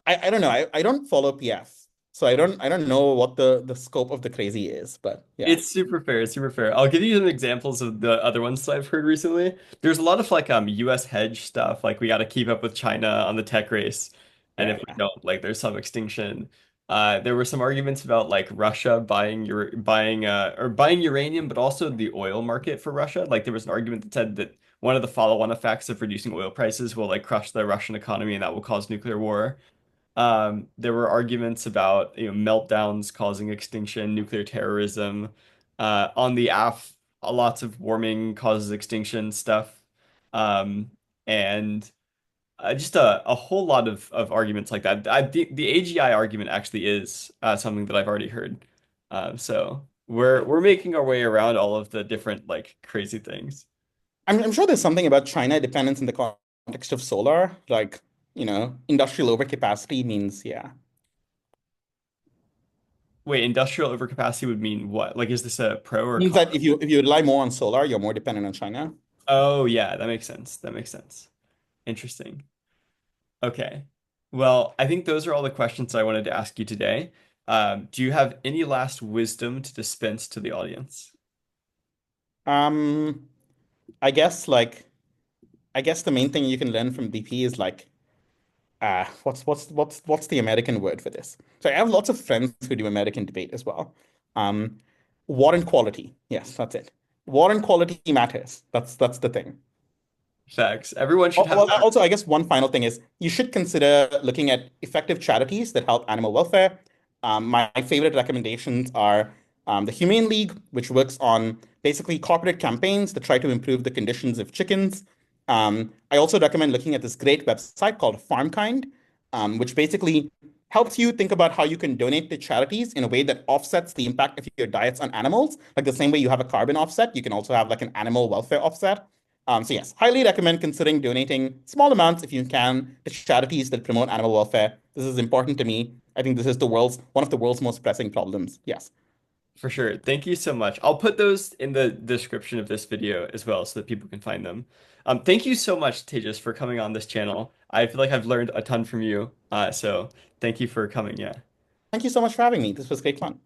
I don't know. I don't follow PF, so I don't know what the scope of the crazy is, but yeah. It's super fair. It's super fair. I'll give you some examples of the other ones that I've heard recently. There's a lot of like US hedge stuff, like we got to keep up with China on the tech race, and if Yeah, we yeah. don't, like there's some extinction. There were some arguments about like Russia buying uranium, but also the oil market for Russia. Like there was an argument that said that one of the follow-on effects of reducing oil prices will like crush the Russian economy and that will cause nuclear war. There were arguments about meltdowns causing extinction, nuclear terrorism. On the AF, lots of warming causes extinction stuff, um, and just a whole lot of arguments like that. The AGI argument actually is something that I've already heard. So we're making our way around all of the different like crazy things. I'm sure there's something about China dependence in the context of solar, like, industrial overcapacity means, yeah. Wait, industrial overcapacity would mean what? Like, is this a pro or Means con? that if you rely more on solar, you're more dependent on China. Oh yeah, that makes sense. That makes sense. Interesting. Okay. Well, I think those are all the questions I wanted to ask you today. Do you have any last wisdom to dispense to the audience? Um, I guess like I guess the main thing you can learn from BP is like what's the American word for this? So I have lots of friends who do American debate as well. Um, warrant quality. Yes, that's it. Warrant quality matters. That's the thing. Facts. Everyone should have. Well, also, I guess one final thing is you should consider looking at effective charities that help animal welfare. My favorite recommendations are the Humane League, which works on basically corporate campaigns that try to improve the conditions of chickens. I also recommend looking at this great website called FarmKind, which basically helps you think about how you can donate to charities in a way that offsets the impact of your diets on animals. Like the same way you have a carbon offset, you can also have like an animal welfare offset. So yes, highly recommend considering donating small amounts if you can to charities that promote animal welfare. This is important to me. I think this is the world's one of the world's most pressing problems. Yes. For sure. Thank you so much. I'll put those in the description of this video as well so that people can find them. Thank you so much, Tejas, for coming on this channel. I feel like I've learned a ton from you. So thank you for coming. Yeah. Thank you so much for having me. This was great fun.